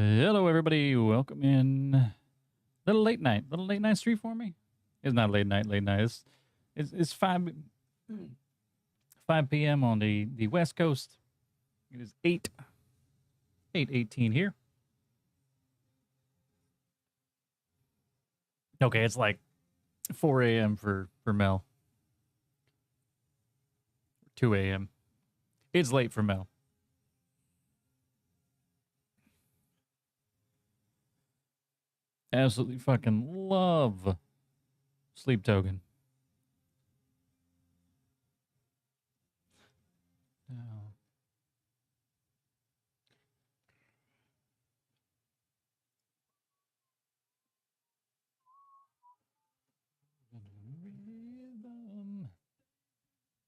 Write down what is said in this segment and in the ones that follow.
Hello, everybody. Welcome in. Little late night stream for me. It's not late night. Late night. It's 5 p.m. on the West Coast. It is 8:18 here. Okay, it's like 4 a.m. for Mel. 2 a.m. It's late for Mel. Absolutely fucking love Sleep Token. Oh.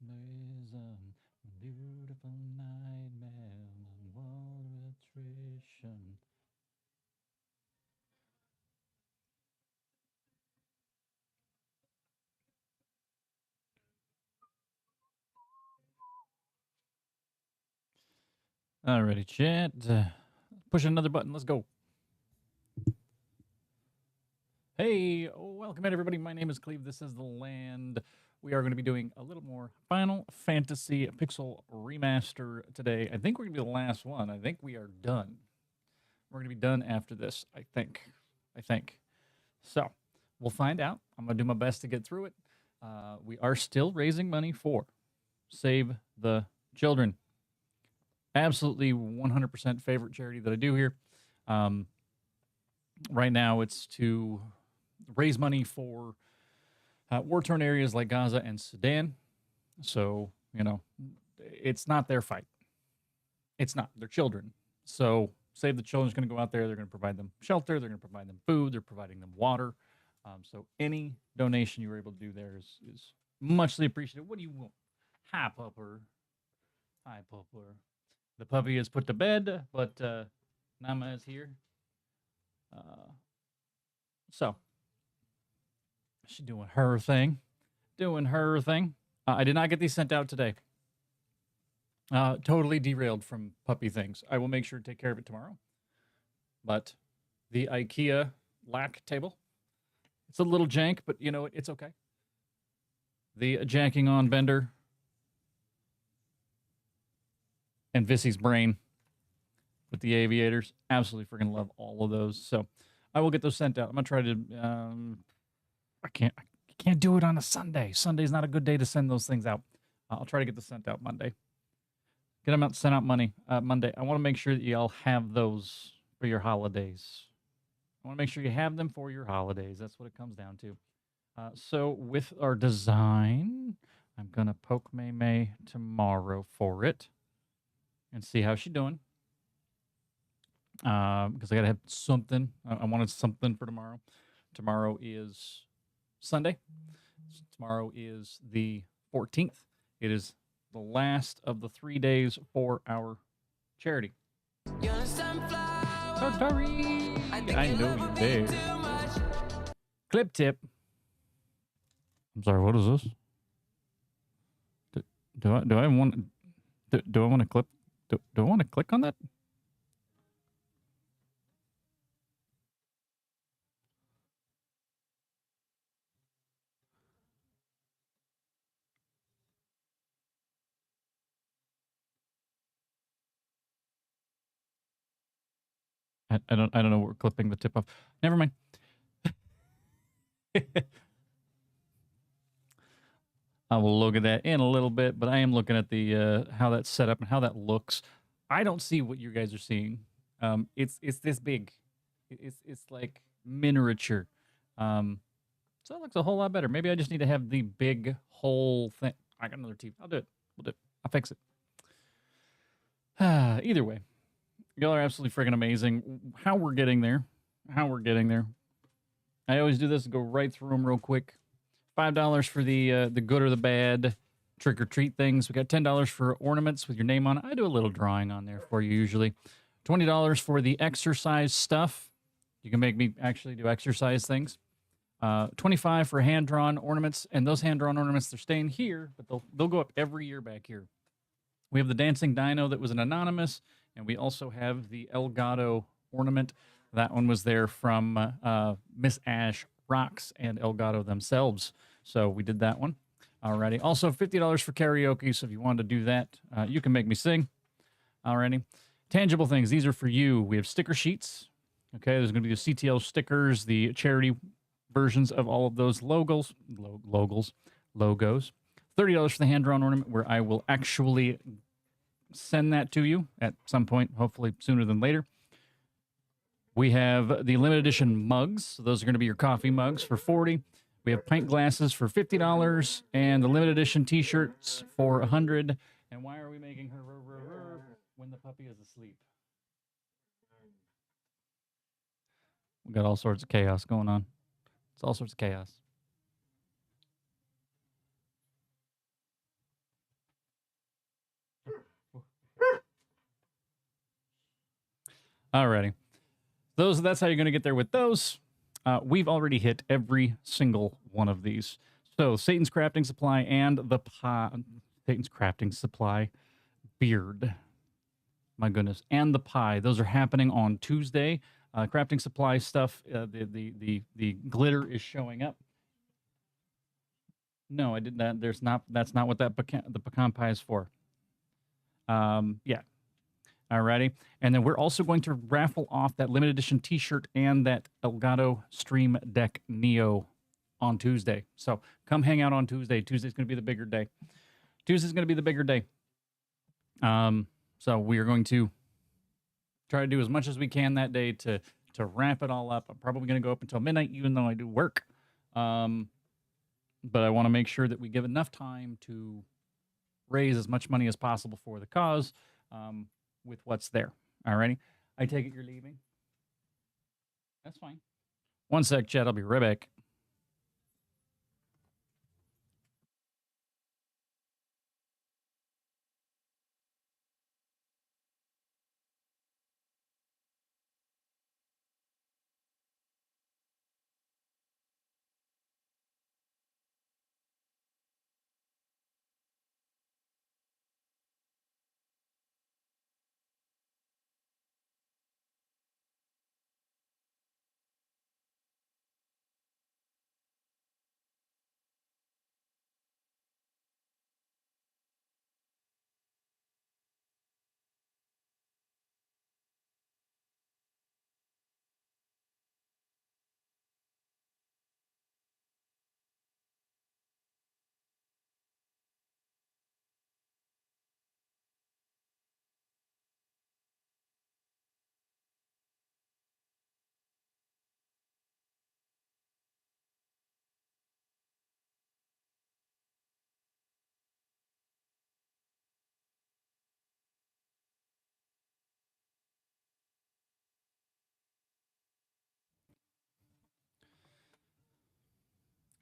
Rhythm, beautiful nightmare, world attrition. Alrighty, chat. Push another button. Let's go. Hey, welcome in, everybody. My name is Cleve. This is The Land. We are going to be doing a little more Final Fantasy Pixel Remaster today. I think we're going to be the last one. I think we are done. We're going to be done after this, I think. So, we'll find out. I'm going to do my best to get through it. We are still raising money for Save the Children. Absolutely 100% favorite charity that I do here. Right now, it's to raise money for war-torn areas like Gaza and Sudan. So, you know, it's not their fight. It's not. They're children. So Save the Children is going to go out there. They're going to provide them shelter. They're going to provide them food. They're providing them water. So any donation you're able to do there is muchly appreciated. What do you want? Hi, Pupper. Hi, Pupper. The puppy is put to bed, but Nama is here. So she's doing her thing. I did not get these sent out today. Totally derailed from puppy things. I will make sure to take care of it tomorrow. But the IKEA lack table, it's a little jank, but you know, it's okay. The janking on bender and Vissy's brain with the aviators. Absolutely freaking love all of those. So I will get those sent out. I'm gonna try to. I can't do it on a Sunday. Sunday's not a good day to send those things out. I'll try to get this sent out Monday. Get them out, sent out Monday. I want to make sure that y'all have those for your holidays. I want to make sure you have them for your holidays. That's what it comes down to. So with our design, I'm gonna poke May tomorrow for it and see how she's doing. Because I gotta have something. I wanted something for tomorrow. Tomorrow is Sunday. Tomorrow is the 14th. It is the last of the 3 days for our charity. Oh, Tari! I know you're there. Clip tip. I'm sorry. What is this? Do I want? Do I want to clip? Do I want to click on that? I don't know. We're clipping the tip off. Never mind. I will look at that in a little bit, but I am looking at the how that's set up and how that looks. I don't see what you guys are seeing. It's this big. It's like miniature. So it looks a whole lot better. Maybe I just need to have the big whole thing. I got another TV. I'll do it. We'll do it. I'll fix it. Either way, y'all are absolutely freaking amazing. How we're getting there. I always do this. Go right through them real quick. $5 for the good or the bad trick or treat things. We got $10 for ornaments with your name on it. I do a little drawing on there for you usually. $20 for the exercise stuff. You can make me actually do exercise things. 25 for hand-drawn ornaments, and those hand-drawn ornaments, they're staying here, but they'll go up every year back here. We have the dancing dino that was an anonymous, and we also have the Elgato ornament. That one was there from Miss Ash Rocks and Elgato themselves. So we did that one. Alrighty. Also, $50 for karaoke. So if you wanted to do that, you can make me sing. Alrighty. Tangible things. These are for you. We have sticker sheets. Okay. There's going to be the CTL stickers, the charity versions of all of those logos. $30 for the hand-drawn ornament, where I will actually send that to you at some point, hopefully sooner than later. We have the limited edition mugs. So those are going to be your coffee mugs for $40. We have pint glasses for $50 and the limited edition t-shirts for $100. And why are we making her when the puppy is asleep? We got all sorts of chaos going on. It's all sorts of chaos. Alrighty. That's how you're going to get there with those. We've already hit every single one of these. So Satan's Crafting Supply and the Satan's Crafting Supply beard. My goodness. And the pie. Those are happening on Tuesday. Crafting Supply stuff, the glitter is showing up. No, I did not. That's not what the pecan pie is for. Yeah. Alrighty. And then we're also going to raffle off that limited edition t-shirt and that Elgato Stream Deck Neo on Tuesday. So come hang out on Tuesday. Tuesday's going to be the bigger day. So we are going to try to do as much as we can that day to wrap it all up. I'm probably going to go up until midnight, even though I do work. But I want to make sure that we give enough time to raise as much money as possible for the cause. With what's there. Alrighty. I take it you're leaving? That's fine. One sec, Chad. I'll be right back.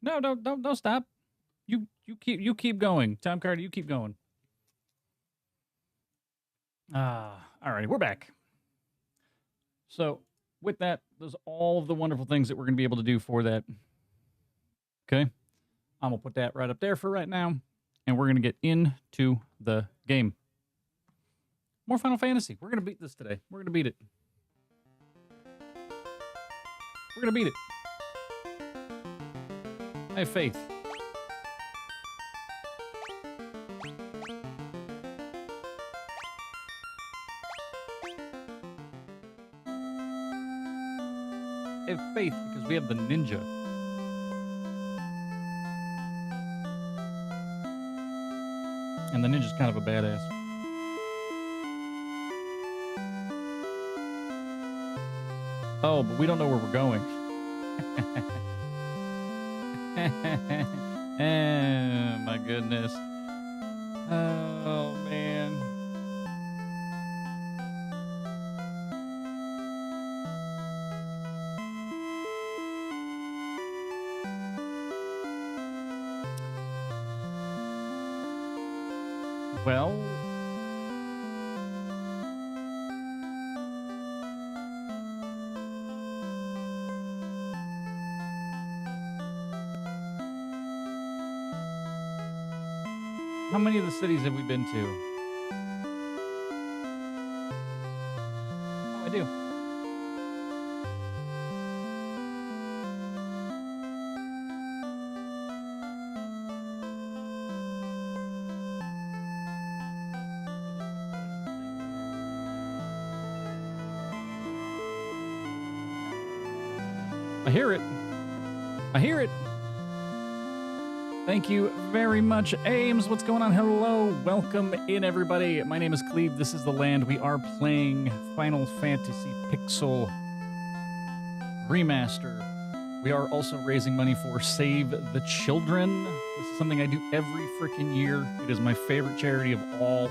No, don't stop. You keep going. Tom Carter, you keep going. Alrighty, we're back. So with that, there's all of the wonderful things that we're going to be able to do for that. Okay. I'm going to put that right up there for right now. And we're going to get into the game. More Final Fantasy. We're going to beat this today. We're going to beat it. We're going to beat it. I have faith. I have faith because we have the ninja. And the ninja's kind of a badass. Oh, but we don't know where we're going. Oh, my goodness. Oh, man. Well, how many of the cities have we been to? Oh, I do. I hear it. I hear it. Thank you very much, Ames. What's going on? Hello. Welcome in, everybody. My name is Cleve. This is The Land. We are playing Final Fantasy Pixel Remaster. We are also raising money for Save the Children. This is something I do every freaking year. It is my favorite charity of all.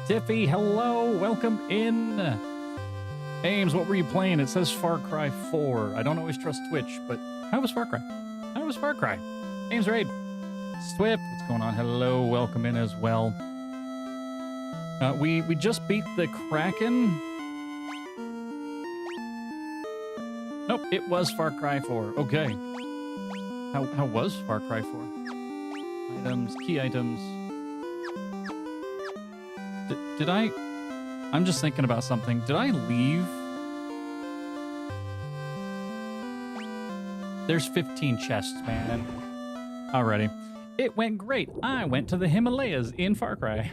Tiffy, hello. Welcome in. Ames, what were you playing? It says Far Cry 4. I don't always trust Twitch, but how was Far Cry? How was Far Cry? Ames Raid. Swift, what's going on? Hello, welcome in as well. We just beat the Kraken. Nope, it was Far Cry 4. Okay. How was Far Cry 4? Items, key items. Did I... I'm just thinking about something. Did I leave? There's 15 chests, man. Alrighty. It went great. I went to the Himalayas in Far Cry.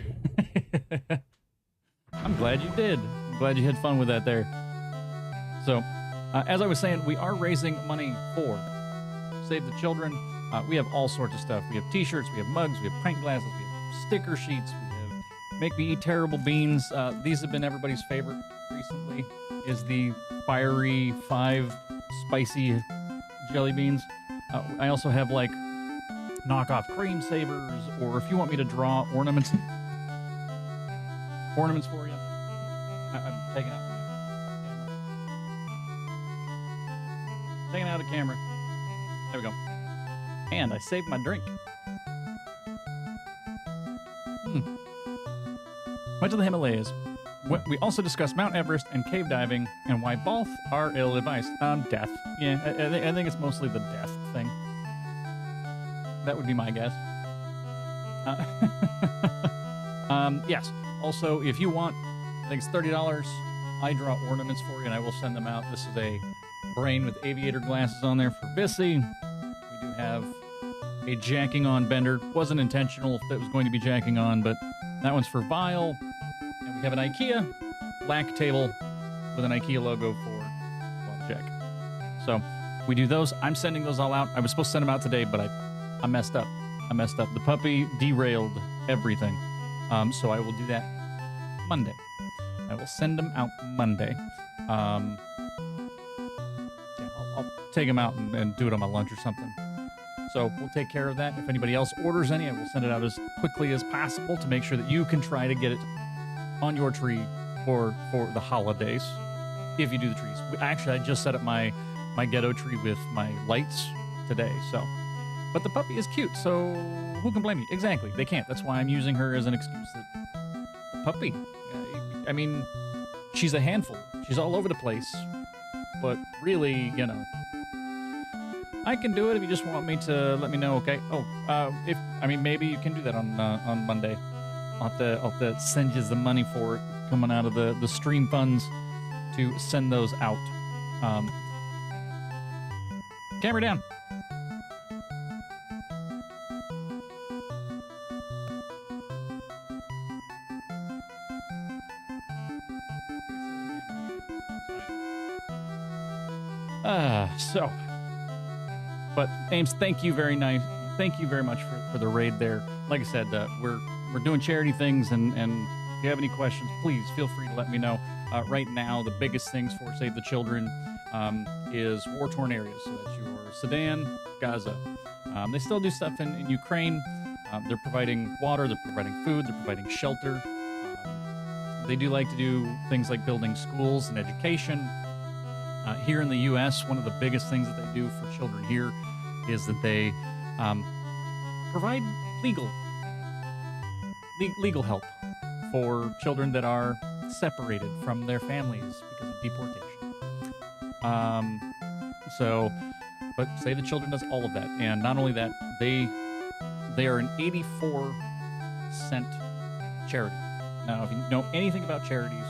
I'm glad you did. I'm glad you had fun with that there. So, as I was saying, we are raising money for Save the Children. We have all sorts of stuff. We have t-shirts, we have mugs, we have pint glasses, we have sticker sheets, we have Make Me Eat Terrible Beans. These have been everybody's favorite recently, is the Fiery 5 Spicy Jelly Beans. I also have, like, knockoff cream savers, or if you want me to draw ornaments for you, I'm taking out a camera. There we go. And I saved my drink. Went to the Himalayas. We also discussed Mount Everest and cave diving and why both are ill-advised. Death. Yeah, I think it's mostly the death thing. That would be my guess. Yes. Also, if you want, I think it's $30, I draw ornaments for you and I will send them out. This is a brain with aviator glasses on there for Bissy. We do have a jacking on bender. Wasn't intentional if that was going to be jacking on, but that one's for Vile. And we have an IKEA black table with an IKEA logo for Jack. So we do those. I'm sending those all out. I was supposed to send them out today, but I messed up. The puppy derailed everything. So I will do that Monday. I will send them out Monday. Yeah, I'll take them out and do it on my lunch or something. So we'll take care of that. If anybody else orders any, I will send it out as quickly as possible to make sure that you can try to get it on your tree for the holidays, if you do the trees. Actually, I just set up my ghetto tree with my lights today, so. But the puppy is cute, so who can blame me? Exactly, they can't. That's why I'm using her as an excuse. The puppy, I mean, she's a handful. She's all over the place, but really, you know, I can do it if you just want me to let me know, okay? Oh, maybe you can do that on Monday. I'll have to send you the money for it coming out of the stream funds to send those out. Camera down. But Ames, thank you very much for the raid there. Like I said, we're doing charity things, and if you have any questions, please feel free to let me know. Right now, the biggest things for Save the Children is war-torn areas. So that's your Sudan, Gaza. They still do stuff in Ukraine. They're providing water, they're providing food, they're providing shelter. They do like to do things like building schools and education. Here in the U.S., one of the biggest things that they do for children here is that they provide legal help for children that are separated from their families because of deportation. But Save the Children does all of that, and not only that, they are an 84-cent charity. Now, if you know anything about charities,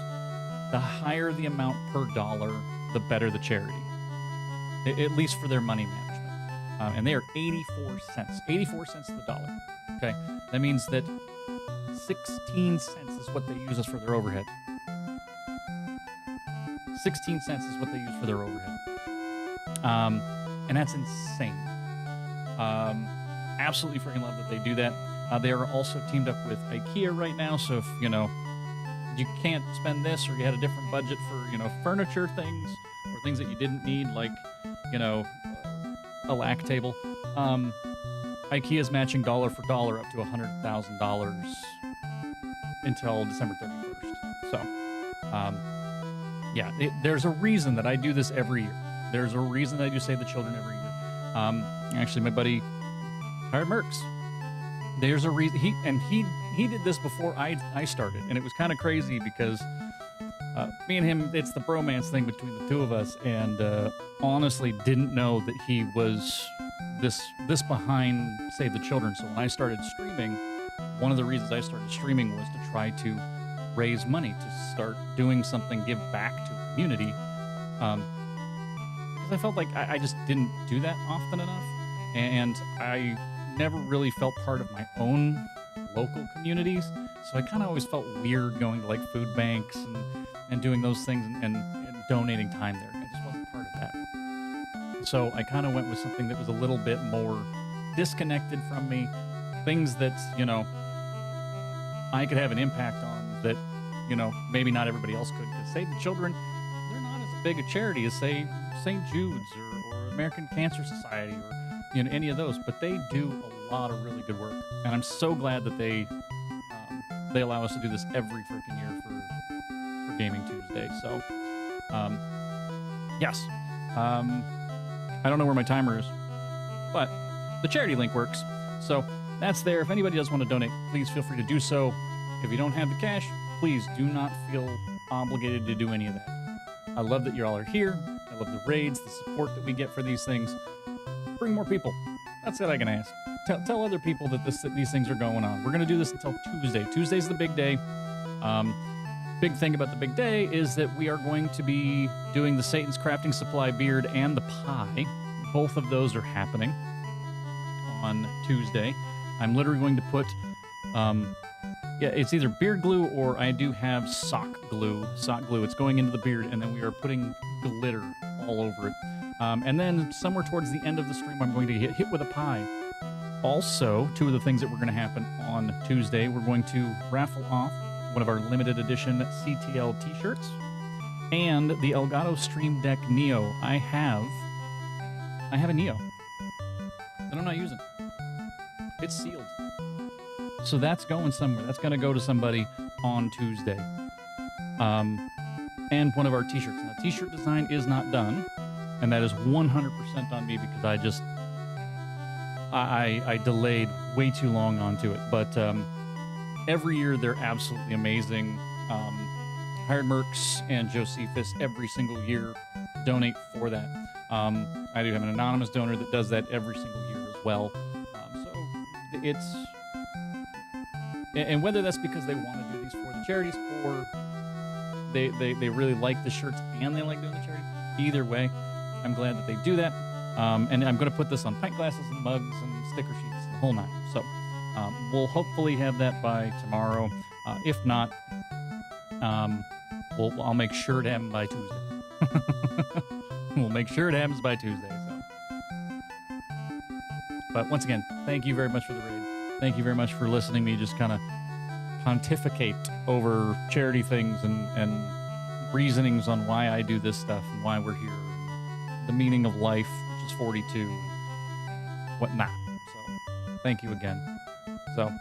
the higher the amount per dollar, the better the charity, at least for their money management. And they are 84 cents. 84 cents to the dollar. Okay? That means that 16 cents is what they use for their overhead. 16 cents is what they use for their overhead. and that's insane. Absolutely freaking love that they do that. They are also teamed up with IKEA right now, so if you can't spend this, or you had a different budget for furniture things or things that you didn't need, like a lack table, IKEA's matching dollar for dollar up to $100,000 until December 31st. So, yeah, there's a reason that I do this every year. There's a reason that I do Save the Children every year. Actually, my buddy Hired Mercs, there's a reason he did this before I started, and it was kind of crazy because me and him, it's the bromance thing between the two of us, and honestly didn't know that he was this behind Save the Children. So when I started streaming, one of the reasons I started streaming was to try to raise money to start doing something, give back to the community, because I felt like I just didn't do that often enough, and I never really felt part of my own local communities, so I kind of always felt weird going to like food banks and doing those things and donating time there. I just wasn't part of that. So I kind of went with something that was a little bit more disconnected from me, things that, I could have an impact on that, maybe not everybody else could. Because Save the Children, they're not as big a charity as, say, St. Jude's or American Cancer Society or any of those, but they do a lot of really good work, and I'm so glad that they allow us to do this every freaking year for Gaming Tuesday. So, yes, I don't know where my timer is, but the charity link works, so that's there. If anybody does want to donate, please feel free to do so. If you don't have the cash, please do not feel obligated to do any of that. I love that you all are here. I love the raids, the support that we get for these things. Bring more people. That's what I can ask. Tell other people that these things are going on. We're going to do this until Tuesday. Tuesday's the big day. Big thing about the big day is that we are going to be doing the Satan's Crafting Supply beard and the pie. Both of those are happening on Tuesday. I'm literally going to put, it's either beard glue or I do have sock glue. It's going into the beard, and then we are putting glitter all over it. And then somewhere towards the end of the stream, I'm going to get hit with a pie. Also, two of the things that were going to happen on Tuesday, we're going to raffle off one of our limited edition CTL t-shirts and the Elgato Stream Deck Neo. I have a Neo that I'm not using. It's sealed. So that's going somewhere. That's going to go to somebody on Tuesday. And one of our t-shirts. Now, t-shirt design is not done. And that is 100% on me because I delayed way too long onto it. But every year they're absolutely amazing. Hired Mercs and Josephus every single year donate for that. I do have an anonymous donor that does that every single year as well. So it's... And whether that's because they want to do these for the charities or they really like the shirts and they like doing the charity, either way, I'm glad that they do that. And I'm going to put this on pint glasses and mugs and sticker sheets, the whole nine. So we'll hopefully have that by tomorrow. If not, I'll make sure it happens by Tuesday. We'll make sure it happens by Tuesday. So. But once again, thank you very much for the raid. Thank you very much for listening to me just kind of pontificate over charity things and reasonings on why I do this stuff and why we're here. The meaning of life, which is 42, whatnot. So, thank you again. So,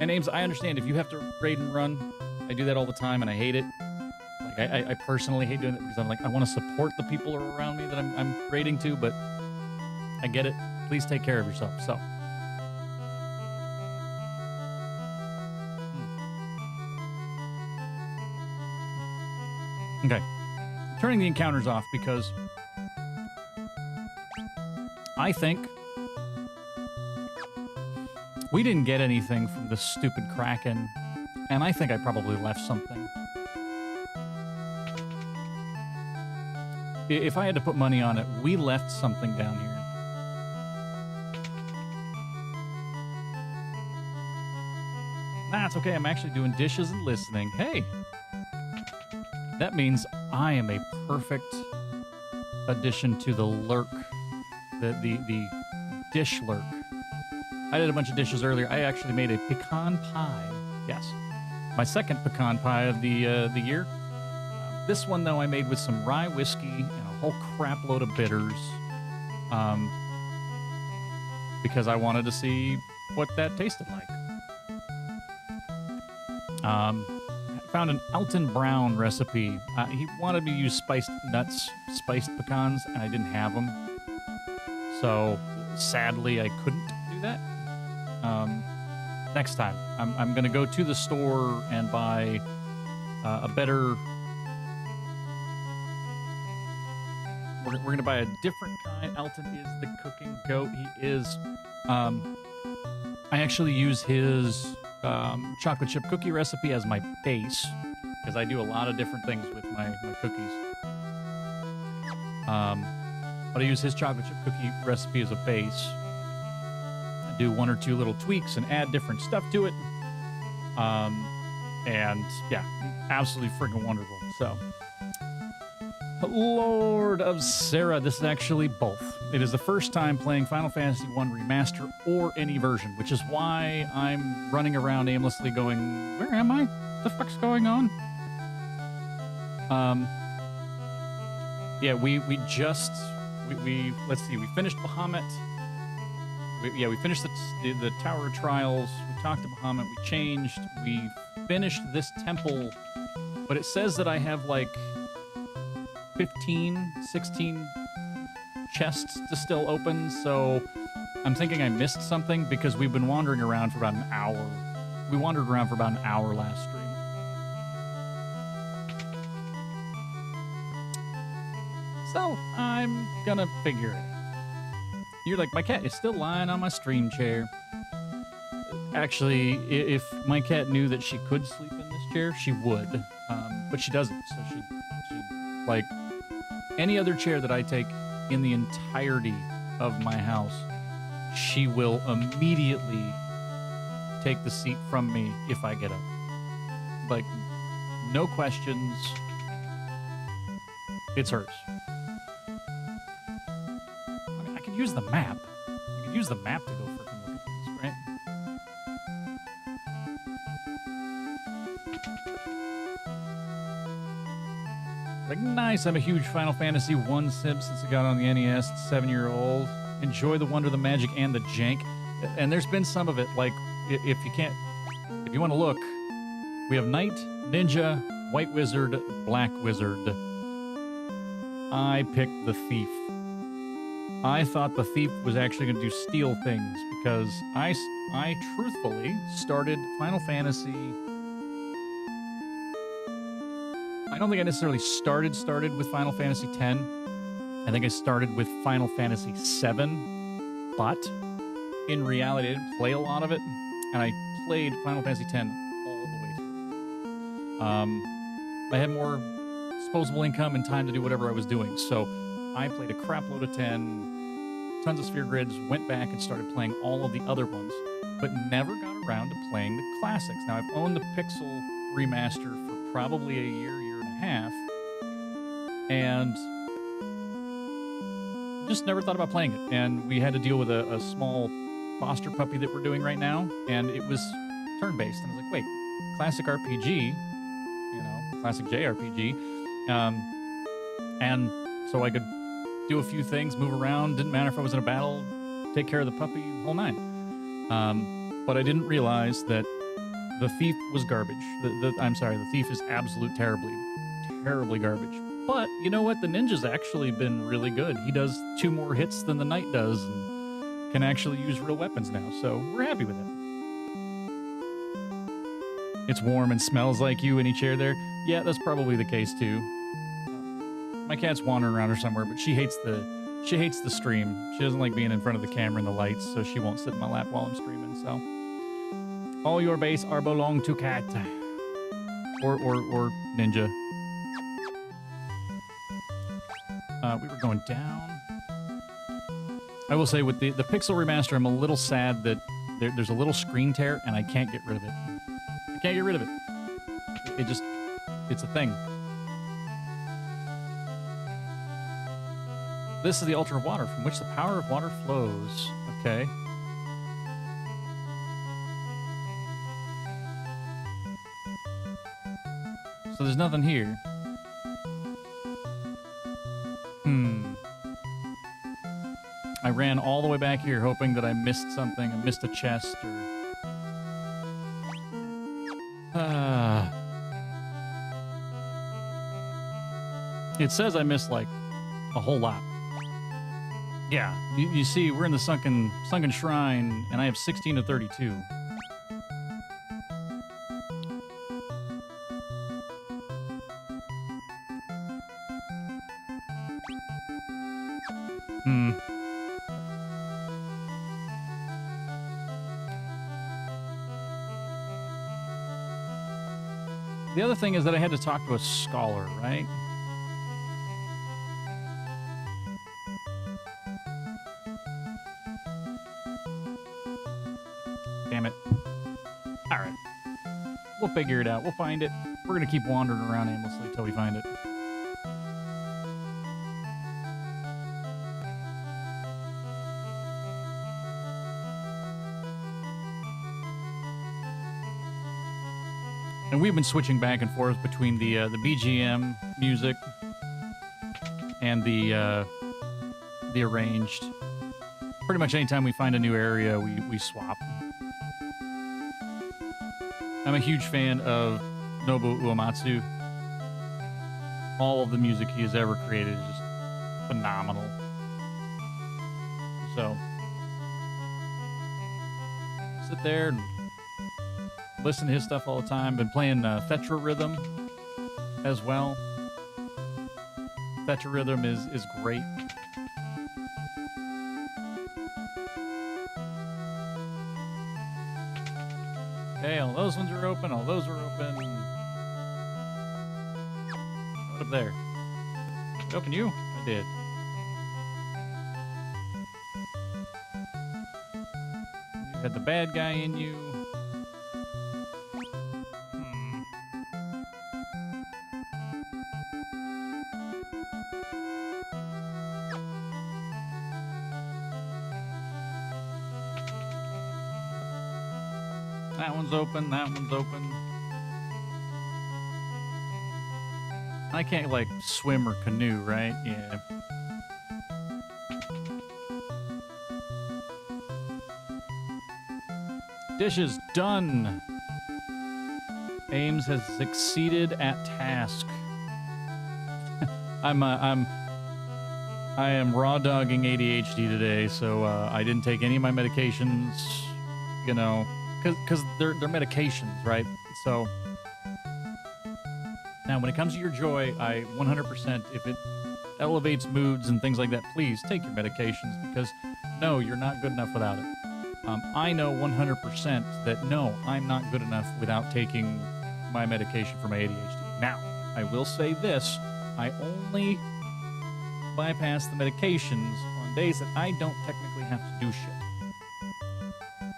and Ames, I understand if you have to raid and run, I do that all the time and I hate it. Like, I personally hate doing it because I'm like, I want to support the people around me that I'm raiding to, but I get it. Please take care of yourself. So, okay. Turning the encounters off because I think we didn't get anything from this stupid Kraken, and I think I probably left something. If I had to put money on it, we left something down here. Nah, it's okay. I'm actually doing dishes and listening. Hey! That means I am a perfect addition to the lurk, the dish lurk. I did a bunch of dishes earlier. I actually made a pecan pie. Yes, my second pecan pie of the year. This one though I made with some rye whiskey and a whole crap load of bitters, because I wanted to see what that tasted like. Found an Alton Brown recipe. He wanted me to use spiced nuts, spiced pecans, and I didn't have them. So sadly, I couldn't do that. Next time, I'm going to go to the store and buy a better... We're going to buy a different kind. Alton is the cooking goat. He is... I actually use his chocolate chip cookie recipe as my base, because I do a lot of different things with my cookies. But I use his chocolate chip cookie recipe as a base. I do one or two little tweaks and add different stuff to it. And yeah, absolutely freaking wonderful. So, Lord of Sarah, this is actually both. It is the first time playing Final Fantasy I Remaster or any version, which is why I'm running around aimlessly going, where am I? What the fuck's going on? Yeah, we let's see, we finished Bahamut. We finished the Tower of Trials. We talked to Bahamut. We changed. We finished this temple, but it says that I have like 15, 16 chests to still open, so I'm thinking I missed something because we've been wandering around for about an hour. We wandered around for about an hour last stream. So I'm gonna figure it. You're like, my cat is still lying on my stream chair. Actually, if my cat knew that she could sleep in this chair, she would. But she doesn't, so she like any other chair that I take in the entirety of my house, she will immediately take the seat from me if I get up. Like, no questions. It's hers. I mean, I could use the map. I could use the map to go freaking look at things, right? Like, nice, I'm a huge Final Fantasy I sim since it got on the NES, 7-year-old. Enjoy the wonder, the magic, and the jank. And there's been some of it, like, if you want to look, we have Knight, Ninja, White Wizard, Black Wizard. I picked the Thief. I thought the Thief was actually going to do steal things, because I truthfully started Final Fantasy... I don't think I necessarily started with Final Fantasy X. I think I started with Final Fantasy VII, but in reality, I didn't play a lot of it, and I played Final Fantasy X all the way through. I had more disposable income and time to do whatever I was doing, so I played a crap load of 10, tons of Sphere Grids, went back and started playing all of the other ones, but never got around to playing the classics. Now, I've owned the Pixel remaster for probably a year and a half, and just never thought about playing it. And we had to deal with a small foster puppy that we're doing right now, and it was turn-based. And I was like, wait, classic RPG, classic JRPG. And so I could do a few things, move around, didn't matter if I was in a battle, take care of the puppy, the whole nine. But I didn't realize that the Thief was garbage. I'm sorry, the Thief is absolute terribly garbage. But you know what? The Ninja's actually been really good. He does 2 more hits than the Knight does and can actually use real weapons now. So we're happy with it. It's warm and smells like you, any chair there. Yeah, that's probably the case too. My cat's wandering around or somewhere, but she hates the stream. She doesn't like being in front of the camera and the lights, so she won't sit in my lap while I'm streaming. So all your base are belong to cat or Ninja. We were going down. I will say with the Pixel remaster, I'm a little sad that there's a little screen tear and I can't get rid of it. I can't get rid of it. It's a thing. This is the altar of water from which the power of water flows. Okay. So there's nothing here. I ran all the way back here hoping that I missed something. I missed a chest or... It says I missed, like, a whole lot. Yeah, you see, we're in the sunken shrine, and I have 16 to 32. The other thing is that I had to talk to a scholar, right? Damn it. All right. We'll figure it out. We'll find it. We're going to keep wandering around aimlessly till we find it. And we've been switching back and forth between the BGM music and the arranged. Pretty much anytime we find a new area, we swap. I'm a huge fan of Nobuo Uematsu. All of the music he has ever created is just phenomenal. So, sit there and listen to his stuff all the time. Been playing Thetrarhythm as well. Thetrarhythm is great. Okay, all those ones are open. All those are open. What up there? Did I open you? I did. You had the bad guy in you. That one's open, that one's open. I can't, like, swim or canoe, right? Yeah. Dishes done. Ames has succeeded at task. I am raw dogging ADHD today, so I didn't take any of my medications, you know, because they're medications, right? So now when it comes to your joy, I 100%, if it elevates moods and things like that, please take your medications, because no, you're not good enough without it. I know 100% that no, I'm not good enough without taking my medication for my ADHD. Now, I will say this, I only bypass the medications on days that I don't technically have to do shit.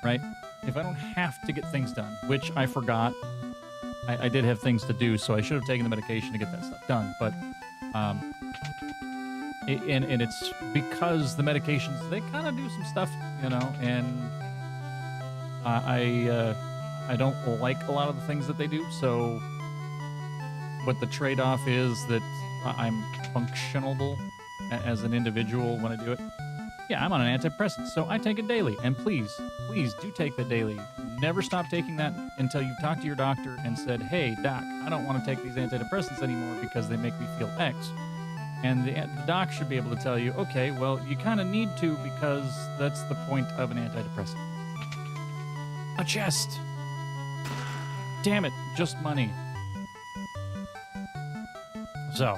Right? If I don't have to get things done, which I forgot, I did have things to do, so I should have taken the medication to get that stuff done, but and it's because the medications, they kind of do some stuff, you know, and I don't like a lot of the things that they do, so what the trade-off is that I'm functional as an individual when I do it. Yeah, I'm on an antidepressant, so I take it daily, and please do take that daily. Never stop taking that until you've talked to your doctor and said, hey, doc, I don't want to take these antidepressants anymore because they make me feel X. And the doc should be able to tell you, okay, well, you kind of need to because that's the point of an antidepressant. A chest. Damn it, just money. So,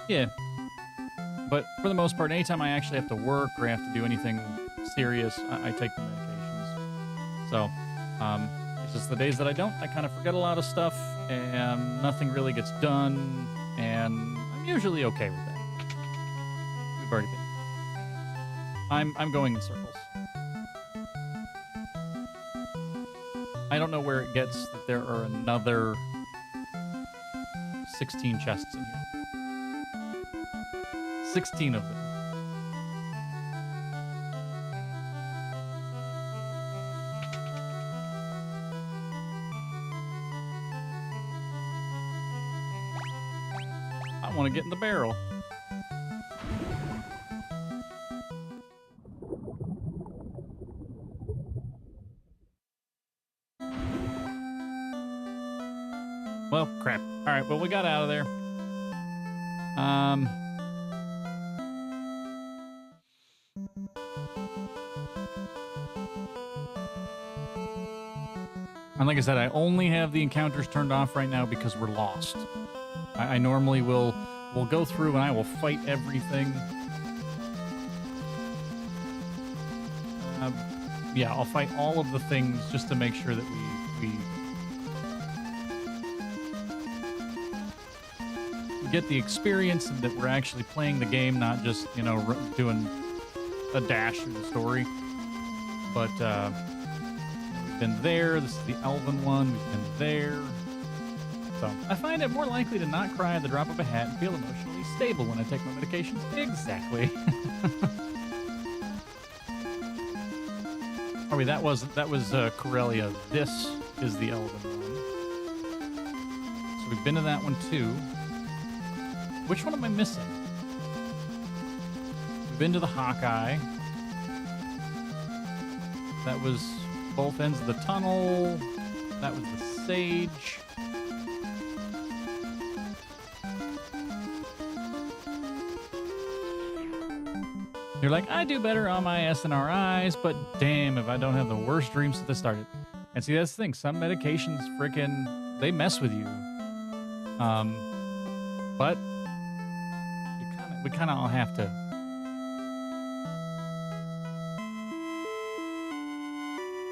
yeah. But for the most part, anytime I actually have to work or have to do anything serious, I take the medications. So, it's just the days that I don't, I kind of forget a lot of stuff, and nothing really gets done, and I'm usually okay with that. We've already been. I'm going in circles. I don't know where it gets that there are another 16 chests in here. 16 of them. I want to get in the barrel. Well, crap. All right, well, we got out of there. And like I said, I only have the encounters turned off right now because we're lost. I normally will go through and I will fight everything. Yeah, I'll fight all of the things just to make sure that we get the experience and that we're actually playing the game, not just, you know, doing a dash through the story. But we've been there. This is the Elven one. We've been there. So I find it more likely to not cry at the drop of a hat and feel emotionally stable when I take my medications. Exactly. Oh wait, that was Corellia. This is the Elven one. So we've been to that one too. Which one am I missing? We've been to the Hawkeye. That was both ends of the tunnel. That was the Sage. You're like, I do better on my SNRIs, but damn if I don't have the worst dreams at the start. And see, that's the thing. Some medications freaking, they mess with you. But we kind of all have to.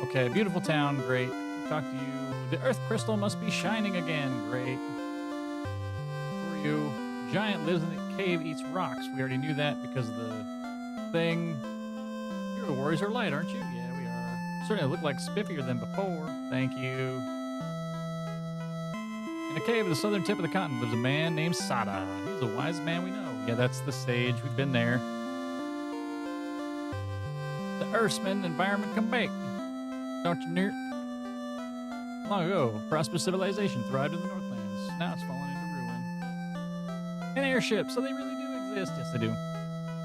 Okay, beautiful town, great. Talk to you. The Earth Crystal must be shining again, great. Who are you? Giant lives in the cave, eats rocks. We already knew that because of the thing. Your warriors are light, aren't you? Yeah, we are. Certainly look like spiffier than before. Thank you. In a cave at the southern tip of the continent lives a man named Sada. He's the wisest man we know. Yeah, that's the Sage. We've been there. The Earthsman environment come back. Don't you know? Long ago, prosperous civilization thrived in the Northlands. Now it's fallen into ruin. An airship, so they really do exist. Yes, they do.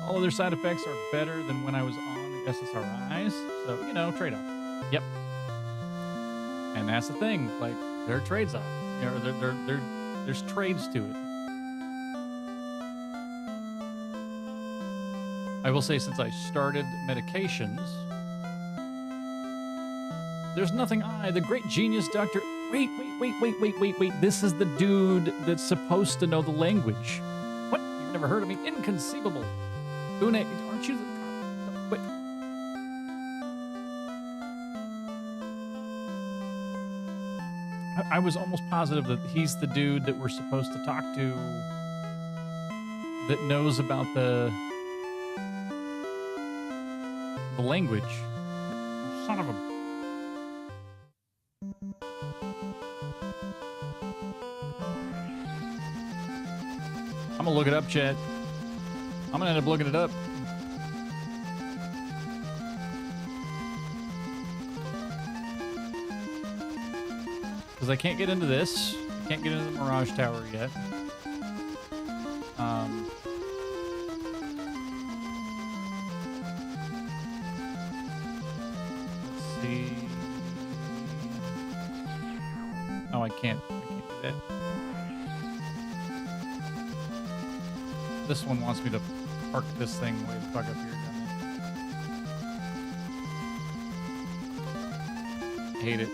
All other side effects are better than when I was on the SSRIs. So, you know, trade-off. Yep. And that's the thing. Like, there are trades off. You know, there's trades to it. I will say, since I started medications, there's nothing the great genius Dr. Wait. This is the dude that's supposed to know the language. What? You've never heard of me? Inconceivable. Une, aren't you the... Wait. I was almost positive that he's the dude that we're supposed to talk to that knows about the language. Son of a... I'm gonna look it up, chat. I'm gonna end up looking it up. Because I can't get into this. I can't get into the Mirage Tower yet. Let's see. Oh, I can't do that. This one wants me to park this thing way the fuck up here. Hate it.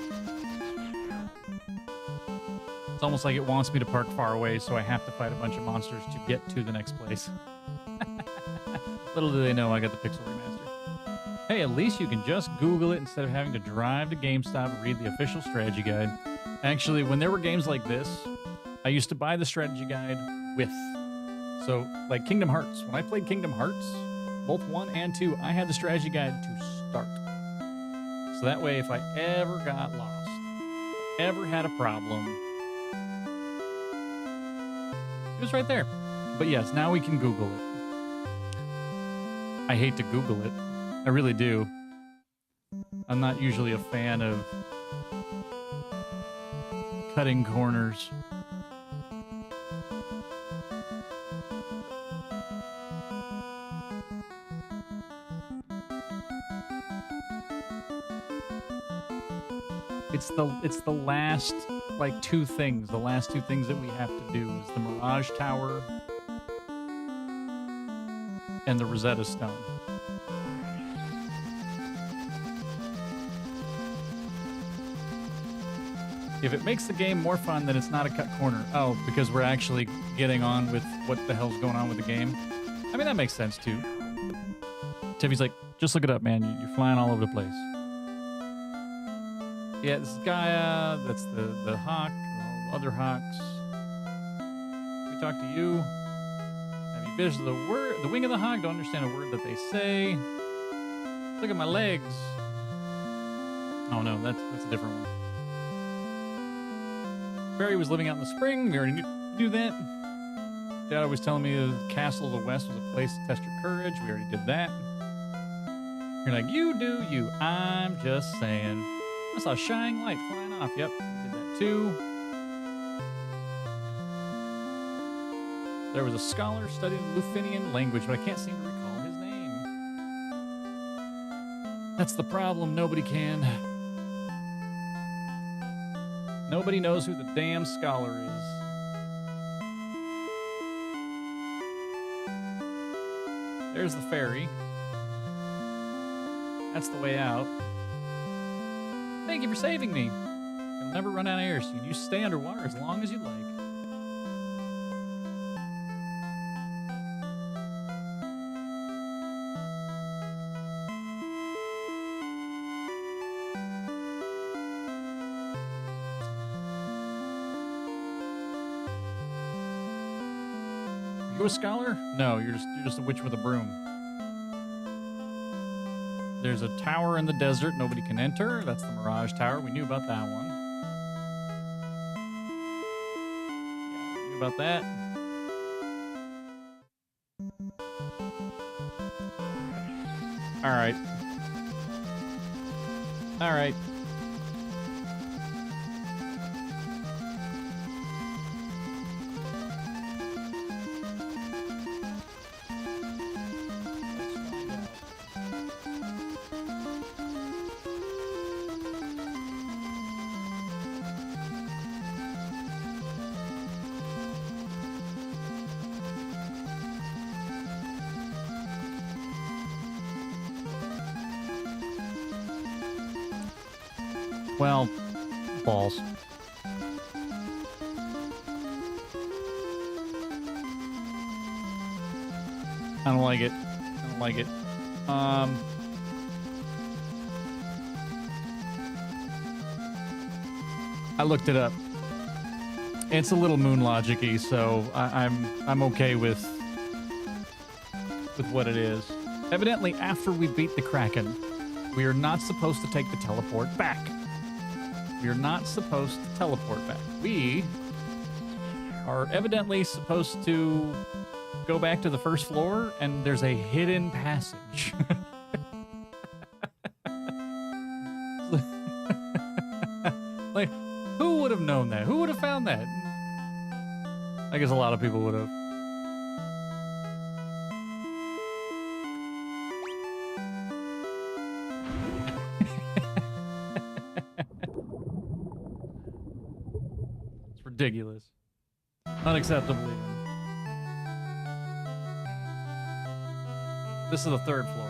It's almost like it wants me to park far away, so I have to fight a bunch of monsters to get to the next place. Little do they know I got the Pixel Remaster. Hey, at least you can just Google it instead of having to drive to GameStop and read the official strategy guide. Actually, when there were games like this, I used to buy the strategy guide with. So, like Kingdom Hearts. When I played Kingdom Hearts, both 1 and 2, I had the strategy guide to start. So that way, if I ever got lost, ever had a problem, it was right there. But yes, now we can Google it. I hate to Google it. I really do. I'm not usually a fan of cutting corners. It's the last like two things. The last two things that we have to do is the Mirage Tower and the Rosetta Stone. If it makes the game more fun, then it's not a cut corner. Oh, because we're actually getting on with what the hell's going on with the game. I mean, that makes sense too. Tiffy's like, just look it up, man. You're flying all over the place. Yeah, this is Gaia. That's the hawk. All the other hawks. We talk to you. Have you visited the wing of the hawk? Don't understand a word that they say. Look at my legs. Oh no, that's a different one. Barry was living out in the spring. We already knew that. Dad was telling me the castle of the west was a place to test your courage. We already did that. You're like, you do you. I'm just saying. I saw a shining light flying off. Yep, did that too. There was a scholar studying the Lufinian language, but I can't seem to recall his name. That's the problem. Nobody can. Nobody knows who the damn scholar is. There's the ferry. That's the way out. Thank you for saving me. You'll never run out of air, so you can stay underwater as long as you like. Are you a scholar? No, you're just a witch with a broom. There's a tower in the desert nobody can enter. That's the Mirage Tower. We knew about that one. Yeah, we knew about that. All right. All right. Well, balls. I don't like it. I don't like it. I looked it up. It's a little moon logic-y, so I'm okay with what it is. Evidently, after we beat the Kraken, we are not supposed to take the teleport back. We are not supposed to teleport back. We are evidently supposed to go back to the first floor, and there's a hidden passage. Like, who would have known that? Who would have found that? I guess a lot of people would have. Ridiculous. Unacceptable even. This is the third floor.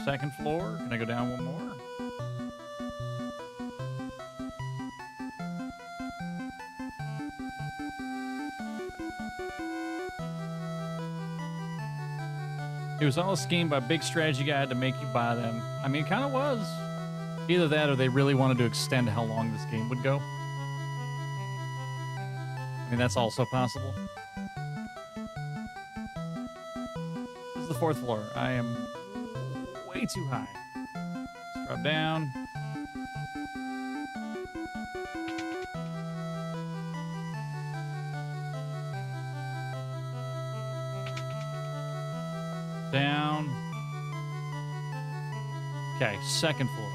Second floor. Can I go down one more? It was all a scheme by a big strategy guy to make you buy them. I mean, it kind of was. Either that or they really wanted to extend how long this game would go. I mean, that's also possible. This is the fourth floor. I am way too high. Let's drop down. Down. Okay, second floor.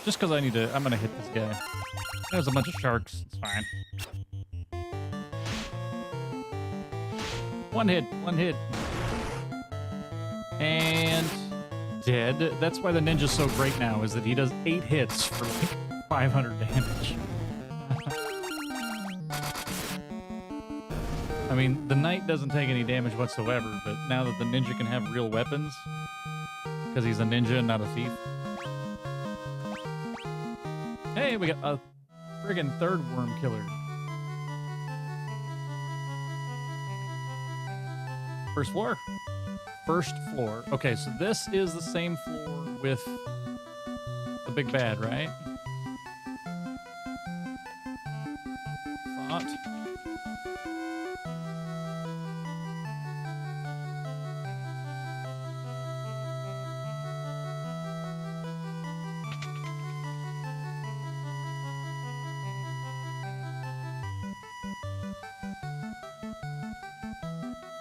Just because I need to, I'm gonna hit this guy. There's a bunch of sharks. It's fine. One hit. And dead. That's why the ninja's so great now, is that he does 8 hits for like 500 damage. I mean, the knight doesn't take any damage whatsoever, but now that the ninja can have real weapons, because he's a ninja and not a thief. Hey, we got a friggin' third worm killer. First floor? First floor. Okay, so this is the same floor with the big bad, right? Thought.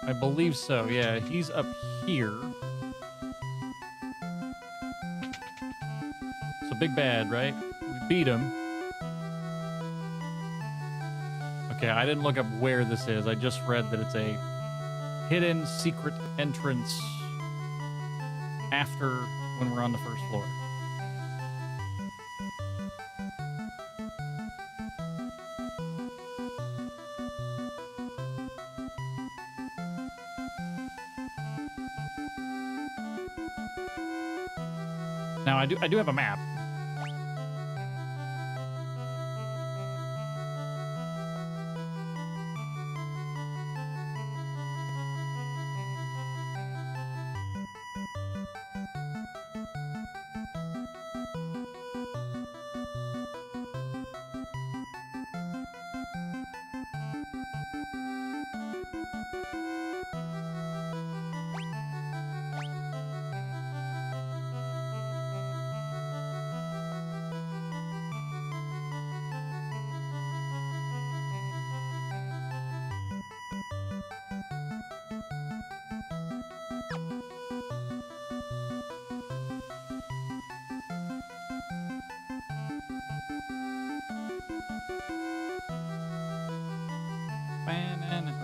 I believe so, yeah. He's up here. So big bad, right? We beat him. Okay, I didn't look up where this is. I just read that it's a hidden secret entrance after when we're on the first floor. Now, I do have a map.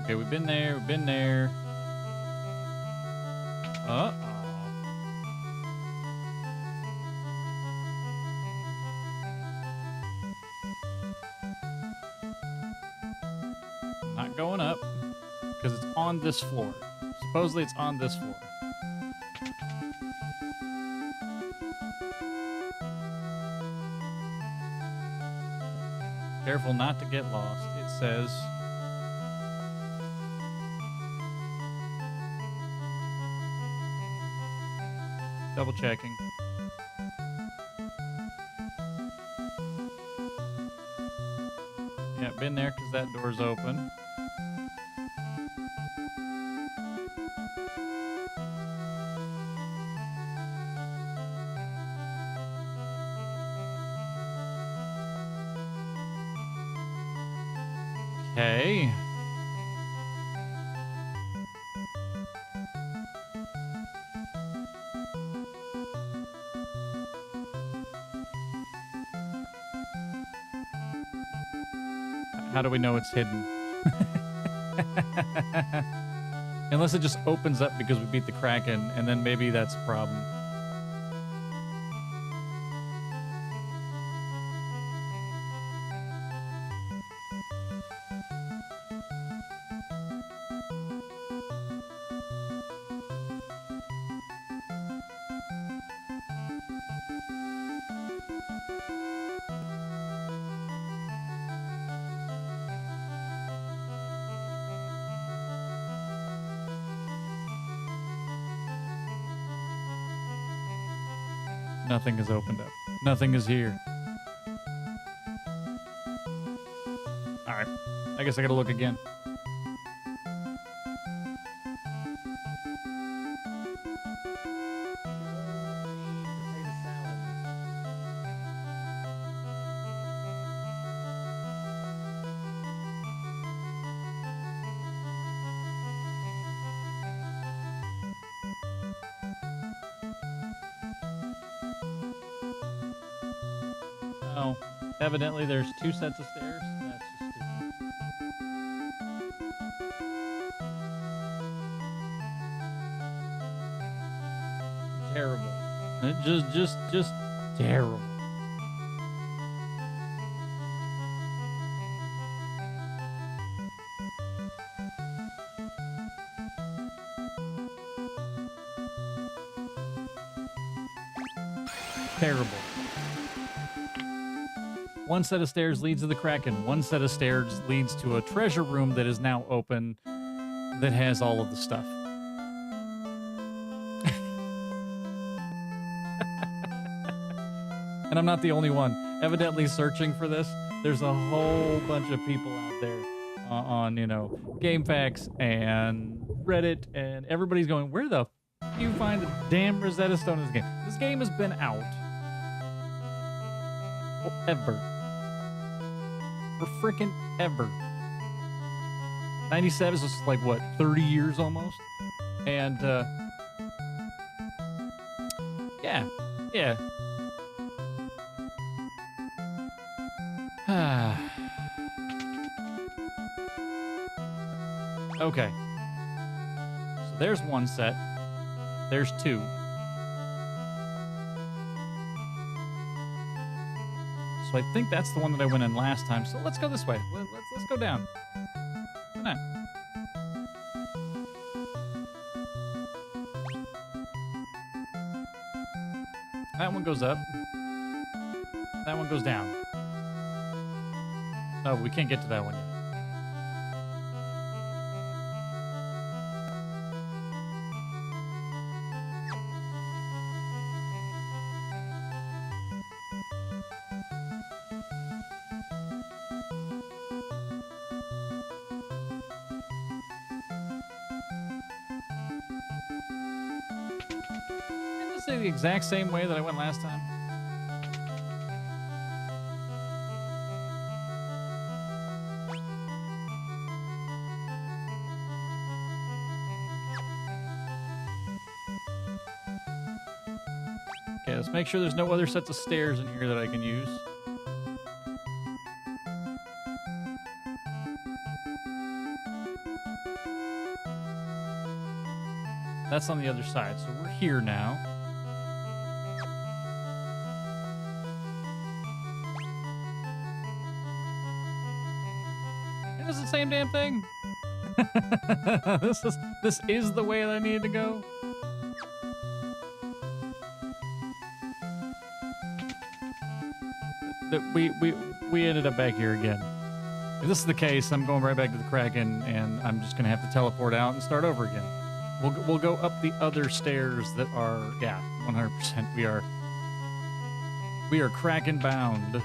Okay, we've been there. Uh-oh. Not going up, because it's on this floor. Supposedly it's on this floor. Careful not to get lost, it says. Double checking. Yeah, been there because that door's open. Okay. How do we know it's hidden? Unless it just opens up because we beat the Kraken, and then maybe that's a problem. Nothing has opened up. Nothing is here. Alright. I I guess I gotta look again. Oh, evidently there's 2 sets of stairs. That's just stupid. Terrible. Just terrible. Terrible. One set of stairs leads to the Kraken. One set of stairs leads to a treasure room that is now open that has all of the stuff. And I'm not the only one. Evidently searching for this, there's a whole bunch of people out there on, you know, GameFAQs and Reddit, and everybody's going, where the f do you find a damn Rosetta Stone in this game? This game has been out forever. For freaking ever. 97 is just like, what, 30 years almost? And, yeah. Okay. So there's one set. There's 2. So I think that's the one that I went in last time. So let's go this way. Let's go down. Why not? That one goes up. That one goes down. Oh, we can't get to that one yet. Didn't this say the exact same way that I went last time? Okay, let's make sure there's no other sets of stairs in here that I can use. That's on the other side, so we're here now. It is the same damn thing. This is the way that I need to go. We ended up back here again. If this is the case, I'm going right back to the Kraken, and I'm just gonna have to teleport out and start over again. We'll go up the other stairs that are, yeah, 100%. We are Kraken bound.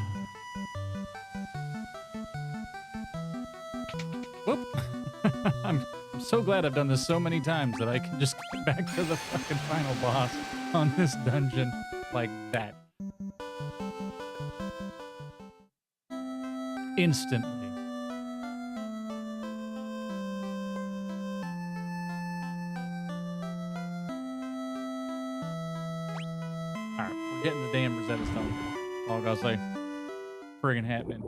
Whoop! I'm so glad I've done this so many times that I can just get back to the fucking final boss on this dungeon like that. Instantly. Alright, we're getting the damn Rosetta Stone. All I gotta say. Friggin' happening.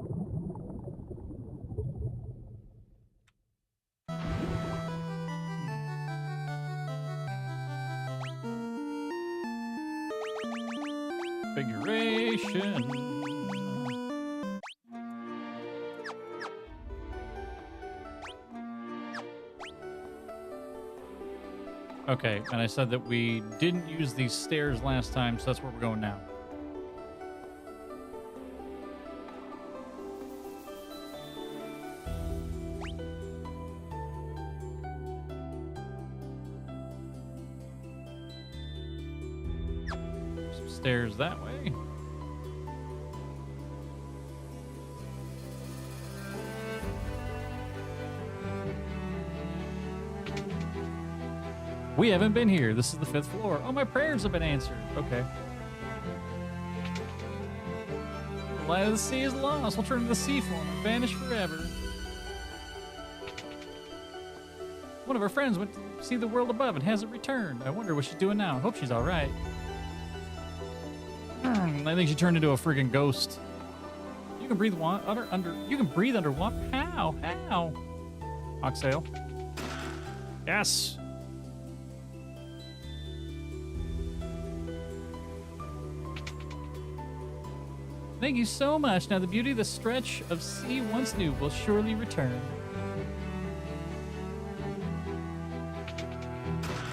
Configuration. Okay, and I said that we didn't use these stairs last time, so that's where we're going now. Some stairs that way. We haven't been here. This is the 5th floor. Oh, my prayers have been answered. Okay. The light of the sea is lost. We'll turn to the sea form and vanish forever. One of our friends went to see the world above and hasn't returned. I wonder what she's doing now. Hope she's all right. I think she turned into a friggin' ghost. You can breathe You can breathe underwater. How? How? Oxtail. Yes. Thank you so much. Now the beauty of the stretch of sea once new will surely return.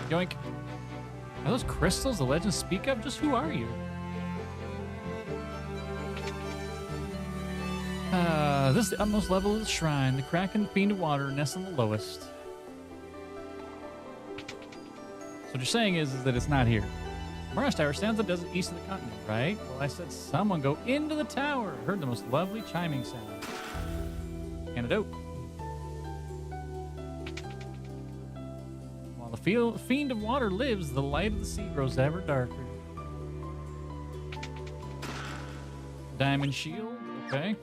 Yoink. Are those crystals the legends speak of? Just who are you? This is the utmost level of the shrine. The Kraken, Fiend of Water, nest on the lowest. So what you're saying is that it's not here. Mars Tower stands at the desert east of the continent, right? Well, I said someone go into the tower. I heard the most lovely chiming sound. Antidote. While the Fiend of Water lives, the light of the sea grows ever darker. Diamond shield, okay.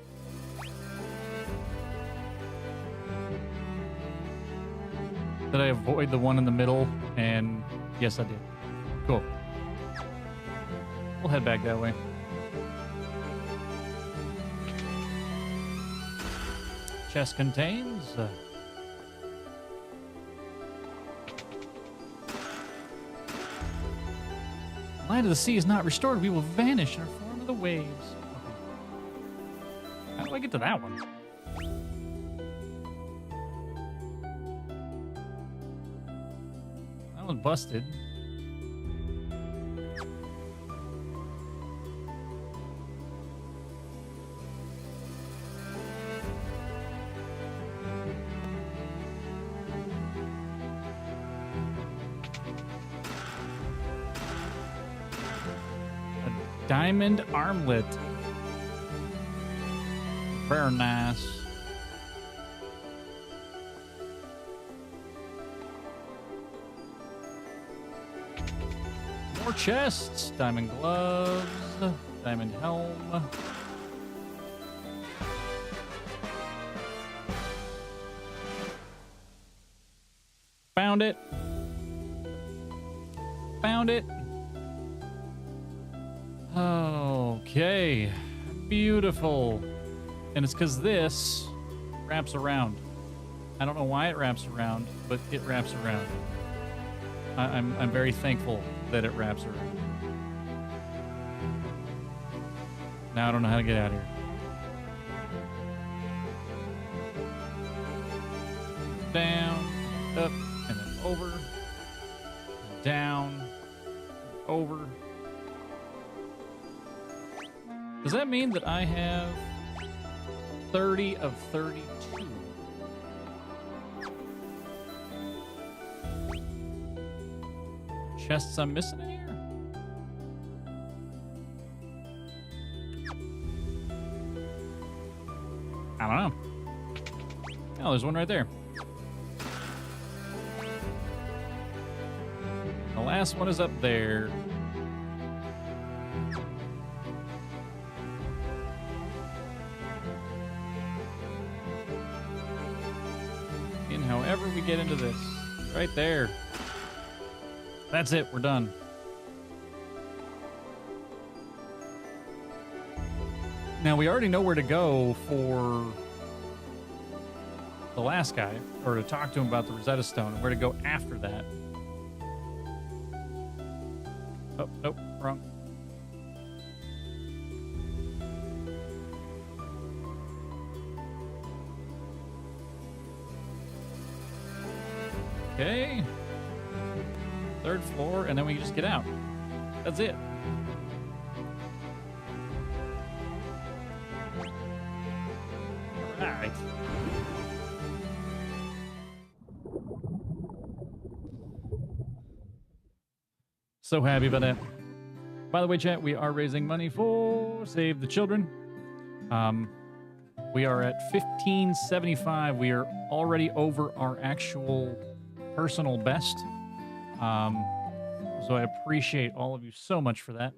Did I avoid the one in the middle? And yes, I did. Cool. We'll head back that way. Chest contains... Light of the sea is not restored. We will vanish in our form of the waves. Okay. How do I get to that one? That one's busted. Diamond armlet. Very nice. More chests. Diamond gloves. Diamond helm. Found it. Found it. Okay, beautiful. And it's because this wraps around. I don't know why it wraps around, but it wraps around. I'm very thankful that it wraps around. Now I don't know how to get out of here. Down, up, and then over, down, over. Does that mean that I have 30 of 32? Chests I'm missing in here? I don't know. Oh, there's one right there. The last one is up there. However we get into this. Right there. That's it. We're done. Now, we already know where to go for the last guy, or to talk to him about the Rosetta Stone, and where to go after that. Oh, nope, wrong. Okay. 3rd floor, and then we can just get out. That's it. All right. So happy about that. By the way, chat, we are raising money for Save the Children. We are at $15.75. We are already over our actual personal best. So I appreciate all of you so much for that.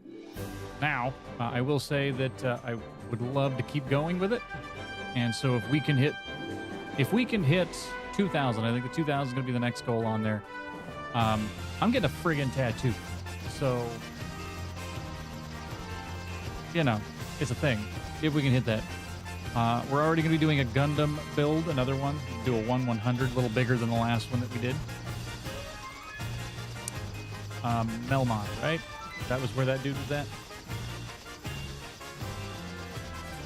Now, I will say that I would love to keep going with it. And so if we can hit 2,000, I think the 2,000 is going to be the next goal on there. I'm getting a friggin' tattoo. So, you know, it's a thing. If we can hit that. We're already going to be doing a Gundam build, another one. Do a 1/100, a little bigger than the last one that we did. Melmond, right? That was where that dude was at.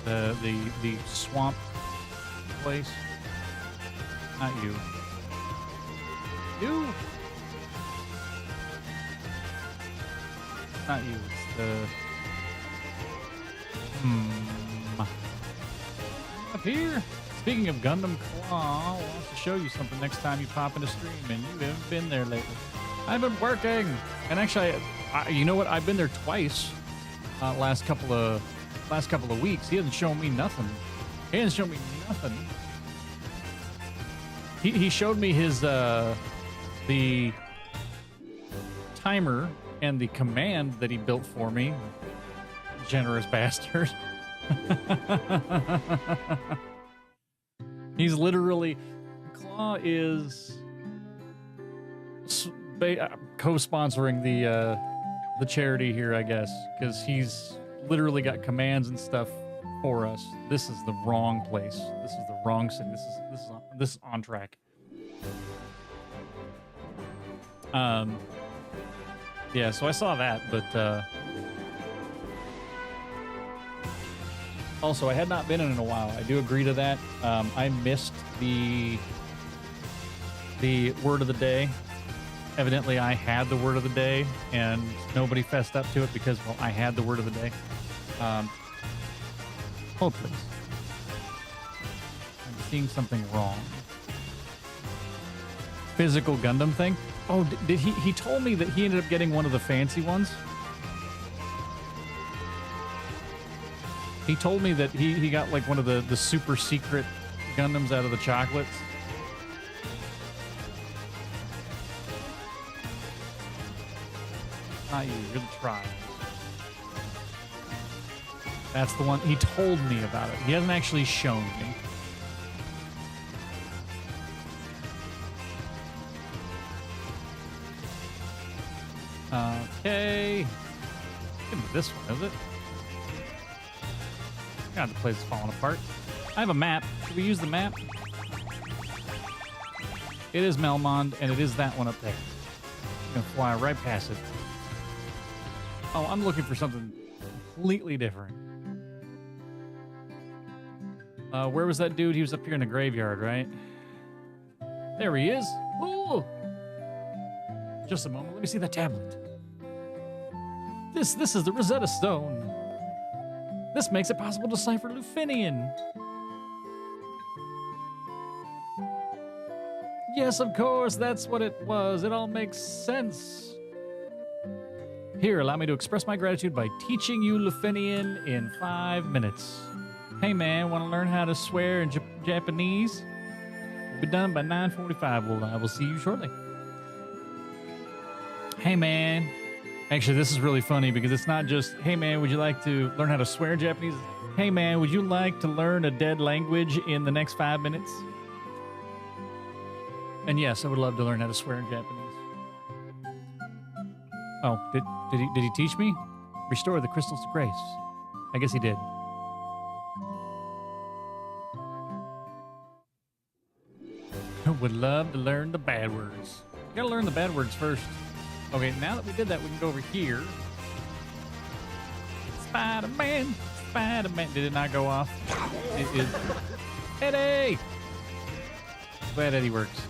The swamp place. Not you. You. Not you. It's the. Up here. Speaking of Gundam Claw, wants to show you something next time you pop in a stream, and you haven't been there lately. I've been working, and actually, you know what? I've been there twice. Last couple of weeks. He hasn't shown me nothing. He hasn't shown me nothing. He showed me his the timer and the command that he built for me. Generous bastard. He's literally Claw is co-sponsoring the charity here, I guess, because he's literally got commands and stuff for us. This is the wrong place. This is the wrong city. This is on track. Yeah, so I saw that, but also I had not been in a while. I do agree to that. I missed the word of the day. Evidently, I had the word of the day, and nobody fessed up to it because, well, I had the word of the day. Hold, please. I'm seeing something wrong. Physical Gundam thing? Oh, did he told me that he ended up getting one of the fancy ones. He told me that he got like one of the super secret Gundams out of the chocolates. Not you, you're the Trials. That's the one. He told me about it. He hasn't actually shown me. Okay. Give me this one, is it? God, the place is falling apart. I have a map. Should we use the map? It is Melmond, and it is that one up there. I'm gonna fly right past it. Oh, I'm looking for something completely different. Where was that dude? He was up here in the graveyard, right? There he is. Ooh! Just a moment. Let me see that tablet. This is the Rosetta Stone. This makes it possible to decipher Lufinian. Yes, of course, that's what it was. It all makes sense. Here, allow me to express my gratitude by teaching you Lufinian in 5 minutes. Hey man, want to learn how to swear in Japanese? We'll be done by 9:45. Well, I will see you shortly. Hey man. Actually, this is really funny because it's not just, hey man, would you like to learn how to swear in Japanese? Hey man, would you like to learn a dead language in the next 5 minutes? And yes, I would love to learn how to swear in Japanese. Oh, did he teach me? Restore the crystals to grace. I guess he did. I would love to learn the bad words. You gotta learn the bad words first. Okay, now that we did that, we can go over here. Spider-Man, Spider-Man. Did it not go off? It is. Eddie! Glad Eddie works.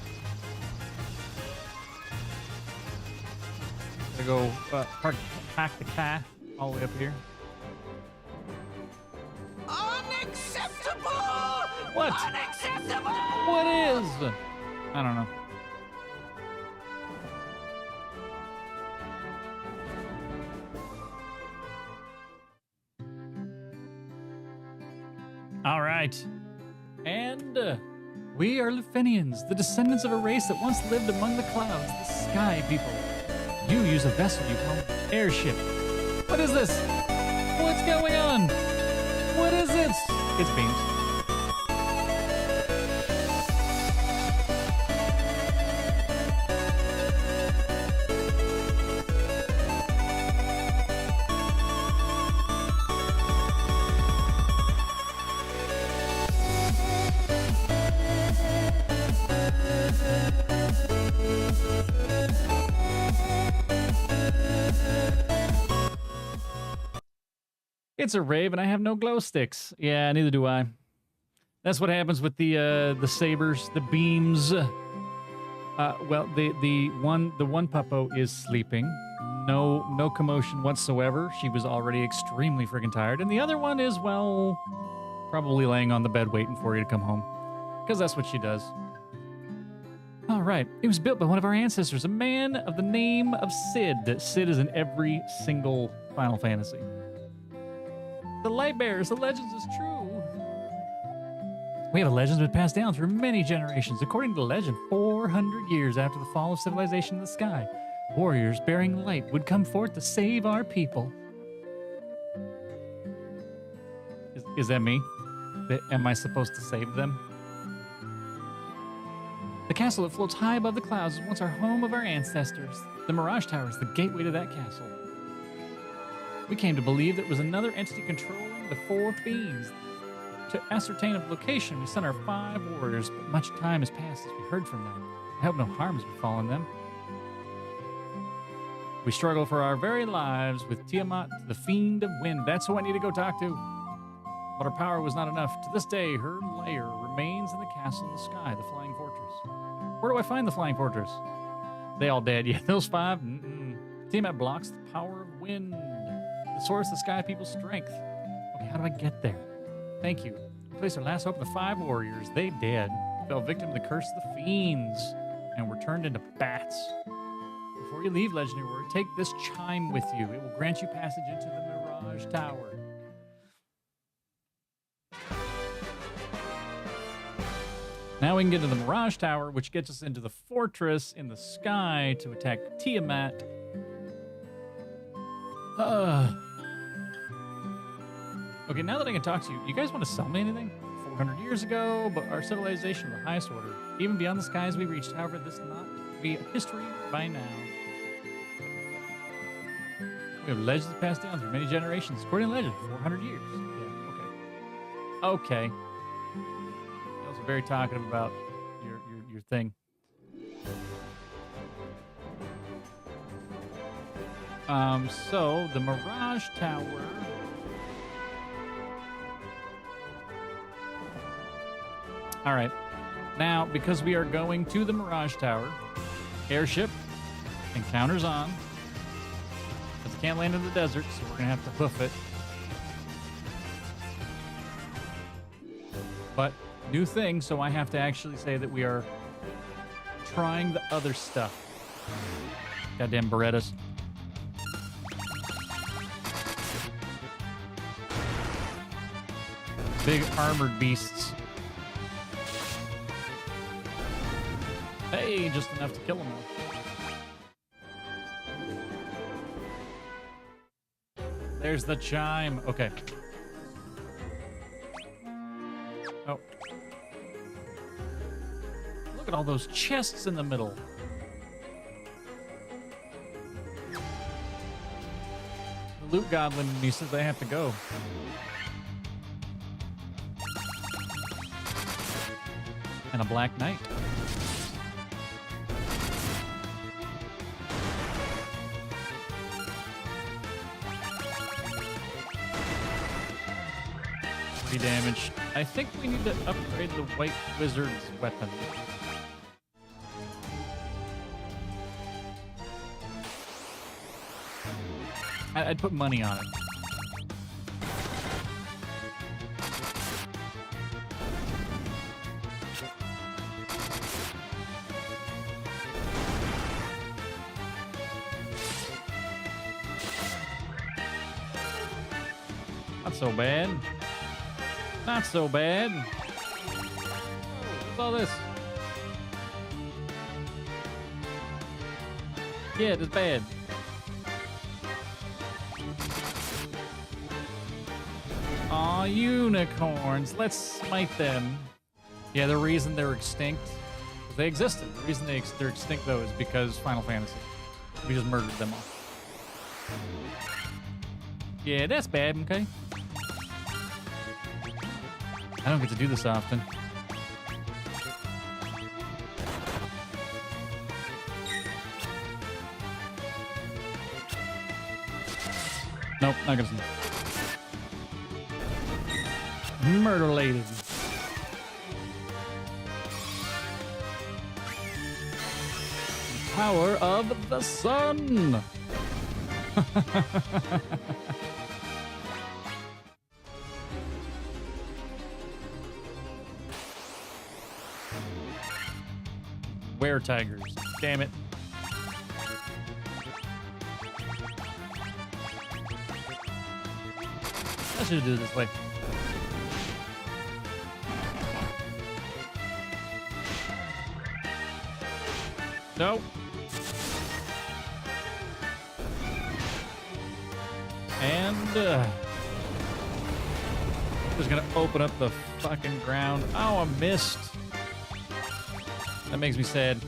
Gotta go park the car all the way up here. Unacceptable! What? Unacceptable! What is? I don't know. All right. And we are Lufinians, the descendants of a race that once lived among the clouds, the sky people. You use a vessel you call an airship. What is this? What's going on? What is this? It's beams. It's a rave, and I have no glow sticks. Yeah, neither do I. That's what happens with the sabers, the beams. Well, the one puppo is sleeping. No commotion whatsoever. She was already extremely freaking tired, and the other one is, well, probably laying on the bed waiting for you to come home, because that's what she does. All right, it was built by one of our ancestors, a man of the name of Sid. Sid is in every single Final Fantasy. The light bearers, the legends is true. We have a legend that's been passed down through many generations. According to the legend, 400 years after the fall of civilization in the sky, warriors bearing light would come forth to save our people. Is that me? Am I supposed to save them? The castle that floats high above the clouds was once our home of our ancestors. The Mirage Tower is the gateway to that castle. We came to believe there was another entity controlling the four fiends. To ascertain a location, we sent our 5 warriors, but much time has passed since we heard from them. I hope no harm has befallen them. We struggle for our very lives with Tiamat, the fiend of wind. That's who I need to go talk to. But our power was not enough. To this day, her lair remains in the castle in the sky, the Flying Fortress. Where do I find the Flying Fortress? They all dead. Yeah, those 5? Tiamat blocks the power of wind. The source of the sky people's strength. Okay, how do I get there? Thank you. We placed our last hope in the 5 warriors. They dead. Fell victim to the curse of the fiends and were turned into bats. Before you leave, Legendary Warrior, take this chime with you. It will grant you passage into the Mirage Tower. Now we can get to the Mirage Tower, which gets us into the fortress in the sky to attack Tiamat. Okay, now that I can talk to you, you guys want to sell me anything? 400 years ago, but our civilization of the highest order. Even beyond the skies we reached, however, this not be history by now. We have legends passed down through many generations. According to legend, 400 years. Yeah, okay. Okay. You're also very talkative about your thing. So the Mirage Tower. All right. Now, because we are going to the Mirage Tower, airship, encounters on. But they can't land in the desert, so we're going to have to hoof it. But new thing, so I have to actually say that we are trying the other stuff. Goddamn Berettas. Big armored beasts. Hey, just enough to kill them all. There's the chime. Okay. Oh. Look at all those chests in the middle. The loot goblin in me says I have to go. And a black knight. Damage. I think we need to upgrade the White Wizard's weapon. I'd put money on it. Not so bad. Not so bad. What's all this? Yeah, it's bad. unicorns. Let's smite them. Yeah, the reason they're extinct, they existed. The reason they're extinct, though, is because Final Fantasy. We just murdered them all. Yeah, that's bad, okay? I don't get to do this often. Nope, not gonna see. Murder lady. Power of the sun. Were tigers. Damn it. I should do it this way. Nope. And just gonna open up the fucking ground. Oh, I missed. That makes me sad.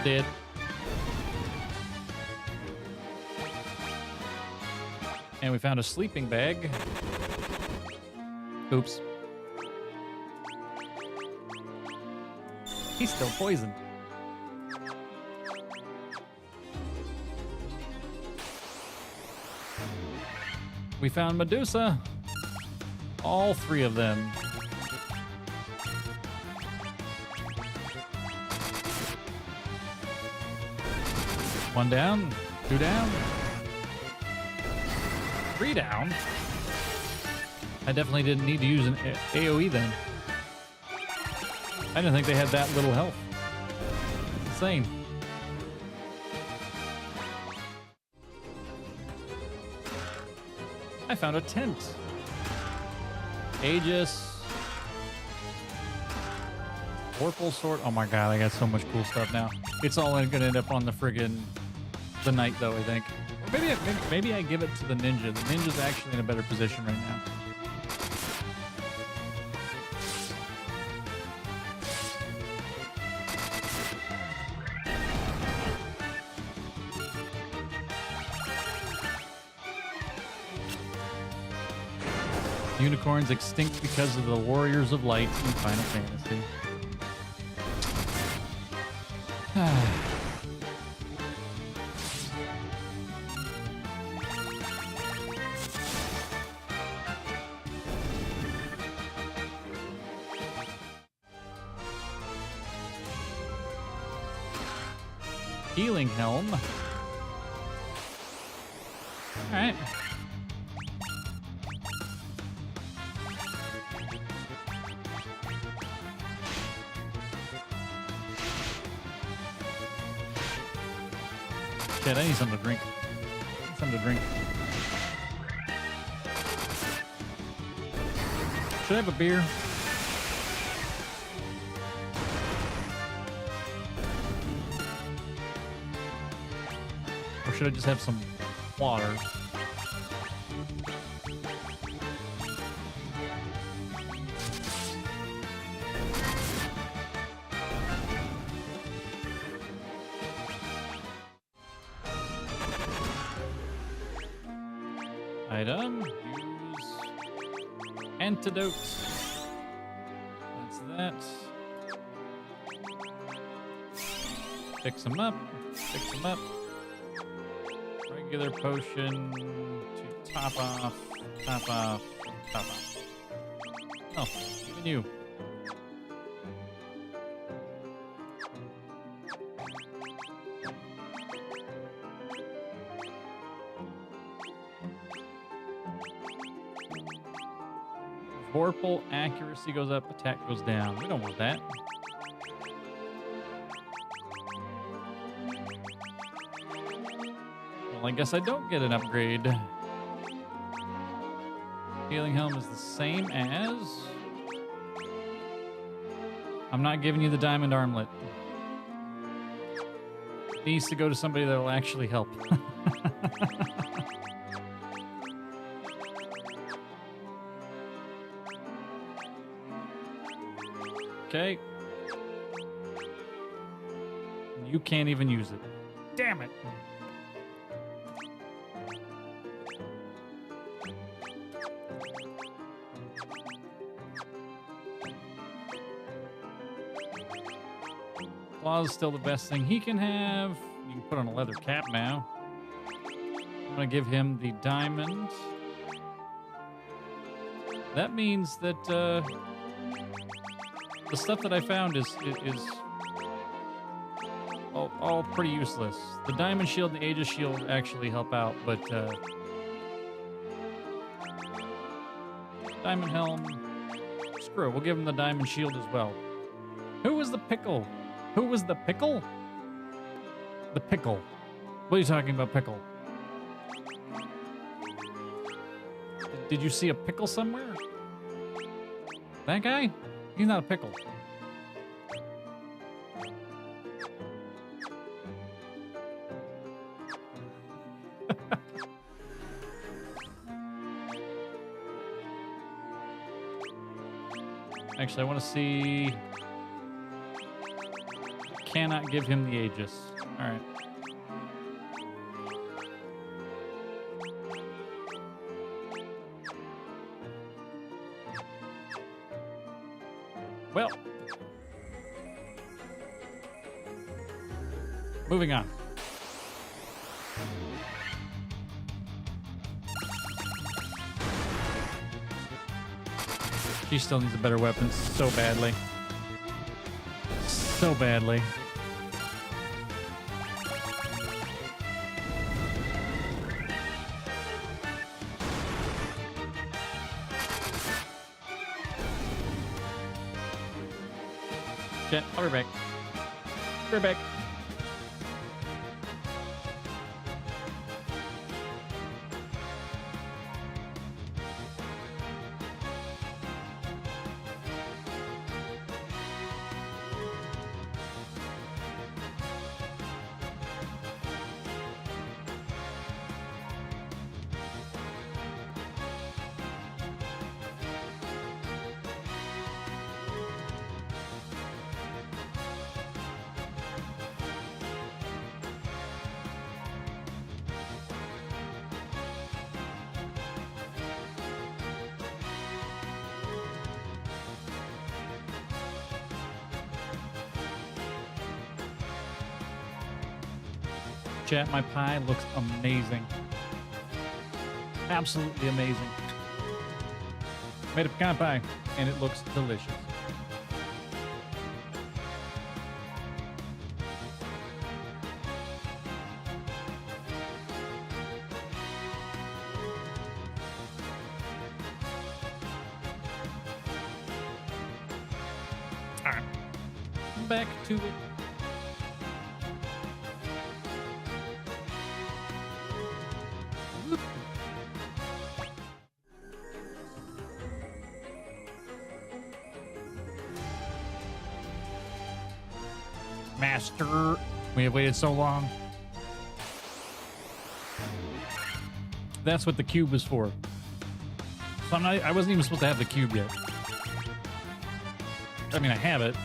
Dead. And we found a sleeping bag. Oops. He's still poisoned. We found Medusa. All three of them. One down, two down, three down. I definitely didn't need to use an AoE then. I didn't think they had that little health. It's insane. I found a tent. Aegis. Vorpal sword. Oh my god, I got so much cool stuff now. It's all gonna end up on the friggin' the knight though, I think. Or maybe I give it to the ninja. The ninja's actually in a better position right now. Unicorns extinct because of the Warriors of Light in Final Fantasy. Healing Helm. All right. Shit, I need something to drink. Should I have a beer? Or should I just have some water? Item. Use antidote. That's that. Fix them up. Fix them up. Regular potion to top off. Top off. Top off. Oh, even you. Vorpal accuracy goes up, attack goes down. We don't want that. Well, I guess I don't get an upgrade. Healing Helm is the same as... I'm not giving you the diamond armlet. needs to go to somebody that will actually help. Okay. You can't even use it. Damn it. Claw's still the best thing he can have. You can put on a leather cap now. I'm going to give him the diamond. That means that the stuff that I found is all pretty useless. The diamond shield and the Aegis shield actually help out, but diamond helm, screw it. We'll give him the diamond shield as well. Who was the pickle? Who was the pickle? The pickle. What are you talking about, pickle? Did you see a pickle somewhere? That guy? He's not a pickle. Actually, I want to see... Cannot give him the Aegis. All right. Well. Moving on. She still needs a better weapon so badly. So badly. Jet, I'll be back. Be back. Chat, my pie looks amazing. Absolutely amazing. Made a pecan pie, and it looks delicious. All right. Back to it. Master, we have waited so long. That's what the cube was for. So I wasn't even supposed to have the cube yet. I mean, I have it.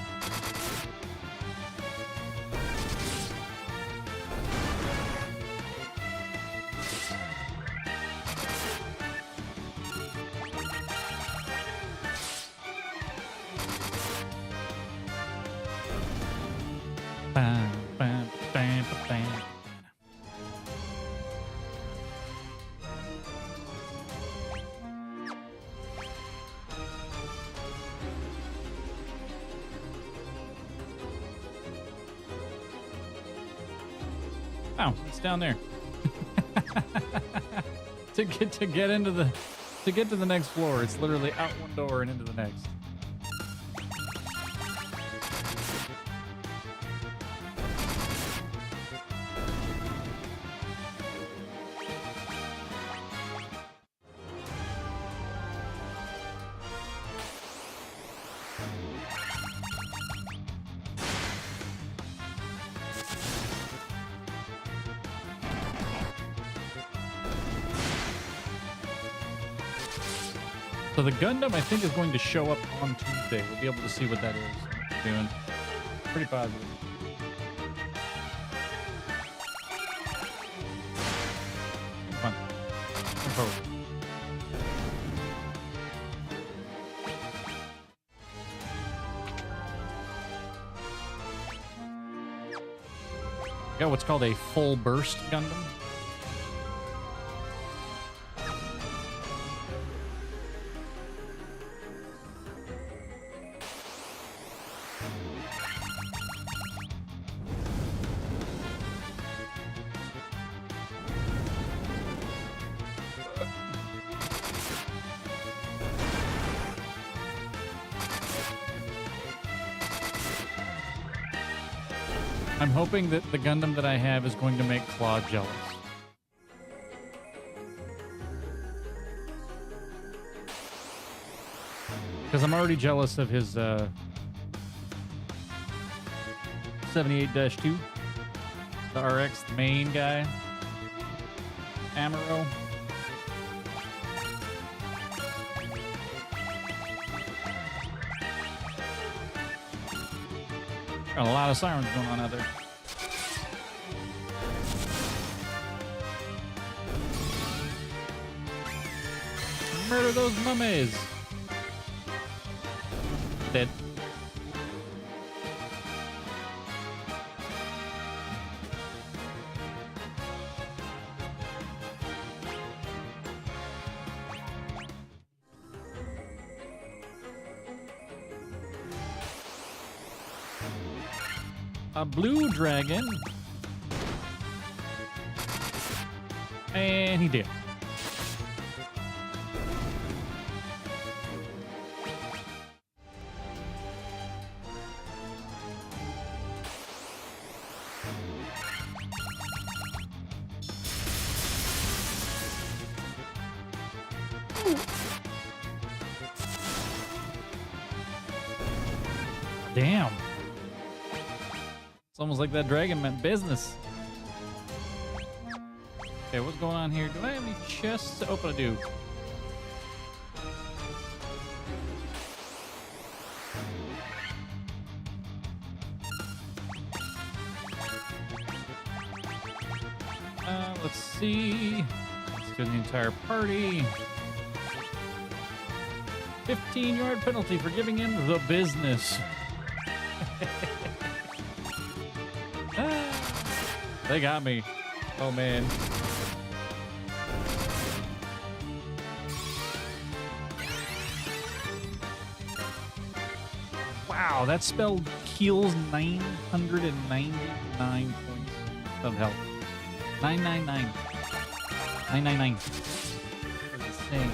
Oh, it's down there. to get to the next floor, it's literally out one door and into the next. So the Gundam, I think, is going to show up on Tuesday. We'll be able to see what that is doing. Pretty positive. Fun. Looking forward. Got what's called a full burst Gundam. I'm hoping that the Gundam that I have is going to make Claw jealous. Because I'm already jealous of his 78-2, the RX, the main guy, Amuro. Got a lot of sirens going on out there. Murder those mummies. Dead. A blue dragon. And he did. Damn. It's almost like that dragon meant business. Okay, what's going on here? Do I have any chests to open? I do. Let's see. Let's do the entire party. 15-yard penalty for giving him the business. They got me. Oh, man. Wow, that spell heals 999 points of health. 999. 999. That's insane.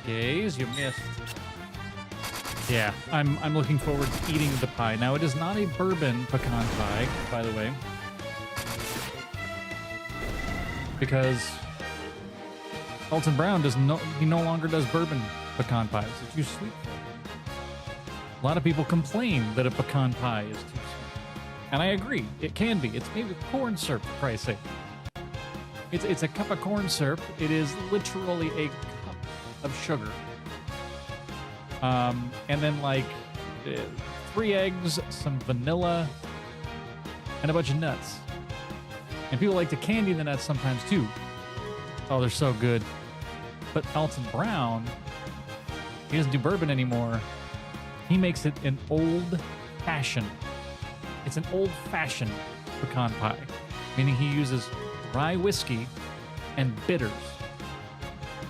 Gaze, you missed. Yeah, I'm looking forward to eating the pie. Now, it is not a bourbon pecan pie, by the way, because Alton Brown no longer does bourbon pecan pies. It's too sweet for him. A lot of people complain that a pecan pie is too sweet, and I agree. It can be. It's made with corn syrup, for Christ's sake. It's a cup of corn syrup. It is literally a cup of sugar. And then like 3 eggs, some vanilla, and a bunch of nuts. And people like to candy the nuts sometimes too. Oh, they're so good. But Alton Brown, he doesn't do bourbon anymore. He makes it an old-fashioned. It's an old-fashioned pecan pie, meaning he uses rye whiskey and bitters.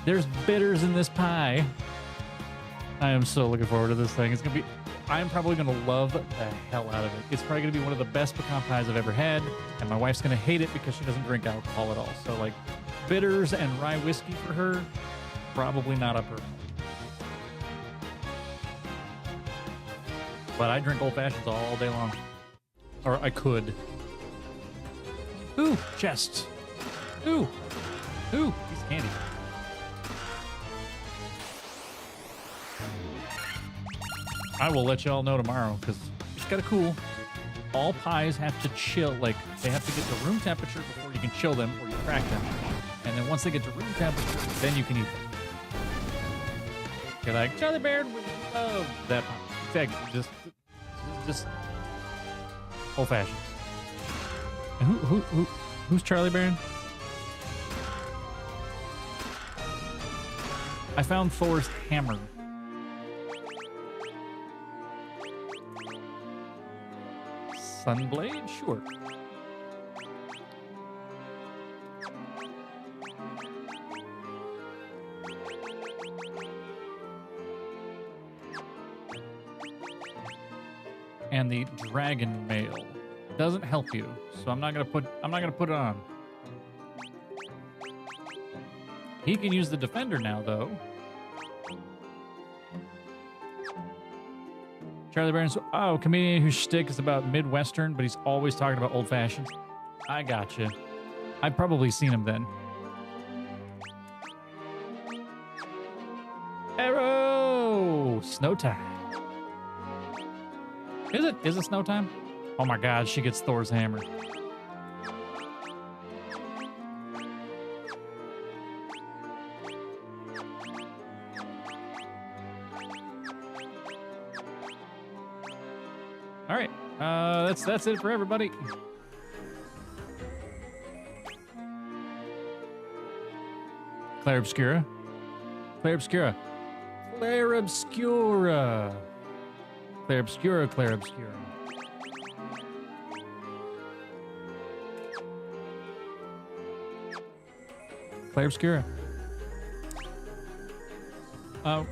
There's bitters in this pie. I am so looking forward to this thing. It's gonna be, I'm probably gonna love the hell out of it. It's probably gonna be one of the best pecan pies I've ever had, and my wife's gonna hate it because she doesn't drink alcohol at all. So like, bitters and rye whiskey for her, probably not up her alley. But I drink old fashions all day long, or I could. Ooh, chests. Ooh, Ooh, piece of candy. I will let y'all know tomorrow because it's got to cool. All pies have to chill. Like, they have to get to room temperature before you can chill them or you crack them. And then once they get to room temperature, then you can eat them. You're like, Charlie Bear would love that pie. Exactly. Just old-fashioned. And who's Charlie Baron? I found Thor's hammer. Sunblade? Sure. And the dragon mail doesn't help you, so I'm not gonna put it on. He can use the defender now, though. Charlie Barron's, comedian whose shtick is about Midwestern, but he's always talking about old-fashioned. I gotcha. I've probably seen him then. Arrow! Snow time. Is it? Is it snow time? Oh my god, she gets Thor's hammer. All right, that's it for everybody. Claire Obscura. Claire Obscura. Claire Obscura. Claire Obscura, Claire Obscura. Claire Obscura.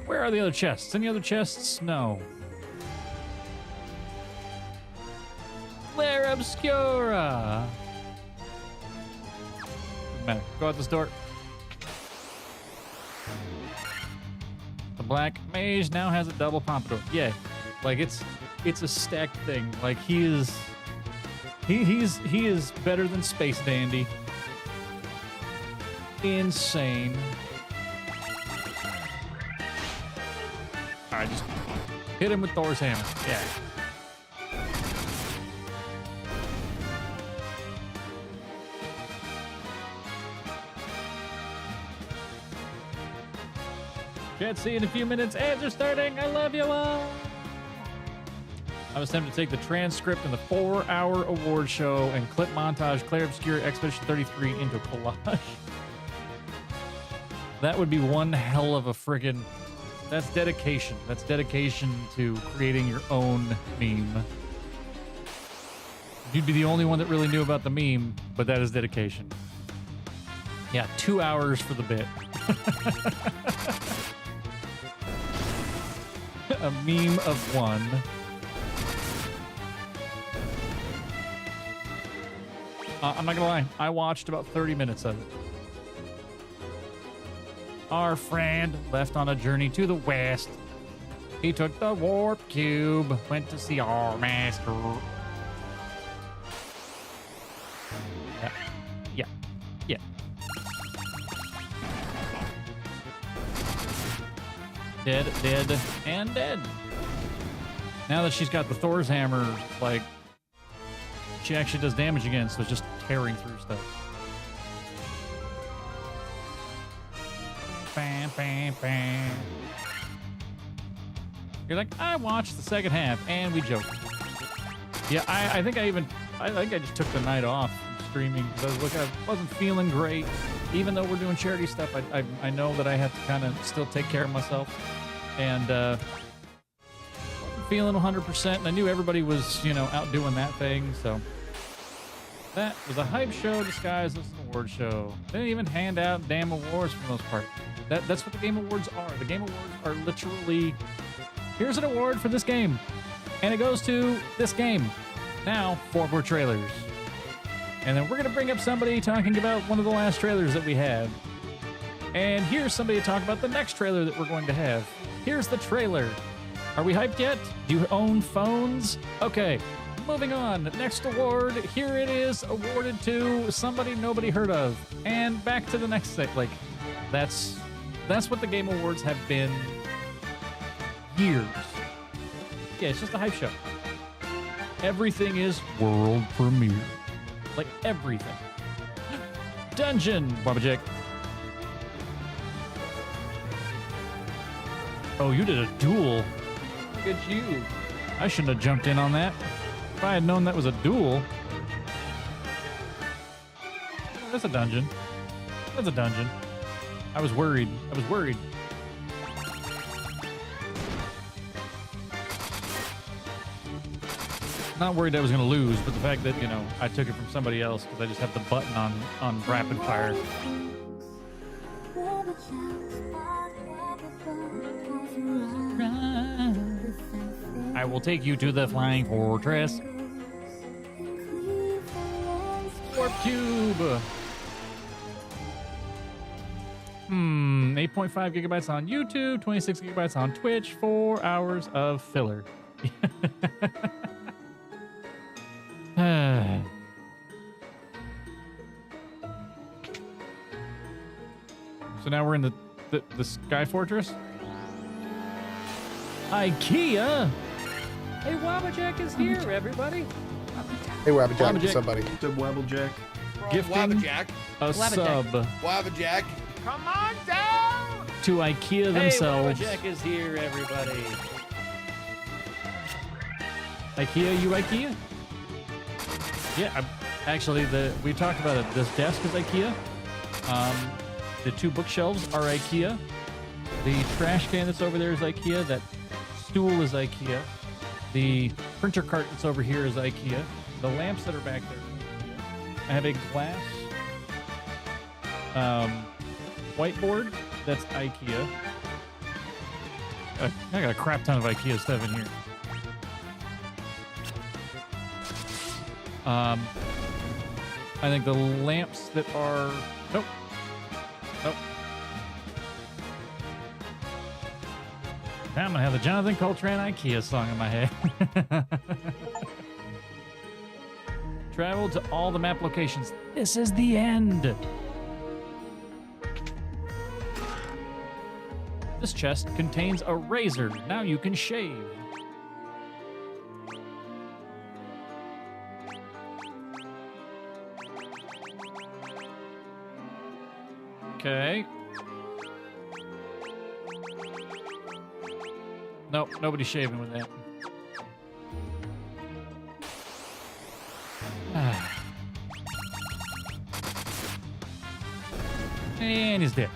Where are the other chests? Any other chests? No. Claire Obscura. Doesn't matter. Go out this door. The black mage now has a double pompadour. Yeah. Like it's a stacked thing. Like he is better than Space Dandy. Insane. Alright, just hit him with Thor's hammer. Yeah. Chat, see you in a few minutes. Ads are starting. I love you all. I was tempted to take the transcript and the 4-hour award show and clip montage Claire Obscura Expedition 33 into collage. That would be one hell of a friggin'... That's dedication. That's dedication to creating your own meme. You'd be the only one that really knew about the meme, but that is dedication. Yeah, 2 hours for the bit. A meme of one. I'm not gonna lie, I watched about 30 minutes of it. Our friend left on a journey to the west. He took the warp cube, went to see our master. Yeah. Dead, and dead. Now that she's got the Thor's hammer, like, she actually does damage again, so it's just tearing through stuff. Bam, bam, bam. You're like, I watched the second half, and we joked. Yeah, I think I just took the night off from streaming because I wasn't feeling great. Even though we're doing charity stuff, I know that I have to kind of still take care of myself, and wasn't feeling 100%. And I knew everybody was, out doing that thing, so. That was a hype show disguised as an award show. They didn't even hand out damn awards for the most part. That's what the Game Awards are. The Game Awards are literally, here's an award for this game. And it goes to this game. Now, 4 more trailers. And then we're going to bring up somebody talking about one of the last trailers that we had. And here's somebody to talk about the next trailer that we're going to have. Here's the trailer. Are we hyped yet? Do you own phones? Okay. moving on. Next award, here it is, awarded to somebody nobody heard of. And back to the next thing. Like, that's what the Game Awards have been years. Yeah, it's just a hype show. Everything is world premiere. Like, everything. Dungeon, Baba Jack. Oh, you did a duel. Look at you. I shouldn't have jumped in on that. If I had known that was a duel. That's a dungeon. That's a dungeon. I was worried. Not worried I was going to lose, but the fact that, you know, I took it from somebody else because I just have the button on rapid fire. I will take you to the Flying Fortress. Warp Cube. 8.5 gigabytes on YouTube, 26 gigabytes on Twitch, 4 hours of filler. So now we're in the Sky Fortress. IKEA. Hey, Wabajack is here, everybody. Hey, Wabajack, to somebody. To Wabblejack. Gifting Wabajack. a sub Wabajack. Come on down! to IKEA themselves. Hey, Wabajack is here, everybody. IKEA, you IKEA? Yeah, actually, we talked about it. This desk is IKEA. The 2 bookshelves are IKEA. The trash can that's over there is IKEA. That stool is IKEA. The printer cart that's over here is IKEA. The lamps that are back there are IKEA. I have a glass whiteboard that's IKEA. I got a crap ton of IKEA stuff in here. I think the lamps that are... Nope. Now I'm going to have the Jonathan Coltrane IKEA song in my head. Travel to all the map locations. This is the end. This chest contains a razor. Now you can shave. Okay. Nope, nobody's shaving with that. And he's dead.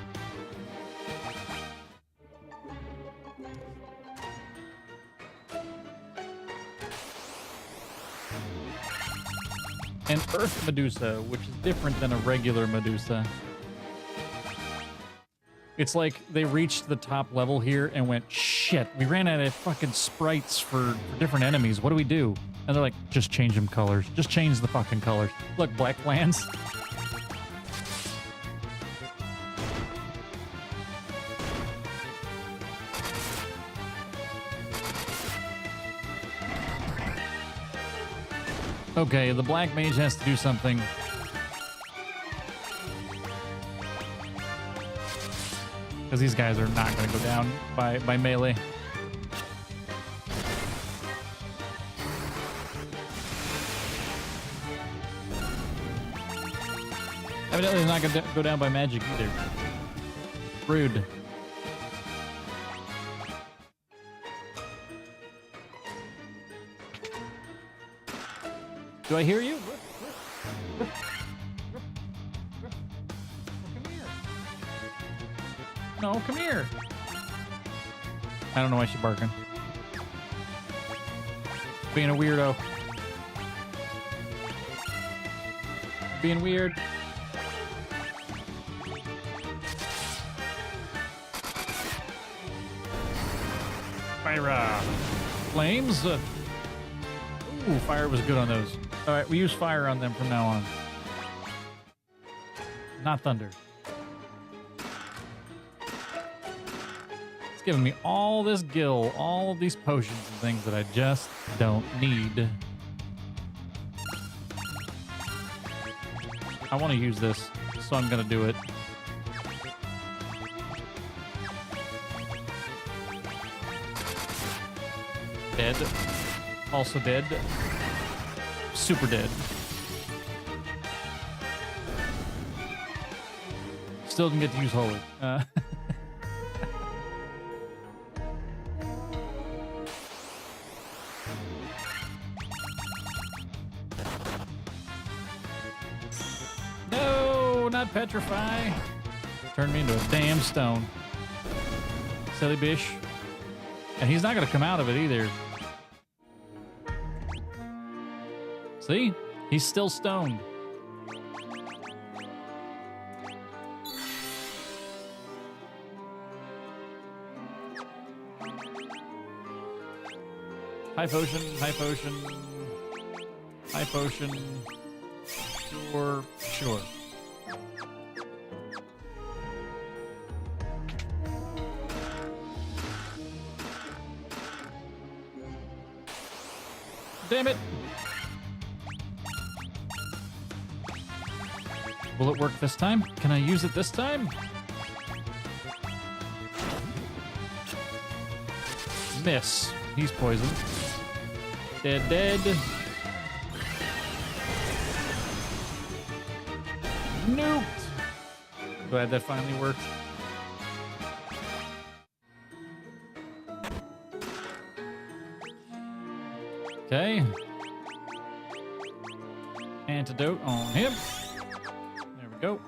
An Earth Medusa, which is different than a regular Medusa. It's like they reached the top level here and went, shit, we ran out of fucking sprites for different enemies. What do we do? And they're like, just change them colors. Just change the fucking colors. Look, Black Lands. Okay, the Black Mage has to do something. Because these guys are not going to go down by melee. Evidently, they're not going to go down by magic either. Rude. Do I hear you? No, come here. I don't know why she's barking. Being a weirdo. Being weird. Fire. Flames. Ooh, fire was good on those. All right, we use fire on them from now on. Not thunder. It's giving me all this gil, all these potions and things that I just don't need. I want to use this, so I'm going to do it. Dead. Also dead. Super dead. Still didn't get to use Holy. No, not petrify. Turned me into a damn stone. Silly bish. And he's not going to come out of it either. See? He's still stoned. High potion, high potion, high potion. Sure, sure. Damn it. Will it work this time? Can I use it this time? Miss. He's poisoned. Dead, dead. Nuked. Glad that finally worked. Okay. Antidote on him. There we go.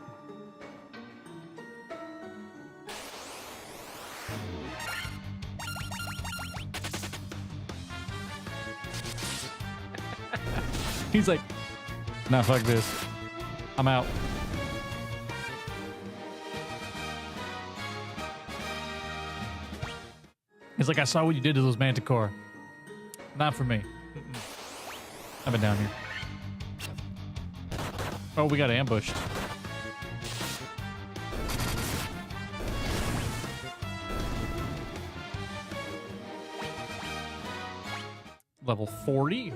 He's like, nah, fuck this. I'm out. He's like, I saw what you did to those Manticore. Not for me. I've been down here. Oh, we got ambushed. Level 40.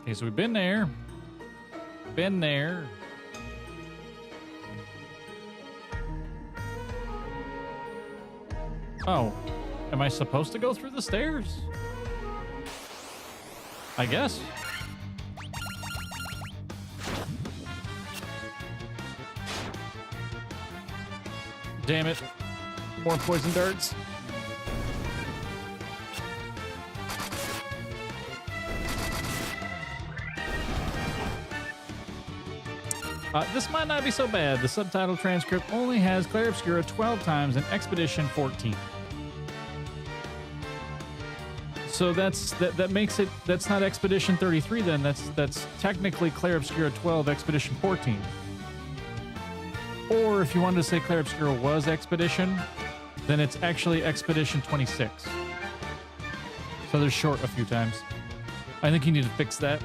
Okay, so we've been there. Been there. Oh, am I supposed to go through the stairs? I guess. Damn it. More poison darts. This might not be so bad. The subtitle transcript only has Clair Obscura 12 times and Expedition 14. So that makes it, that's not Expedition 33 then. That's technically Clair Obscura 12, Expedition 14. Or if you wanted to say Clair Obscura was Expedition, then it's actually Expedition 26. So they're short a few times. I think you need to fix that.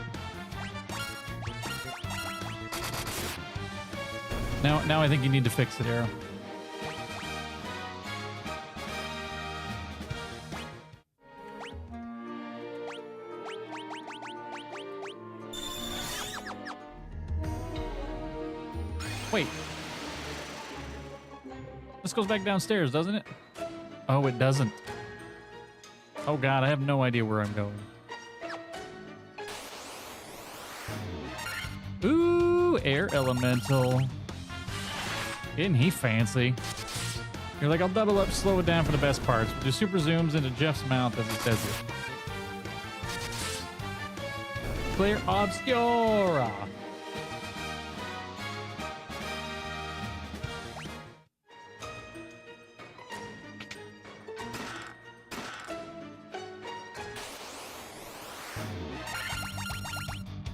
Now I think you need to fix it, Arrow. Wait. This goes back downstairs, doesn't it? Oh, it doesn't. Oh God, I have no idea where I'm going. Ooh, air elemental. Isn't he fancy? You're like, I'll double up, slow it down for the best parts. Do super zooms into Jeff's mouth as he says it. Clair Obscura.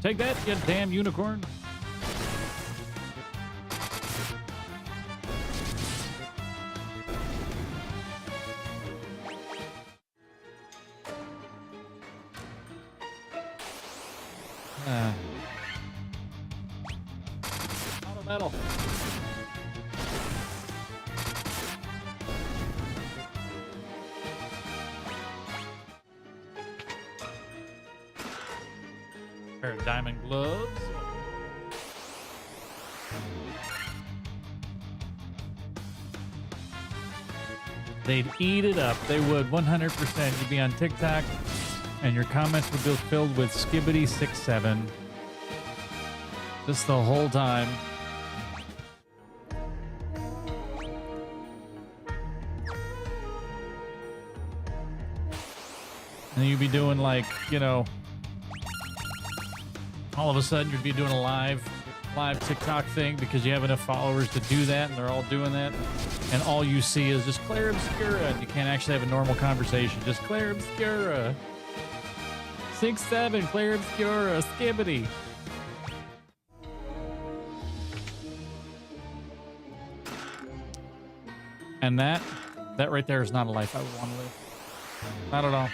Take that, you damn unicorn. Auto metal. Pair of diamond gloves. They'd eat it up. They would 100%. You'd be on TikTok, and your comments would be filled with Skibbity67. Just the whole time. And you'd be doing like, you know, all of a sudden you'd be doing a live TikTok thing because you have enough followers to do that, and they're all doing that. And all you see is just Claire Obscura, and you can't actually have a normal conversation. Just Claire Obscura. 6'7", Claire Obscura, Skibbity. And that right there is not a life I would want to live. Not at all.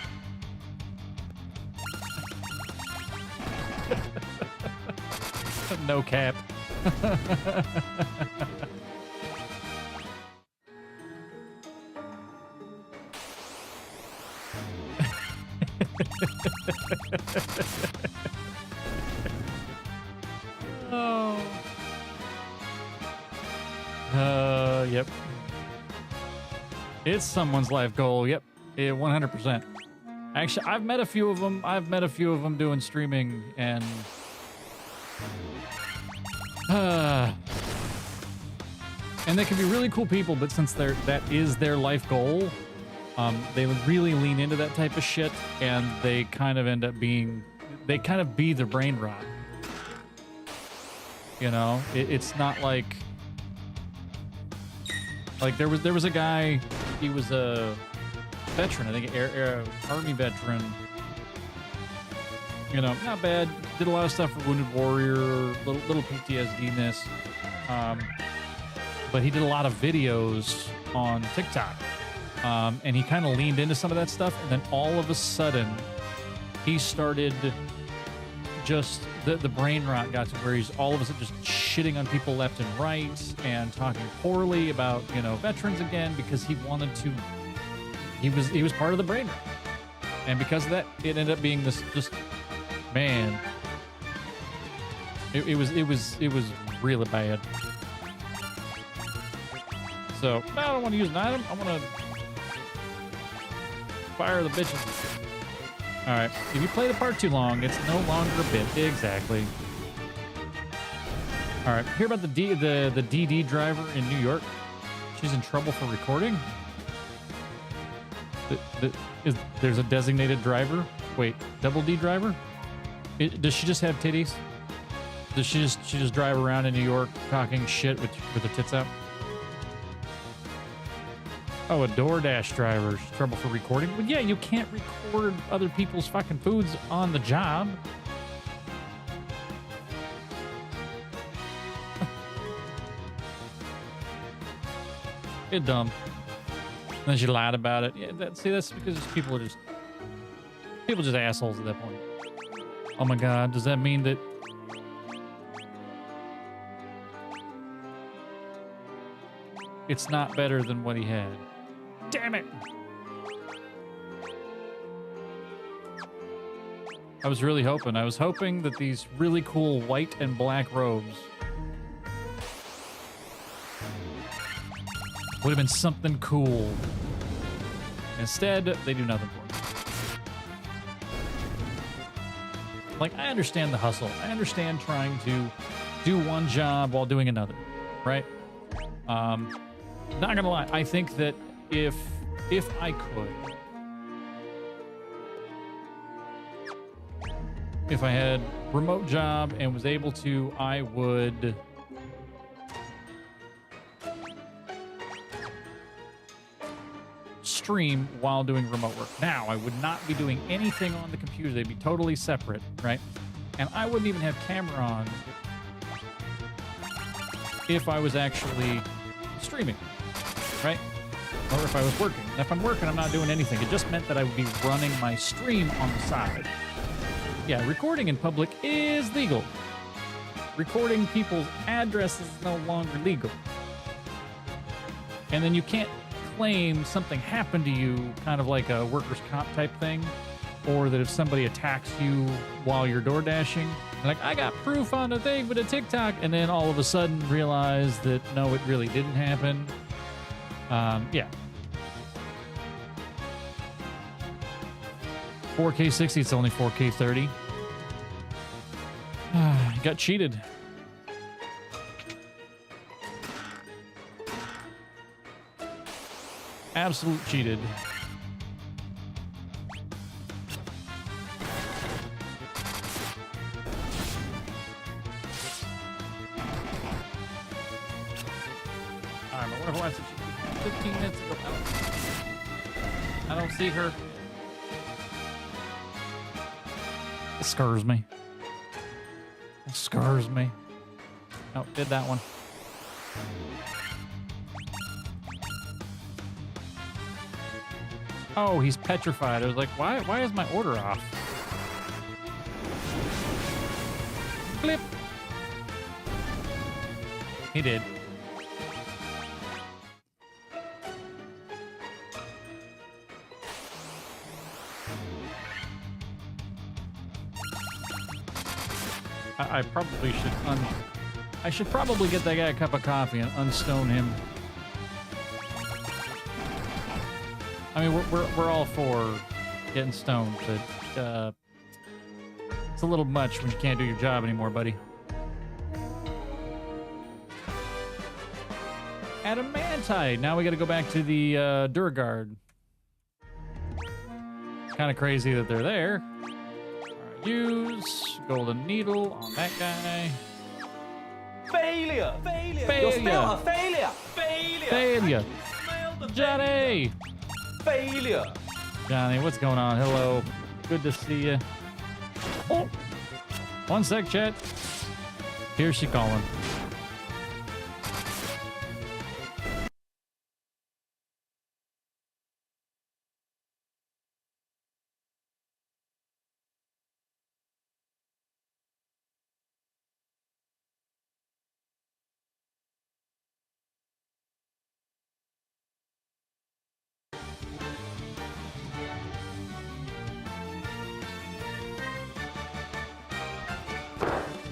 No cap. Oh. Yep. It's someone's life goal. Yep. Yeah, 100%. Actually, I've met a few of them. Doing streaming, and they can be really cool people, but since that is their life goal, they really lean into that type of shit, and they kind of end up being, they kind of be the brain rot. You know, it's not like there was a guy, he was a veteran, I think, Army veteran. You know, not bad. Did a lot of stuff for Wounded Warrior, little PTSD-ness. But he did a lot of videos on TikTok. And he kind of leaned into some of that stuff. And then all of a sudden, he started just, the brain rot got to where he's all of a sudden just shitting on people left and right and talking poorly about, you know, veterans again, because he wanted to, he was part of the brain rot. And because of that, it ended up being this just, man, it was really bad. So I don't want to use an item. I want to fire the bitches. All right. If you play the part too long, it's no longer a bit. Exactly. All right. Hear about the DD driver in New York? She's in trouble for recording. There's a designated driver. Wait, double D driver? Does she just have titties? Does she just drive around in New York talking shit with her tits out? Oh, a DoorDash driver. Trouble for recording? Well, yeah, you can't record other people's fucking foods on the job. It's dumb. And then she lied about it. Yeah, that's because people are just assholes at that point. Oh my God, does that mean that it's not better than what he had? Damn it! I was hoping that these really cool white and black robes would have been something cool. Instead, they do nothing for me. Like, I understand the hustle. I understand trying to do one job while doing another, right? Not gonna lie, I think that if I could, if I had remote job and was able to, I would stream while doing remote work. Now, I would not be doing anything on the computer. They'd be totally separate, right? And I wouldn't even have camera on if I was actually streaming, right? Or if I was working. And if I'm working, I'm not doing anything. It just meant that I would be running my stream on the side. Yeah, recording in public is legal. Recording people's addresses is no longer legal. And then you can't claim something happened to you, kind of like a workers' comp type thing, or that if somebody attacks you while you're door dashing, Like, I got proof on the thing with a TikTok, and then all of a sudden realize that no, it really didn't happen. Yeah. 4K 60, it's only 4K 30. Got cheated. Absolute cheated. Alright, my wonderful wife said she 15 minutes ago. I don't see her. It scars me. It scars me. Oh, did that one. Oh, he's petrified. I was like, why is my order off? Flip. He did. I probably should I should probably get that guy a cup of coffee and unstone him. I mean, we're all for getting stoned, but it's a little much when you can't do your job anymore, buddy. Adamantite. Now we got to go back to the Duragard. Kind of crazy that they're there. Use golden needle on that guy. Failure! Failure! Failure. You're still a failure! Failure! Failure. Smell the Johnny! failure! Johnny, what's going on? Hello. Good to see you. Oh. One sec, chat. Here's she calling.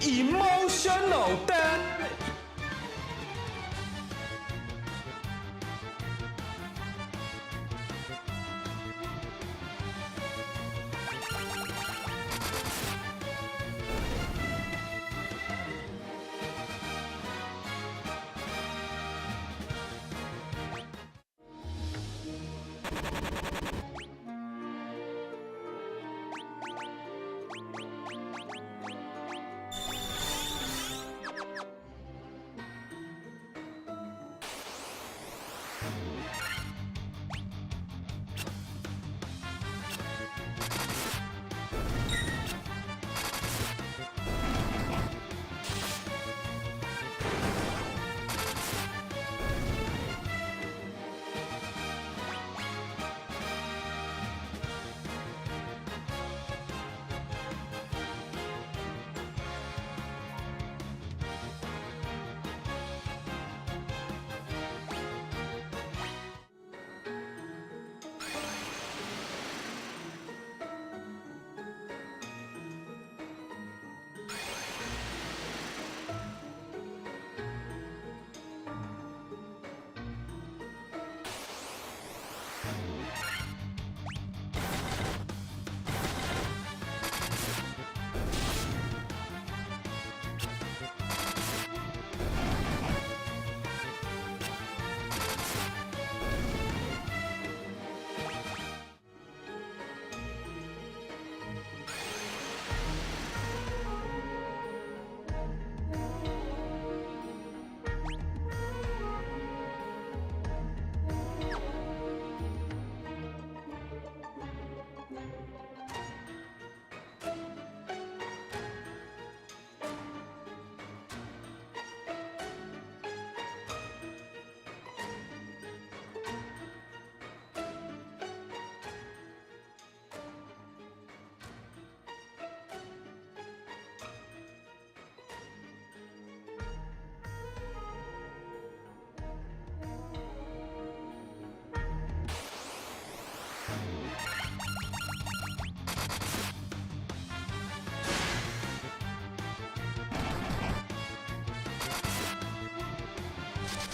Emotional damage!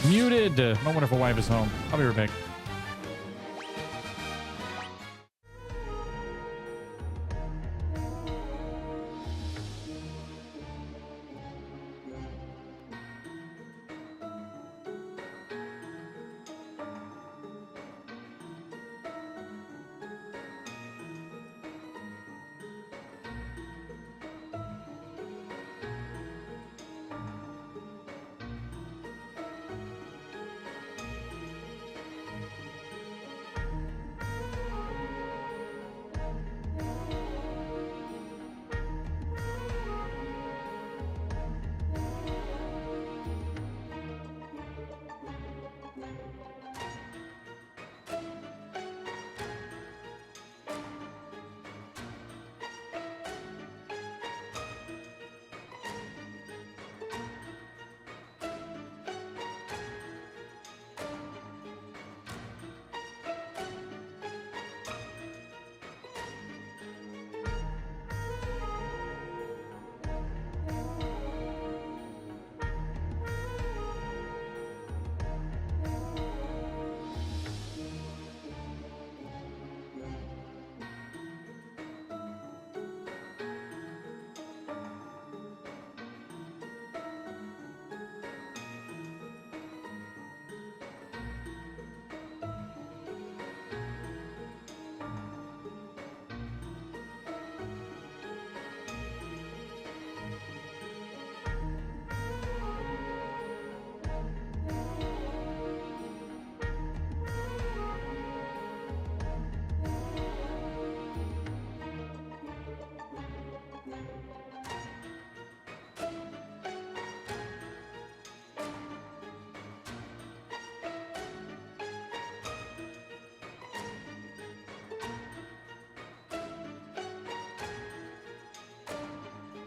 Muted. My wonderful wife is home. I'll be right back.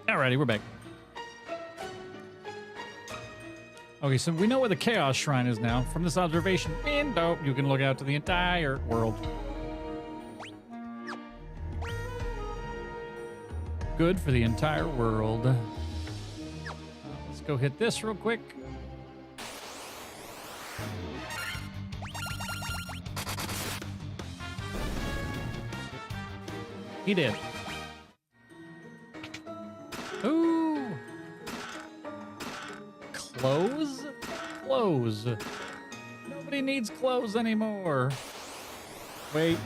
Alrighty, we're back. Okay, so we know where the Chaos Shrine is now. From this observation window, you can look out to the entire world. Good for the entire world. Let's go hit this real quick. He did. Ooh. Clothes? Clothes. Nobody needs clothes anymore. Wait.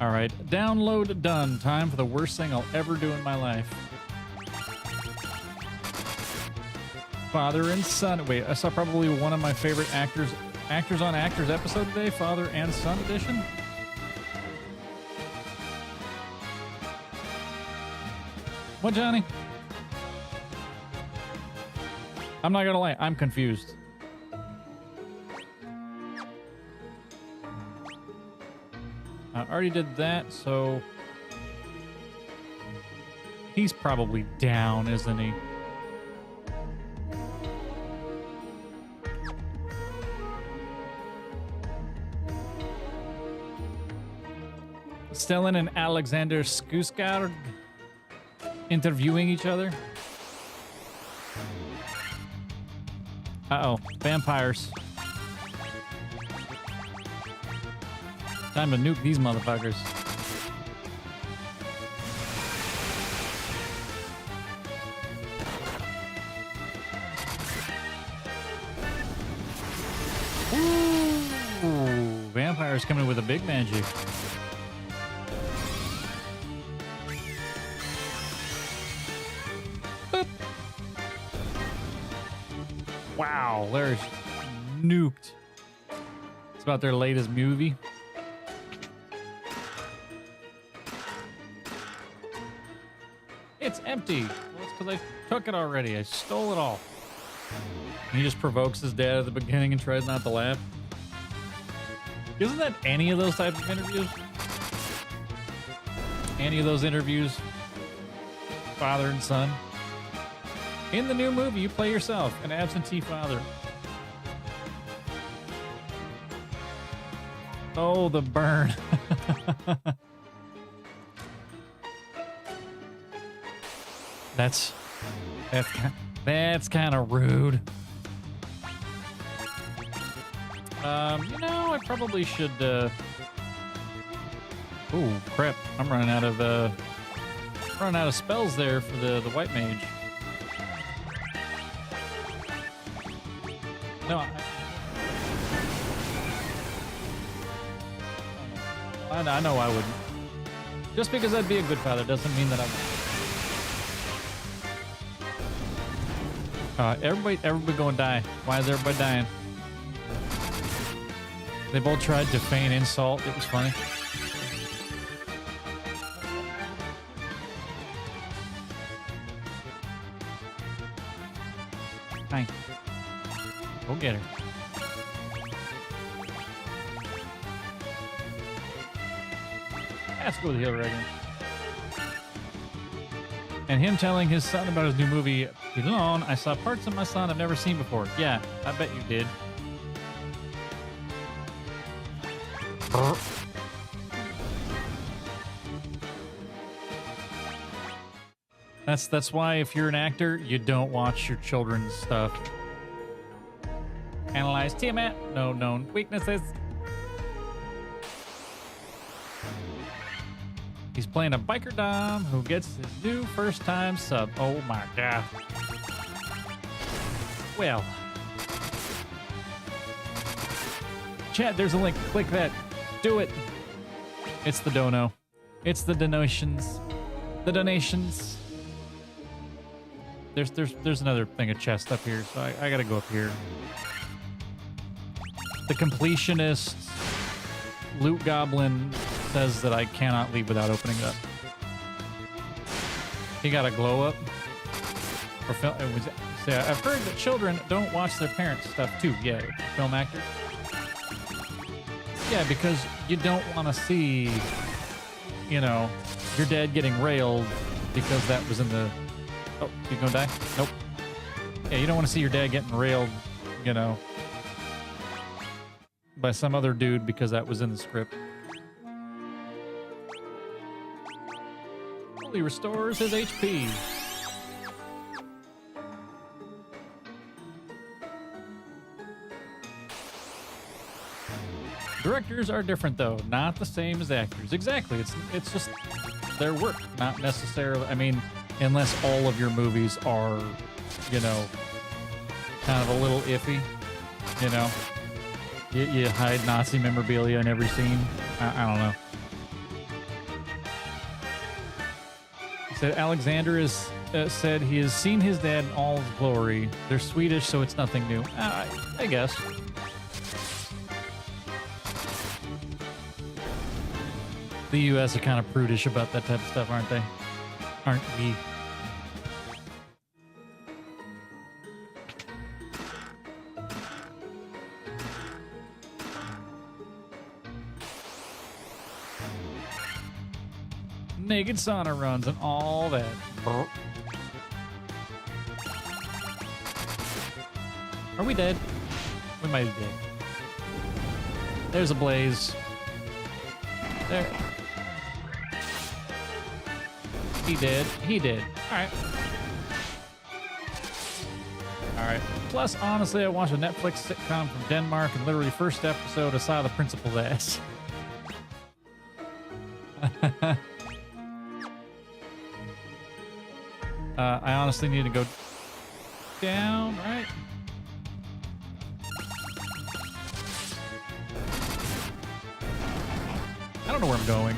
All right. Download done. Time for the worst thing I'll ever do in my life. Father and son. Wait, I saw probably one of my favorite actors on actors episode today. Father and son edition. What, Johnny? I'm not gonna lie, I'm confused. I already did that, so he's probably down, isn't he? Stellan and Alexander Skarsgård interviewing each other. Uh-oh, vampires. Time to nuke these motherfuckers. Ooh, vampires coming with a big magic. Wow, they're nuked. It's about their latest movie. It's empty. Well, it's because I took it already. I stole it all. He just provokes his dad at the beginning and tries not to laugh. Isn't that any of those types of interviews? Any of those interviews? Father and son? In the new movie, you play yourself, an absentee father. Oh, the burn. That's kind of rude. You know, I probably should. Oh crap! I'm running out of spells there for the white mage. No, I know I wouldn't. Just because I'd be a good father doesn't mean that I would. Everybody gonna die. Why is everybody dying? They both tried to feign insult. It was funny. Hi. Go get her. Let's go to the hill Reagan. And him telling his son about his new movie, Pilon, I saw parts of my son I've never seen before. Yeah, I bet you did. That's why if you're an actor, you don't watch your children's stuff. Analyze Tiamat, no known weaknesses. He's playing a biker dom who gets his new first time sub. Oh my god. Well. Chat, there's a link. Click that. Do it. It's the dono. It's the donations. The donations. There's another thing of chest up here, so I gotta go up here. The completionist loot goblin says that I cannot leave without opening it up. He got a glow up. Or I've heard that children don't watch their parents' stuff too. Yeah, film actors. Yeah, because you don't want to see, you know, your dad getting railed because that was in the... Oh, you gonna die? Nope. Yeah, you don't want to see your dad getting railed, you know, by some other dude because that was in the script. Fully restores his HP. Directors are different though, not the same as actors. Exactly. It's just their work, not necessarily. I mean, unless all of your movies are, you know, kind of a little iffy, you know. You hide Nazi memorabilia in every scene. I don't know. He said Alexander is said he has seen his dad in all his glory. They're Swedish, so it's nothing new. I guess. The U.S. are kind of prudish about that type of stuff, aren't they? Aren't we? Naked sauna runs and all that. Are we dead? We might be dead. There's a blaze. There. He did. He did. All right. All right. Plus, honestly, I watched a Netflix sitcom from Denmark, and literally first episode, I saw the principal's ass. I honestly need to go down, right? I don't know where I'm going.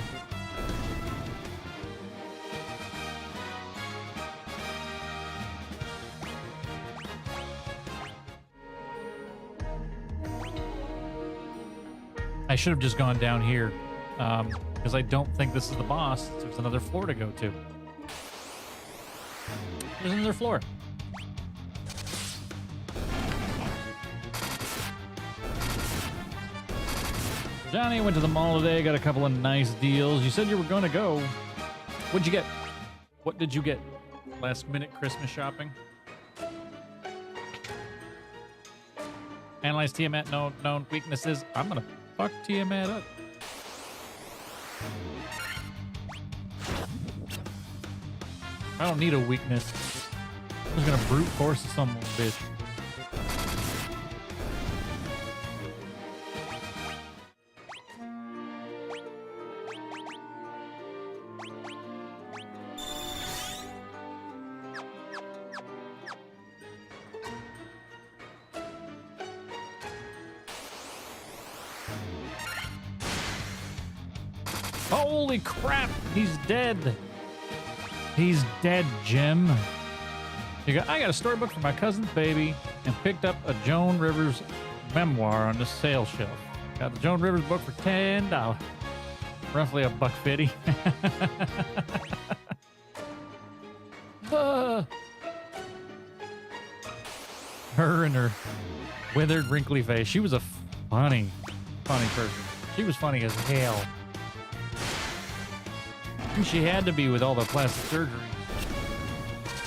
I should have just gone down here, because I don't think this is the boss. There's another floor to go to. There's another floor. Johnny went to the mall today, got a couple of nice deals. You said you were going to go. What'd you get? What did you get? Last minute Christmas shopping? Analyze Tiamat, known weaknesses. I'm going to fuck Tiamat up. I don't need a weakness. I'm just gonna brute force some bitch. Holy crap, he's dead. He's dead, Jim. I got a storybook for my cousin's baby and picked up a Joan Rivers memoir on the sales shelf. Got the Joan Rivers book for $10. Roughly $1.50. Her and her withered, wrinkly face. She was a funny person. She was funny as hell. And she had to be with all the plastic surgery.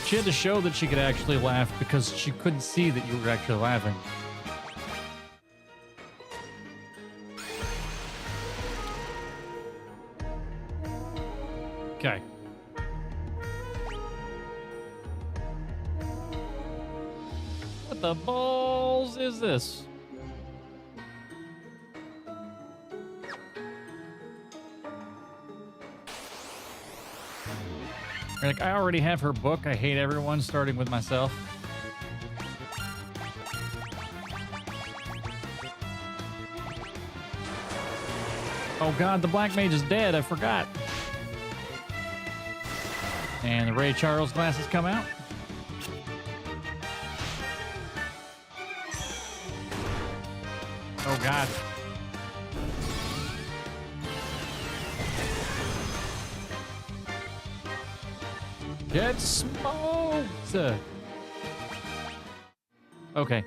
She had to show that she could actually laugh because she couldn't see that you were actually laughing. Okay. What the balls is this? Like, I already have her book. I hate everyone, starting with myself. Oh God, the Black Mage is dead. I forgot. And the Ray Charles glasses come out. Oh God. Get smoked! Okay.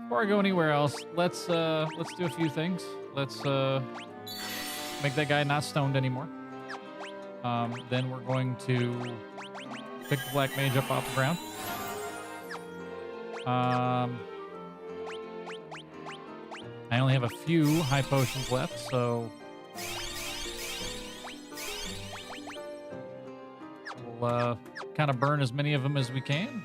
Before I go anywhere else, let's do a few things. Let's make that guy not stoned anymore. Then we're going to pick the Black Mage up off the ground. I only have a few high potions left, so we'll kind of burn as many of them as we can.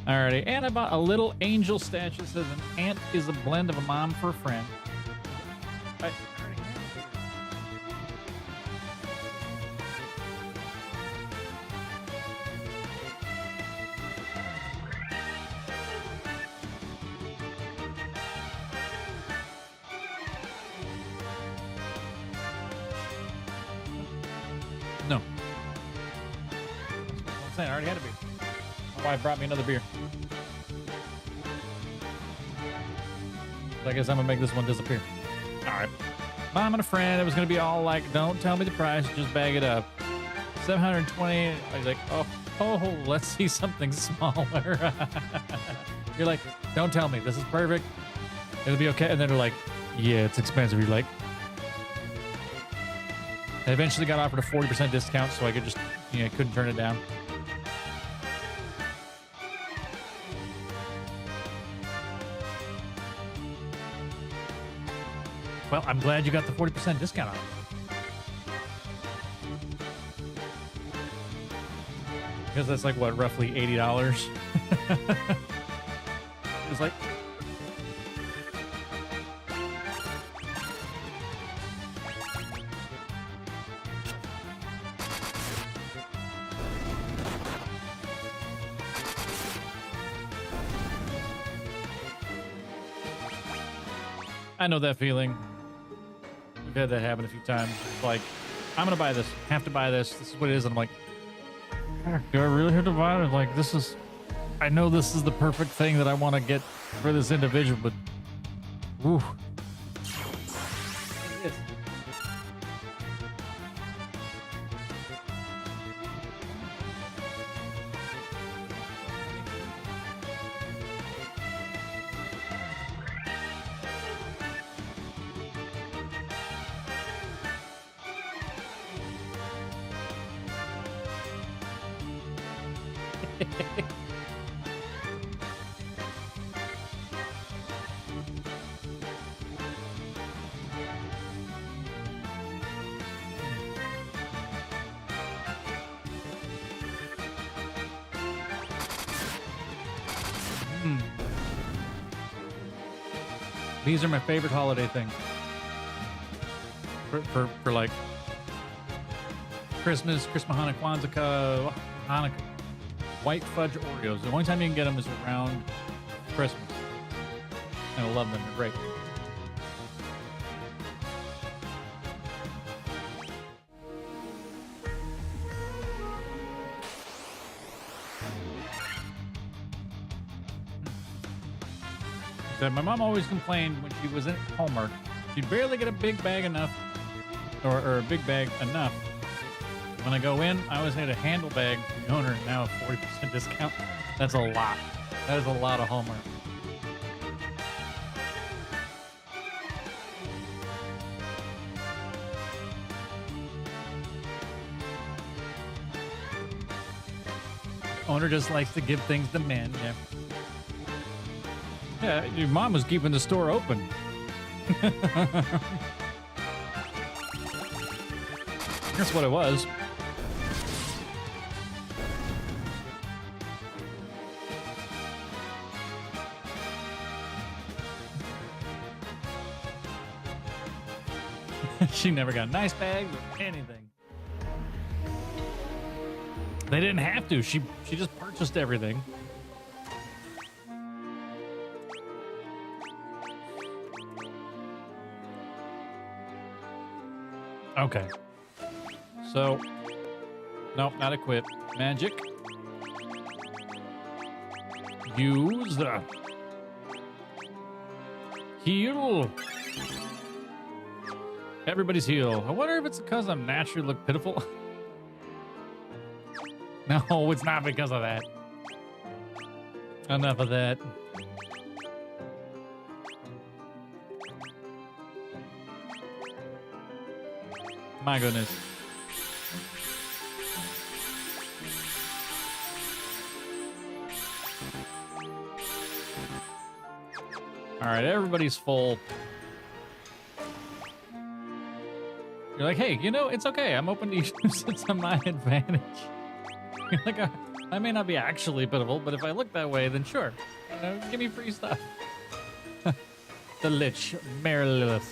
Alrighty, and I bought a little angel statue that says an aunt is a blend of a mom for a friend. I already have it. No. I'm saying I already had a beer. My wife brought me another beer. So I guess I'm gonna make this one disappear. All right. Mom and a friend. It was gonna be all like, don't tell me the price, just bag it up. 720. I was like, oh, let's see something smaller. You're like, don't tell me. This is perfect. It'll be okay. And then they're like, yeah, it's expensive. You're like, I eventually got offered a 40% discount, so I could just, couldn't turn it down. Well, I'm glad you got the 40% discount on it. Because that's like, what, roughly $80? It's like... I know that feeling. We've had that happen a few times. It's like, I'm gonna buy this. Have to buy this. This is what it is. And I'm like, do I really have to buy it? Like, this is... I know this is the perfect thing that I want to get for this individual, but... Ooh. These are my favorite holiday things. For like Christmas, Hanukkah, Kwanzaa, Hanukkah. White fudge Oreos. The only time you can get them is around Christmas. And I love them. They're great. My mom always complained when she was in Hallmark, she'd barely get a big bag enough, or a big bag enough. When I go in, I always had a handle bag from the owner, and now a 40% discount. That's a lot. That is a lot of Hallmark. Owner just likes to give things to men, yeah. Yeah, your mom was keeping the store open. That's what it was. She never got nice bags or anything. They didn't have to. She just purchased everything. Okay. So, nope, not equip. Magic. Use the heal. Everybody's heal. I wonder if it's because I'm naturally look pitiful. No, it's not because of that. Enough of that. My goodness. All right, everybody's full. You're like, hey, you know, it's okay. I'm open to use it to my advantage. You're like, I may not be actually pitiful, but if I look that way, then sure. You know, give me free stuff. The Lich, Marilith.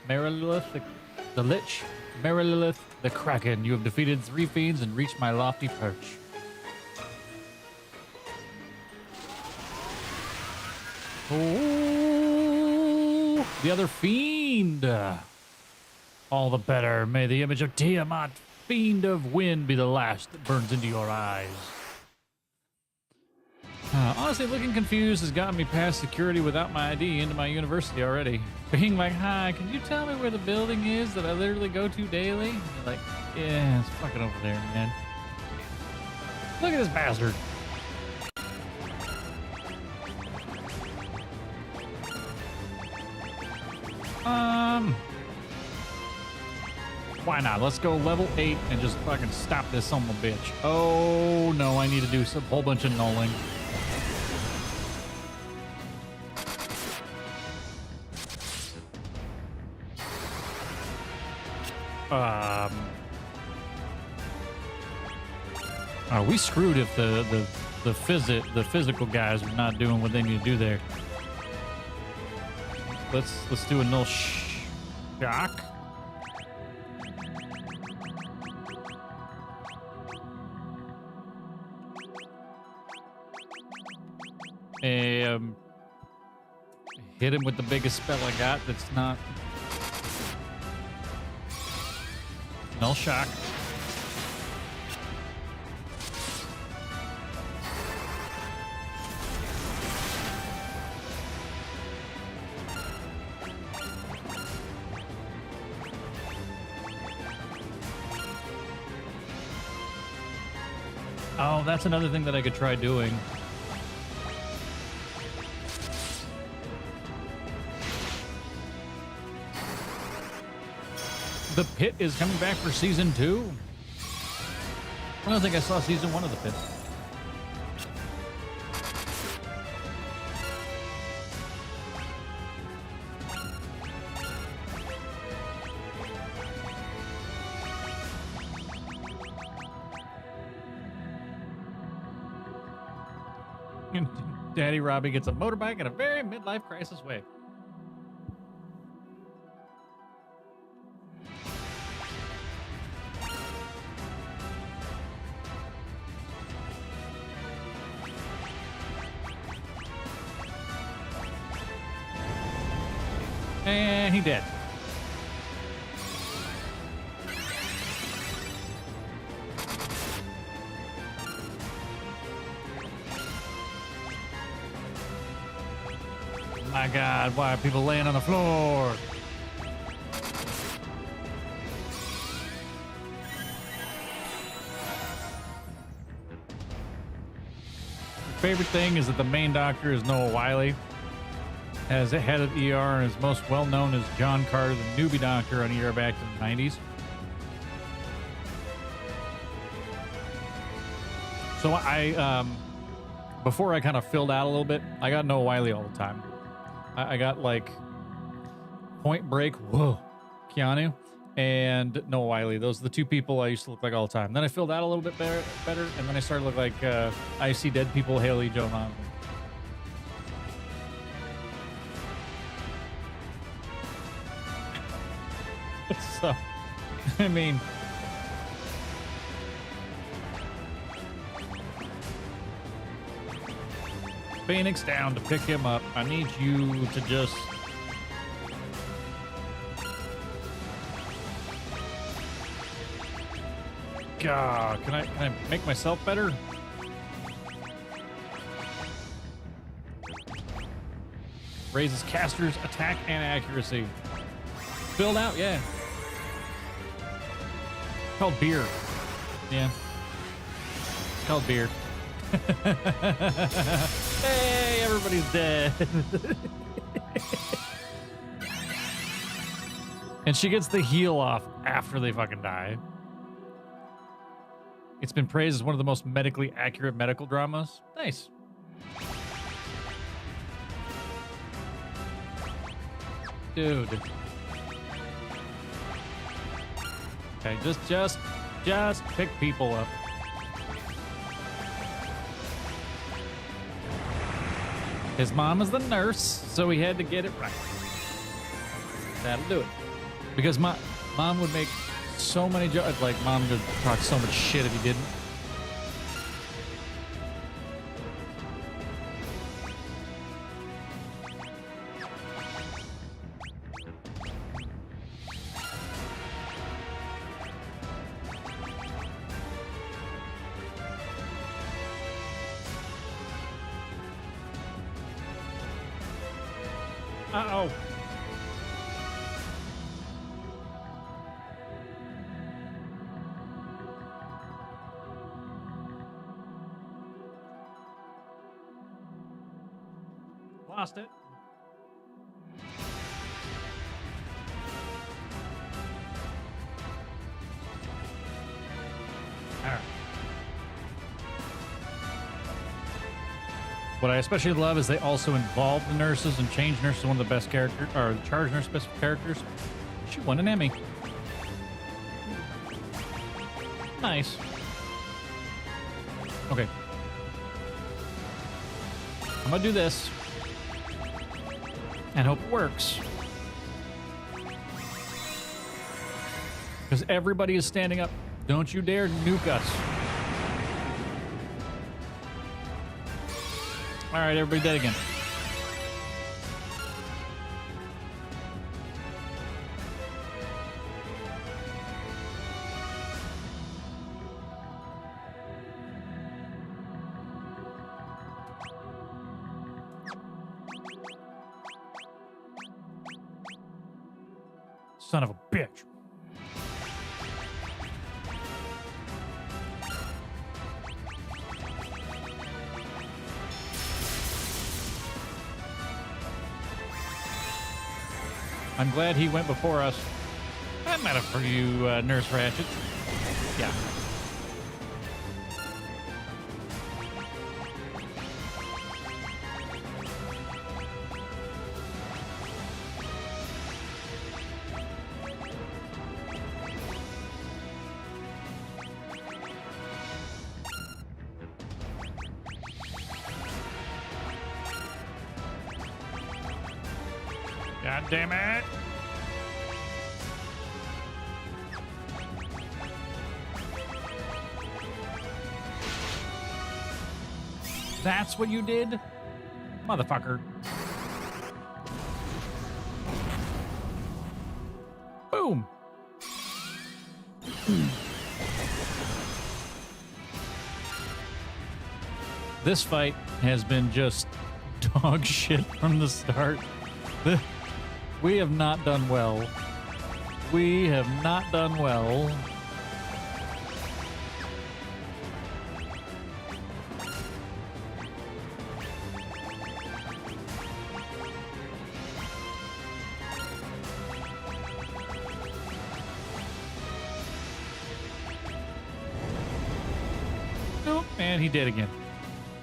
Marilith, the Lich, Marilith, the Kraken. You have defeated 3 fiends and reached my lofty perch. Oh, the other fiend. All the better. May the image of Tiamat, fiend of wind, be the last that burns into your eyes. Honestly, looking confused has gotten me past security without my ID into my university already. Being like, hi, can you tell me where the building is that I literally go to daily? You're like, yeah, it's fucking over there, man. Look at this bastard. Why not? Let's go level 8 and just fucking stop this son of a bitch. Oh, no, I need to do a whole bunch of nulling. We screwed if the physical guys are not doing what they need to do there. Let's do a null shock. Hit him with the biggest spell I got that's not null shock. Oh, that's another thing that I could try doing. The Pit is coming back for season 2. I don't think I saw season 1 of The Pit. Daddy Robbie gets a motorbike in a very midlife crisis way. And he dead. My God, why are people laying on the floor? Favorite thing is that the main doctor is Noah Wiley, as the head of ER, and is most well known as John Carter, the newbie doctor on ER back in the 90s. So I, before I kind of filled out a little bit, I got Noah Wiley all the time. I got like Point Break, whoa, Keanu, and Noah Wiley. Those are the two people I used to look like all the time. Then I filled out a little bit better, and then I started to look like I See Dead People, Haley Joel Osment. So, I mean, Phoenix down to pick him up. I need you to just... God, can I make myself better? Raises caster's attack and accuracy. Filled out, yeah. Called beer. Yeah. It's called beer. Hey, everybody's dead. And she gets the heal off after they fucking die. It's been praised as one of the most medically accurate medical dramas. Nice. Dude. Okay, just pick people up. His mom is the nurse, so he had to get it right. That'll do it. Because mom would make so many jokes. Like, mom would talk so much shit if he didn't. Uh-oh. Lost it. All right. What I especially love is they also involve the nurses, and Change Nurse is one of the best characters, or Charge Nurse best characters. She won an Emmy. Nice. Okay. I'm gonna do this and hope it works. Because everybody is standing up. Don't you dare nuke us. All right, everybody dead again. Son of a bitch. I'm glad he went before us. I'm out for you, Nurse Ratchet. Yeah. God damn it. That's what you did? Motherfucker. This fight has been just dog shit from the start. We have not done well. We have not done well. Nope, and he did again.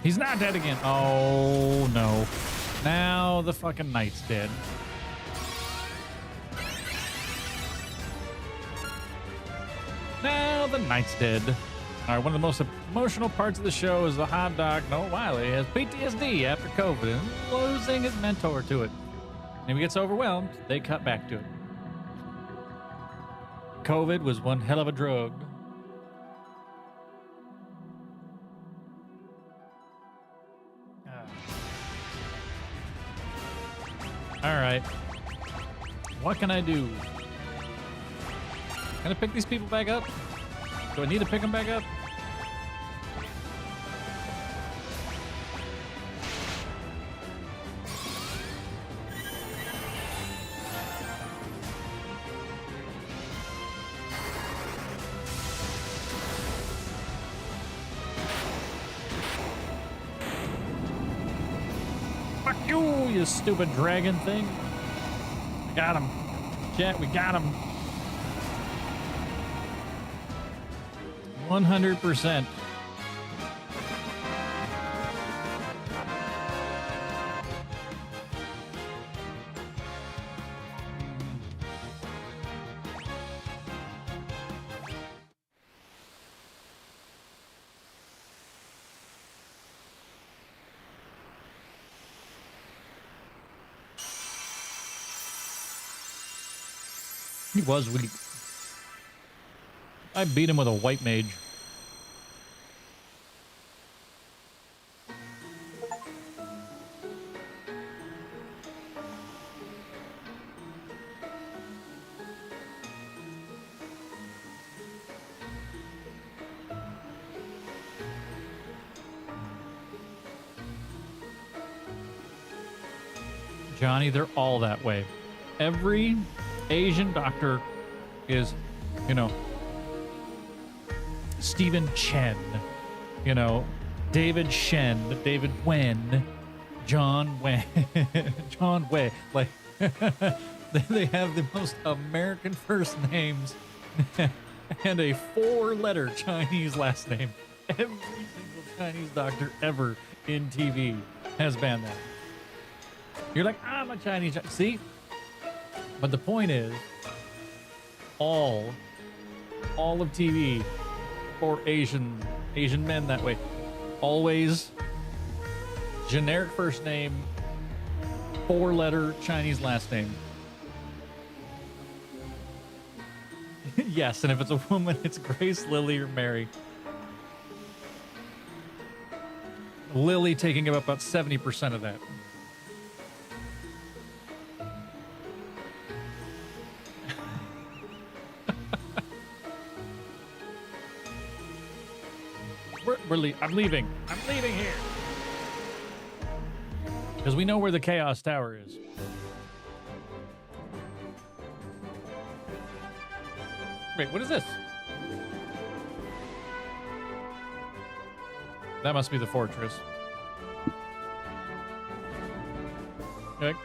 He's not dead again. Oh, no. Now the fucking knight's dead. Now the knight's dead. All right, one of the most emotional parts of the show is the hot dog Noah Wiley has PTSD after COVID and losing his mentor to it. And if he gets overwhelmed, they cut back to it. COVID was one hell of a drug. All right. What can I do? Can I pick these people back up? Do I need to pick them back up? Fuck you, you stupid dragon thing. Got him. Chat, we got him. 100%. He was weak. I beat him with a white mage. Johnny, they're all that way. Every Asian doctor is, you know, Stephen Chen, you know, David Shen, David Wen, John Wen, John Wei. Like, they have the most American first names and a 4-letter Chinese last name. Every single Chinese doctor ever in TV has banned that. You're like, I'm a Chinese. See? But the point is, all of TV for Asian men that way, always generic first name, 4-letter Chinese last name. Yes, and if it's a woman, it's Grace, Lily, or Mary. Lily taking up about 70% of that. I'm leaving. I'm leaving here. Because we know where the Chaos Tower is. Wait, what is this? That must be the fortress.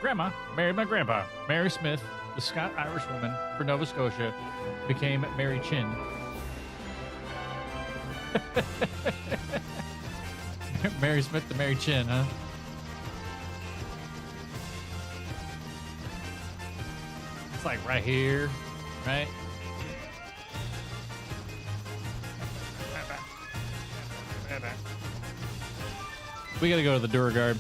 Grandma married my grandpa. Mary Smith, the Scot-Irish woman for Nova Scotia, became Mary Chin. Mary Smith to Mary Chin, huh? It's like right here, right? We gotta go to the Duragard.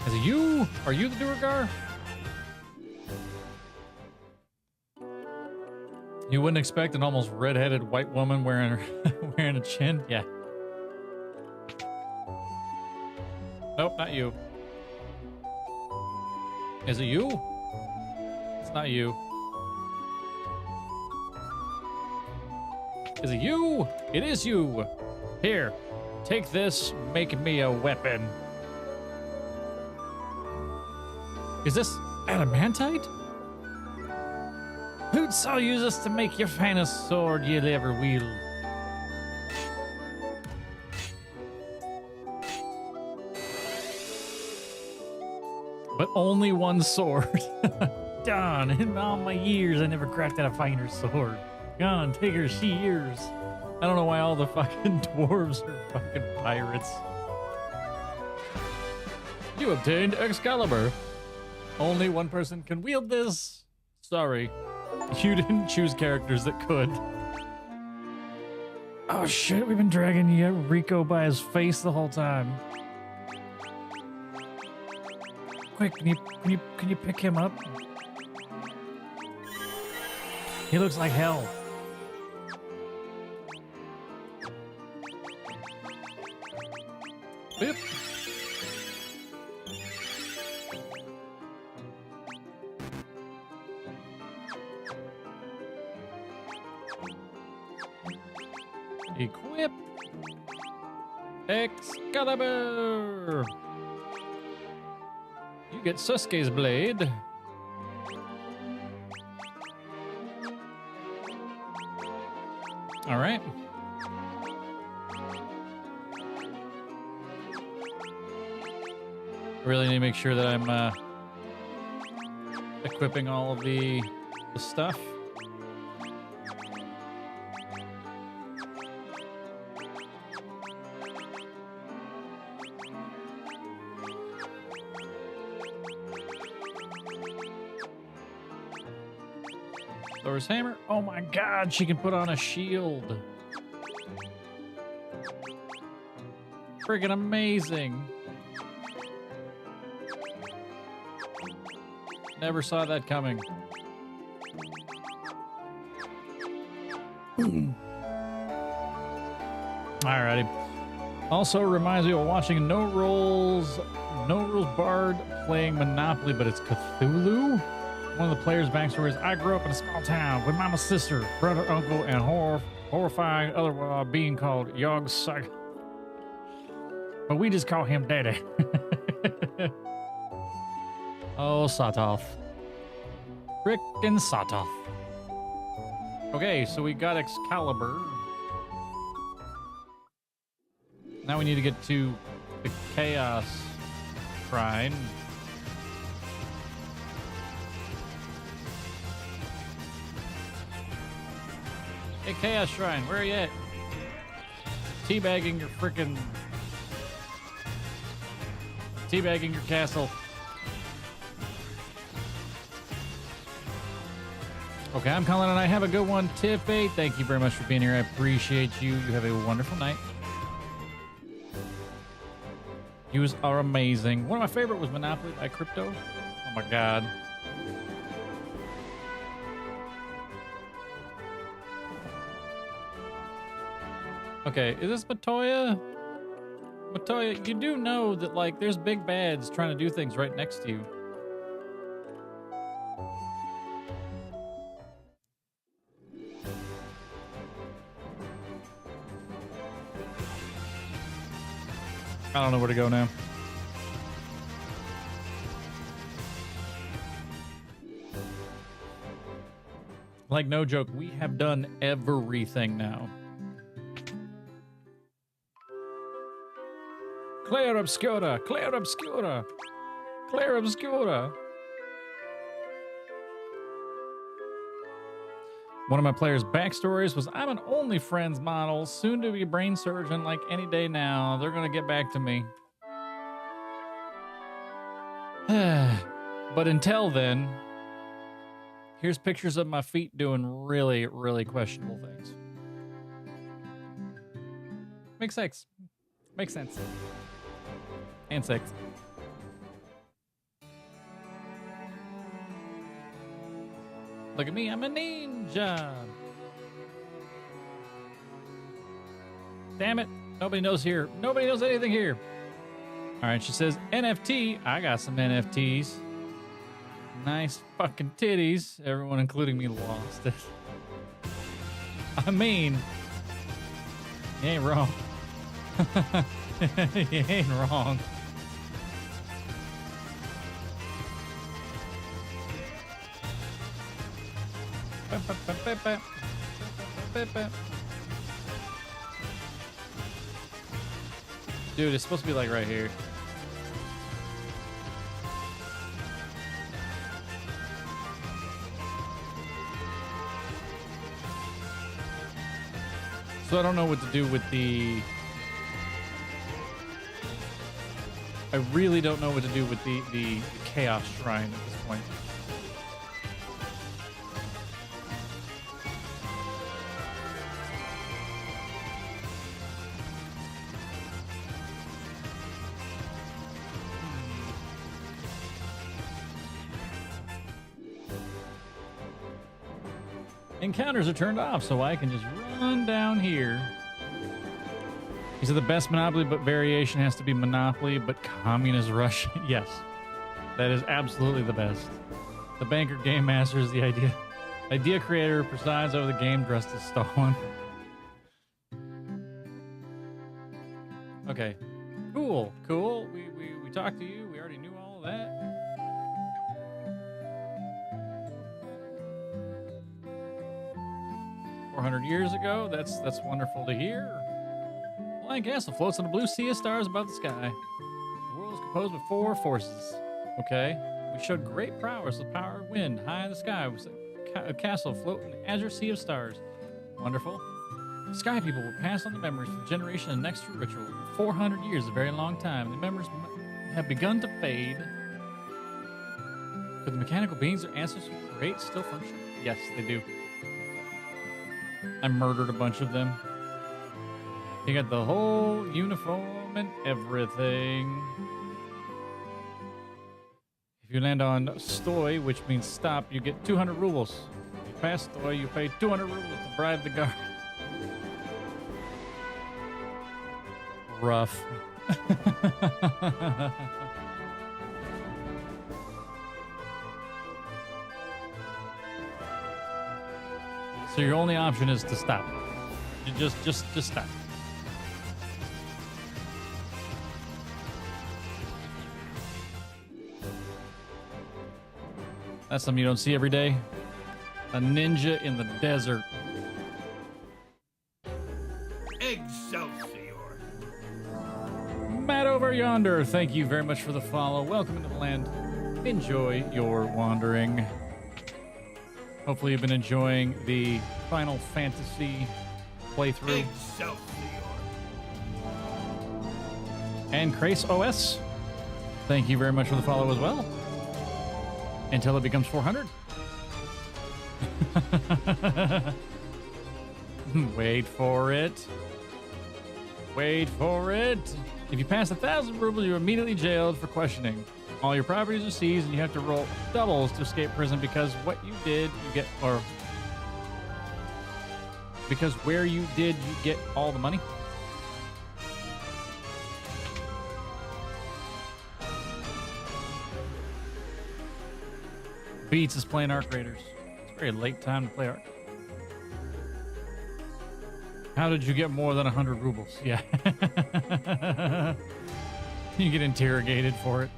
Is it you? Are you the Duragar? You wouldn't expect an almost red-headed white woman wearing a chin? Yeah. Nope, not you. Is it you? It's not you. Is it you? It is you. Here, take this, make me a weapon. Is this adamantite? Who'd so use this to make your finest sword you'll ever wield? But only one sword. Darn, in all my years, I never cracked out a finer sword. Gone, take her shears. I don't know why all the fucking dwarves are fucking pirates. You obtained Excalibur. Only one person can wield this. Sorry, you didn't choose characters that could. Oh shit, we've been dragging Rico by his face the whole time. Quick, can you pick him up? He looks like hell. Boop. Equip Excalibur. You get Sasuke's blade. All right. I really need to make sure that I'm equipping all of the stuff. Thor's hammer. Oh my god, she can put on a shield. Friggin' amazing. Never saw that coming. Alrighty. Also reminds me of watching No Rules Bard playing Monopoly, but it's Cthulhu. One of the players' backstories: I grew up in a small town with mama's sister, brother, uncle, and horrifying other being called Yog Sothoth. But we just call him Daddy. Oh, Sothoth. Frickin' Sothoth. Okay, so we got Excalibur. Now we need to get to the Chaos Shrine. Hey, Chaos Shrine, where are you at? Teabagging your frickin'... Teabagging your castle. Okay, I'm Colin, and I have a good one. Tiffy, thank you very much for being here. I appreciate you. You have a wonderful night. You are amazing. One of my favorite was Monopoly by Crypto. Oh my god. Okay, is this Matoya? Matoya, you do know that, like, there's big bads trying to do things right next to you. I don't know where to go now. Like, no joke, we have done everything now. Claire Obscura, Claire Obscura, Claire Obscura. One of my players' backstories was, I'm an OnlyFriends model, soon to be a brain surgeon like any day now. They're going to get back to me. But until then, here's pictures of my feet doing really, really questionable things. Makes sense. Makes sense. And sex. Look at me, I'm a ninja. Damn it, nobody knows here. Nobody knows anything here. All right, she says NFT. I got some NFTs. Nice fucking titties. Everyone, including me, lost it. I mean, you ain't wrong. You ain't wrong. Dude, it's supposed to be like right here. So I don't know what to do with the... I really don't know what to do with the Chaos Shrine at this point. Encounters are turned off, so I can just run down here. He said the best Monopoly, but variation has to be Monopoly, but Communist Russia. Yes, that is absolutely the best. The banker game master is the idea creator, presides over the game dressed as Stalin. Okay, cool. We talked to you. We already knew all of that. Years ago. That's wonderful to hear. Flying Castle floats on a blue sea of stars above the sky. The world is composed of 4 forces. Okay. We showed great prowess with power of wind high in the sky. We a castle afloat in an azure sea of stars. Wonderful. Sky people will pass on the memories from generation and next through ritual. 400 years is a very long time. The memories have begun to fade. But the mechanical beings their ancestors create still function? Yes, they do. I murdered a bunch of them. You got the whole uniform and everything. If you land on Stoy, which means stop, you get 200 rubles. If you pass Stoy, you pay 200 rubles to bribe the guard. Rough. So your only option is to stop. You just stop. That's something you don't see every day. A ninja in the desert. Excelsior! Matt over yonder, thank you very much for the follow. Welcome into the land. Enjoy your wandering. Hopefully you've been enjoying the Final Fantasy playthrough. Excelsior! And Crace OS, thank you very much for the follow as well. Until it becomes 400. Wait for it. Wait for it. If you pass 1,000 rubles, you're immediately jailed for questioning. All your properties are seized, and you have to roll doubles to escape prison because what you did, you get, or because where you did, you get all the money. Beats is playing Arc Raiders. It's a very late time to play Arc. How did you get more than 100 rubles? Yeah. You get interrogated for it.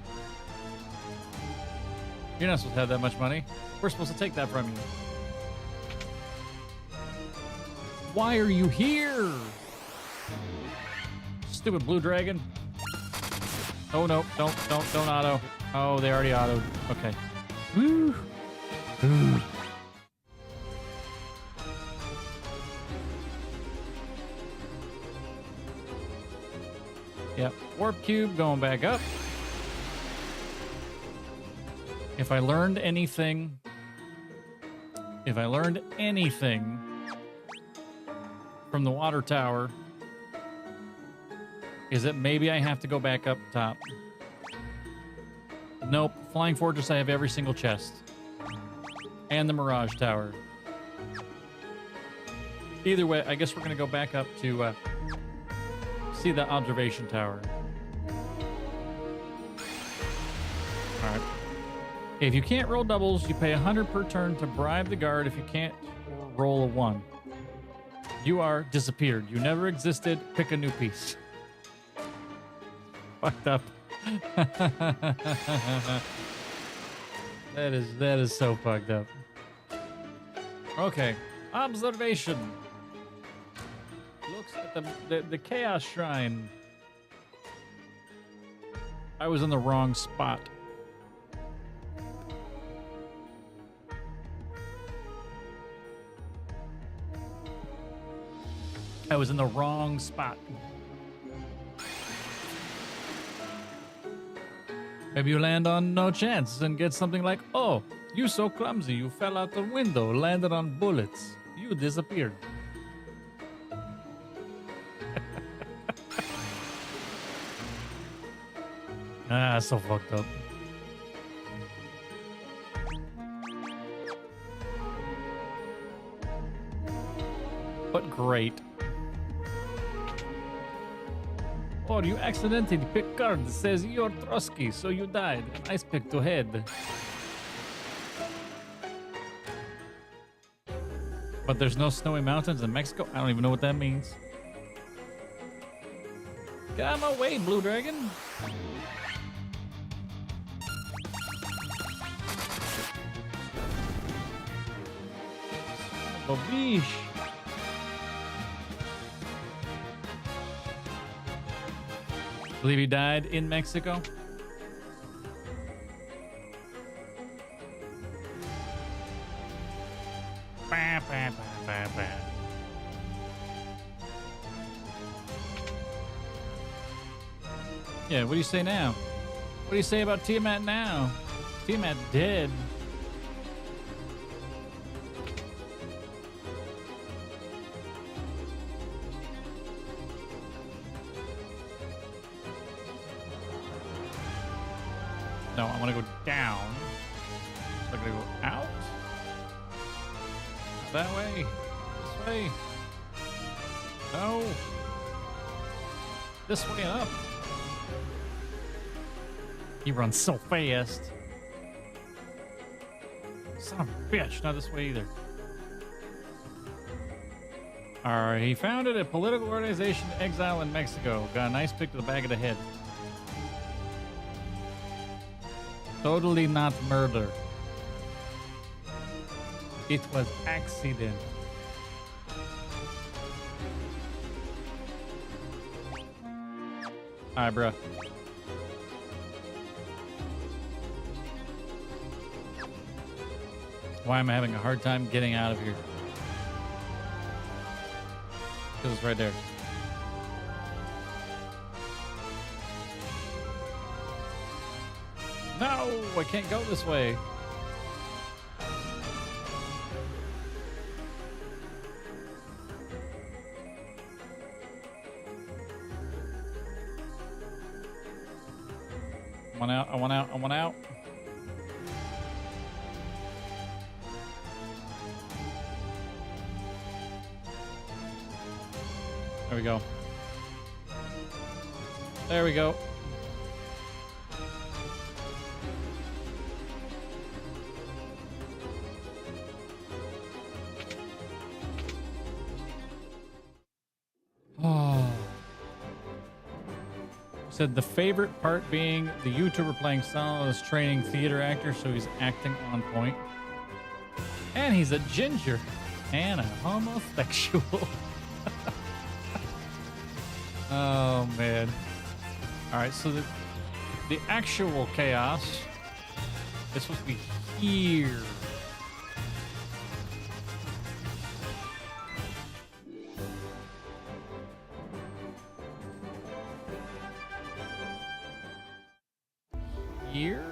You're not supposed to have that much money. We're supposed to take that from you. Why are you here? Stupid blue dragon. Oh no, don't auto. Oh, they already autoed. Okay. Woo. Ooh. Yep. Warp cube going back up. If I learned anything from the water tower, is that maybe I have to go back up top. Nope. Flying Fortress, I have every single chest. And the Mirage Tower. Either way, I guess we're going to go back up to see the observation tower. All right. If you can't roll doubles, you pay 100 per turn to bribe the guard. If you can't roll a 1, you are disappeared. You never existed. Pick a new piece. Fucked up. That is so fucked up. Okay. Observation. Looks at the Chaos Shrine. I was in the wrong spot. I was in the wrong spot. Maybe you land on no chance and get something like, oh, you so clumsy, you fell out the window, landed on bullets. You disappeared. So fucked up. But great. Or you accidentally pick card that says you're Trotsky, so you died. Nice pick to head. But there's no snowy mountains in Mexico? I don't even know what that means. Get out of my way, Blue Dragon. Babish. Believe he died in Mexico. Bah, bah, bah, bah, bah. Yeah, what do you say now? What do you say about Tiamat now? Tiamat dead. No, I want to go down. So I'm going to go out. That way. This way. No. This way and up. He runs so fast. Son of a bitch. Not this way either. Alright, he founded a political organization in exile in Mexico. Got a nice pick to the back of the head. Totally not murder. It was accident. Alright, bruh. Why am I having a hard time getting out of here? Because it's right there. No, I can't go this way. I want out, I want out, I want out. There we go. There we go. Oh. Said the favorite part being the YouTuber playing Sal is training theater actor, so he's acting on point. And he's a ginger and a homosexual. Oh man. Alright, so the actual chaos is supposed to be here. Here?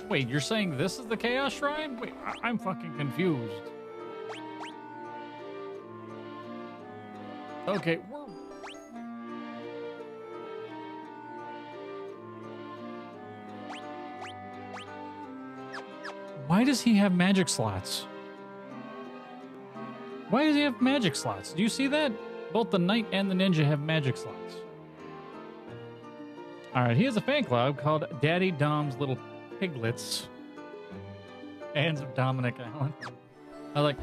Wait, you're saying this is the Chaos Shrine? Wait, I'm fucking confused. Okay, why does he have magic slots? Why does he have magic slots? Do you see that? Both the knight and the ninja have magic slots. All right, he has a fan club called Daddy Dom's Little piglets. Hands of Dominic Allen. I like,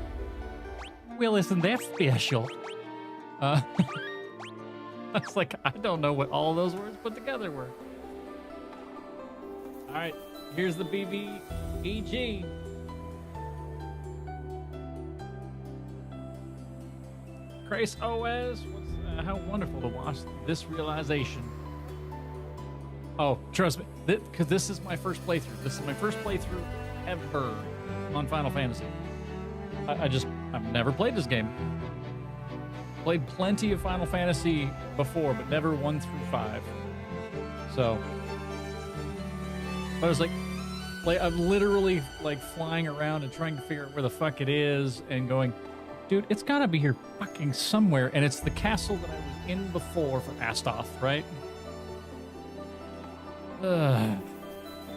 well, isn't that special? I was like, I don't know what all those words put together were. All right, here's the BBEG. Grace OS, how wonderful to watch this realization. Oh, trust me, because this is my first playthrough. This is my first playthrough ever on Final Fantasy. I've never played this game. Played plenty of Final Fantasy before, but never 1 through 5. So, I was like I'm literally like flying around and trying to figure out where the fuck it is and going, dude, it's gotta be here fucking somewhere. And it's the castle that I was in before for Astoth, right?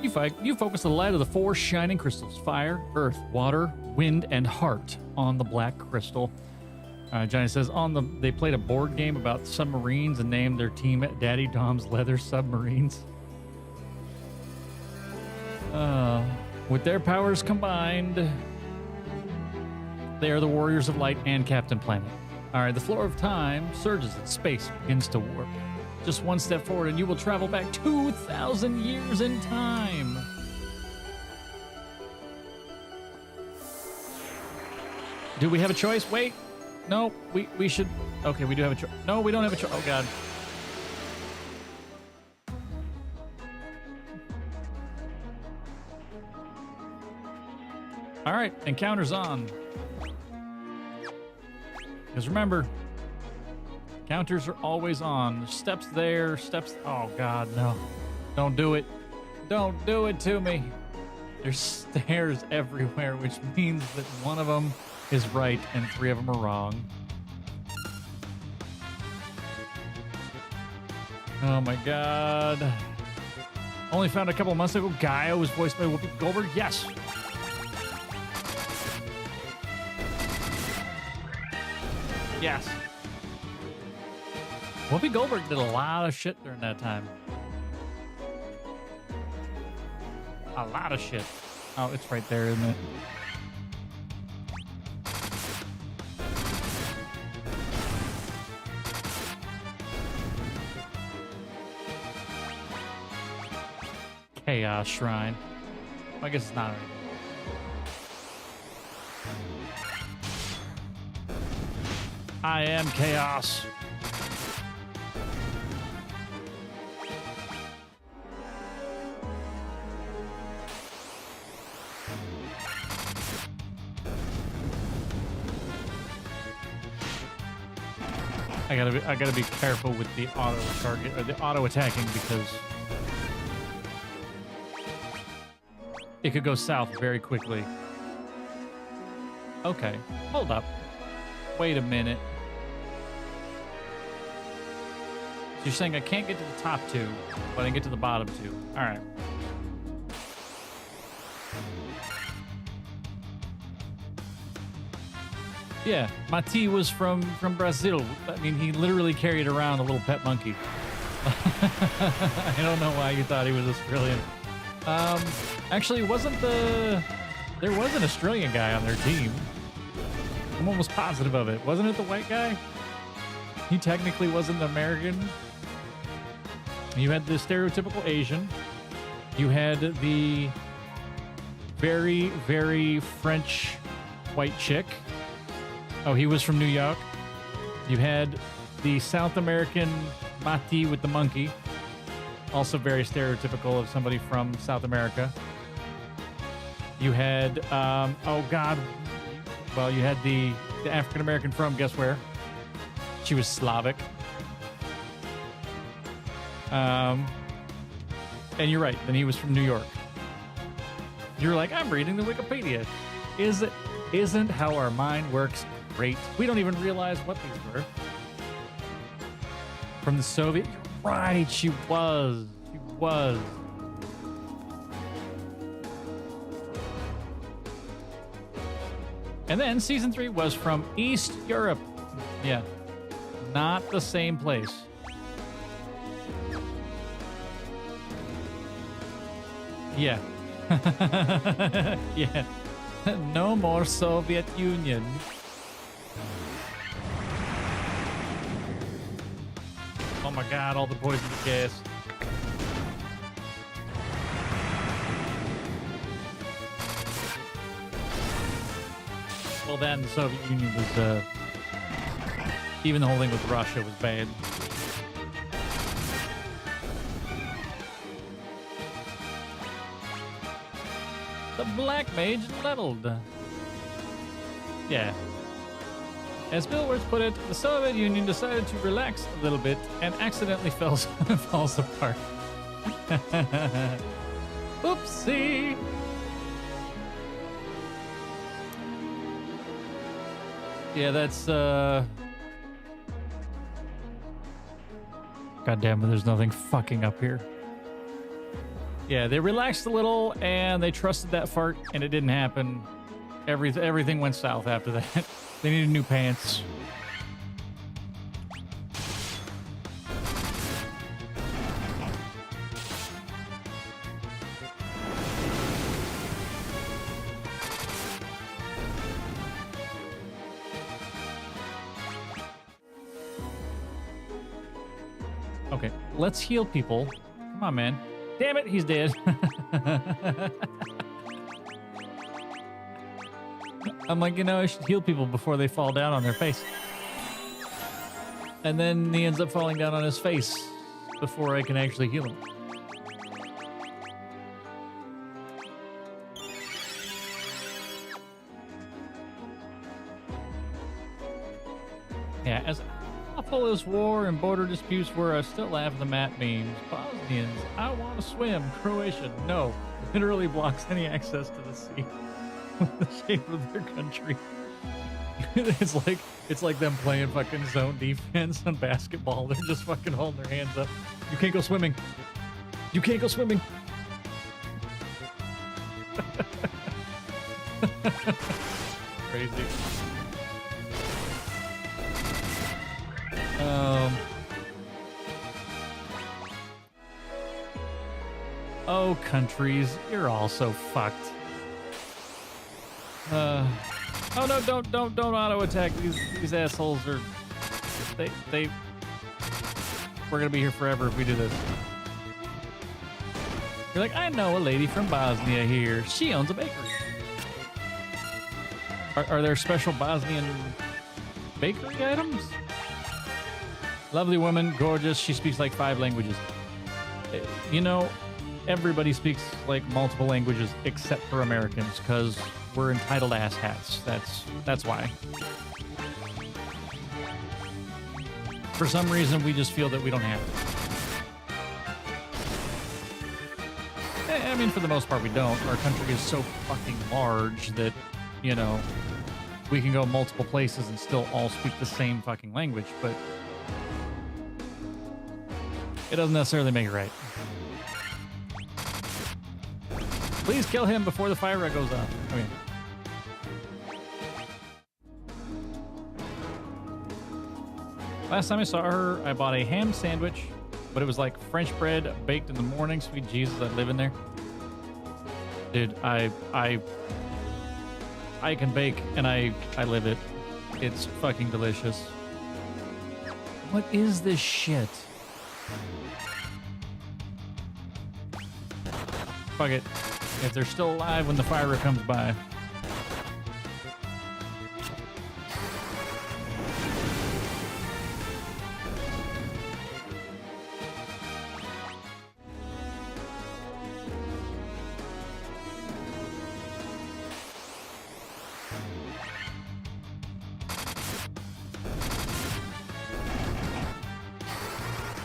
You focus the light of the 4 shining crystals: fire, earth, water, wind, and heart on the black crystal. Johnny says they played a board game about submarines and named their team Daddy Dom's Leather Submarines. With their powers combined, they are the Warriors of Light and Captain Planet. All right, the floor of time surges and space begins to warp. Just one step forward and you will travel back 2,000 years in time. Do we have a choice? Wait. No, we should. Okay, we do have a choice. No, we don't have a choice. Oh, God. All right, encounter's on. Because remember, counters are always on. Steps there, steps. Oh, God, no. Don't do it. Don't do it to me. There's stairs everywhere, which means that one of them is right and 3 of them are wrong. Oh, my God. Only found a couple of months ago. Gaia was voiced by Whoopi Goldberg. Yes. Yes. Whoopi Goldberg did a lot of shit during that time. A lot of shit. Oh, it's right there, isn't it? Chaos Shrine. Well, I guess it's not right. I am chaos. I gotta be careful with the auto target or the auto attacking because it could go south very quickly. Okay, hold up. Wait a minute. So you're saying I can't get to the top 2, but I can get to the bottom 2. All right. Yeah, Mati was from Brazil. I mean, he literally carried around a little pet monkey. I don't know why you thought he was Australian. Actually, there was an Australian guy on their team. I'm almost positive of it. Wasn't it the white guy? He technically wasn't American. You had the stereotypical Asian. You had the very, very French white chick. Oh, he was from New York. You had the South American Mati with the monkey. Also very stereotypical of somebody from South America. You had, oh God. Well, you had the African American from, guess where? She was Slavic. And you're right. Then he was from New York. You're like, I'm reading the Wikipedia. Isn't how our mind works great? We don't even realize what these were. From the Soviet. You're right. She was. She was. And then season 3 was from East Europe. Yeah. Not the same place. Yeah. Yeah. No more Soviet Union. Oh my god, all the poisonous gas. Well, then the Soviet Union was, even the whole thing with Russia was bad. The Black Mage leveled. Yeah. As Bill Wirtz put it, the Soviet Union decided to relax a little bit and accidentally falls apart. Oopsie. Yeah, that's God damn it, there's nothing fucking up here. Yeah, they relaxed a little and they trusted that fart and it didn't happen. Everything went south after that. They needed new pants. Okay, let's heal people. Come on, man. Damn it, he's dead. I'm like, you know, I should heal people before they fall down on their face. And then he ends up falling down on his face before I can actually heal him. Yeah, as awful as war and border disputes were, I still laugh at the Matt memes. Bosnians, I want to swim. Croatia, no. Literally blocks any access to the sea. The shape of their country. It's like them playing fucking zone defense on basketball. They're just fucking holding their hands up. You can't go swimming. You can't go swimming. Crazy. Oh, countries, you're all so fucked. Oh no! Don't auto attack these assholes. Are they? We're gonna be here forever if we do this. You're like, I know a lady from Bosnia here. She owns a bakery. Are there special Bosnian bakery items? Lovely woman, gorgeous. She speaks like 5 languages. You know, everybody speaks like multiple languages except for Americans because we're entitled asshats. That's why. For some reason, we just feel that we don't have to. I mean, for the most part, we don't. Our country is so fucking large that, you know, we can go multiple places and still all speak the same fucking language, but it doesn't necessarily make it right. Please kill him before the fire red goes off. Okay. Last time I saw her, I bought a ham sandwich, but it was like French bread baked in the morning. Sweet Jesus, I live in there. Dude, I can bake and I live it. It's fucking delicious. What is this shit? Fuck it. If they're still alive when the fire comes by.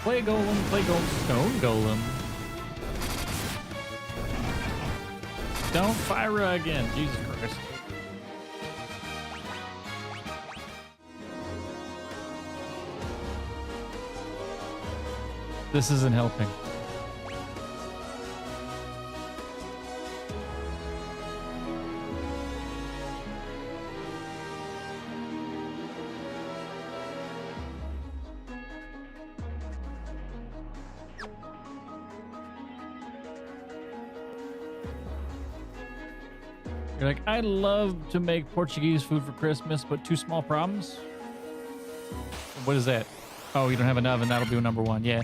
Play golem, stone golem. Don't fire again, Jesus Christ. This isn't helping. You're like, I love to make Portuguese food for Christmas, but two small problems. What is that? Oh, you don't have an oven. That'll be number one. Yeah.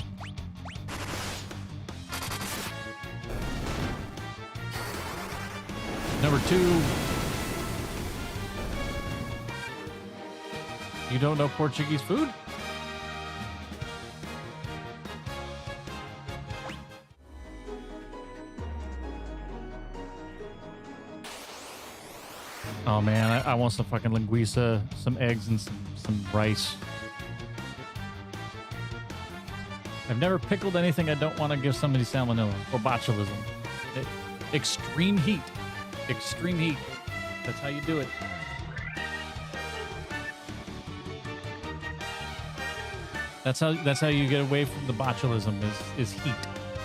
Number two, you don't know Portuguese food? Oh man, I want some fucking linguiça, some eggs, and some rice. I've never pickled anything I don't want to give somebody salmonella or botulism. Extreme heat. Extreme heat. That's how you do it. That's how you get away from the botulism is heat.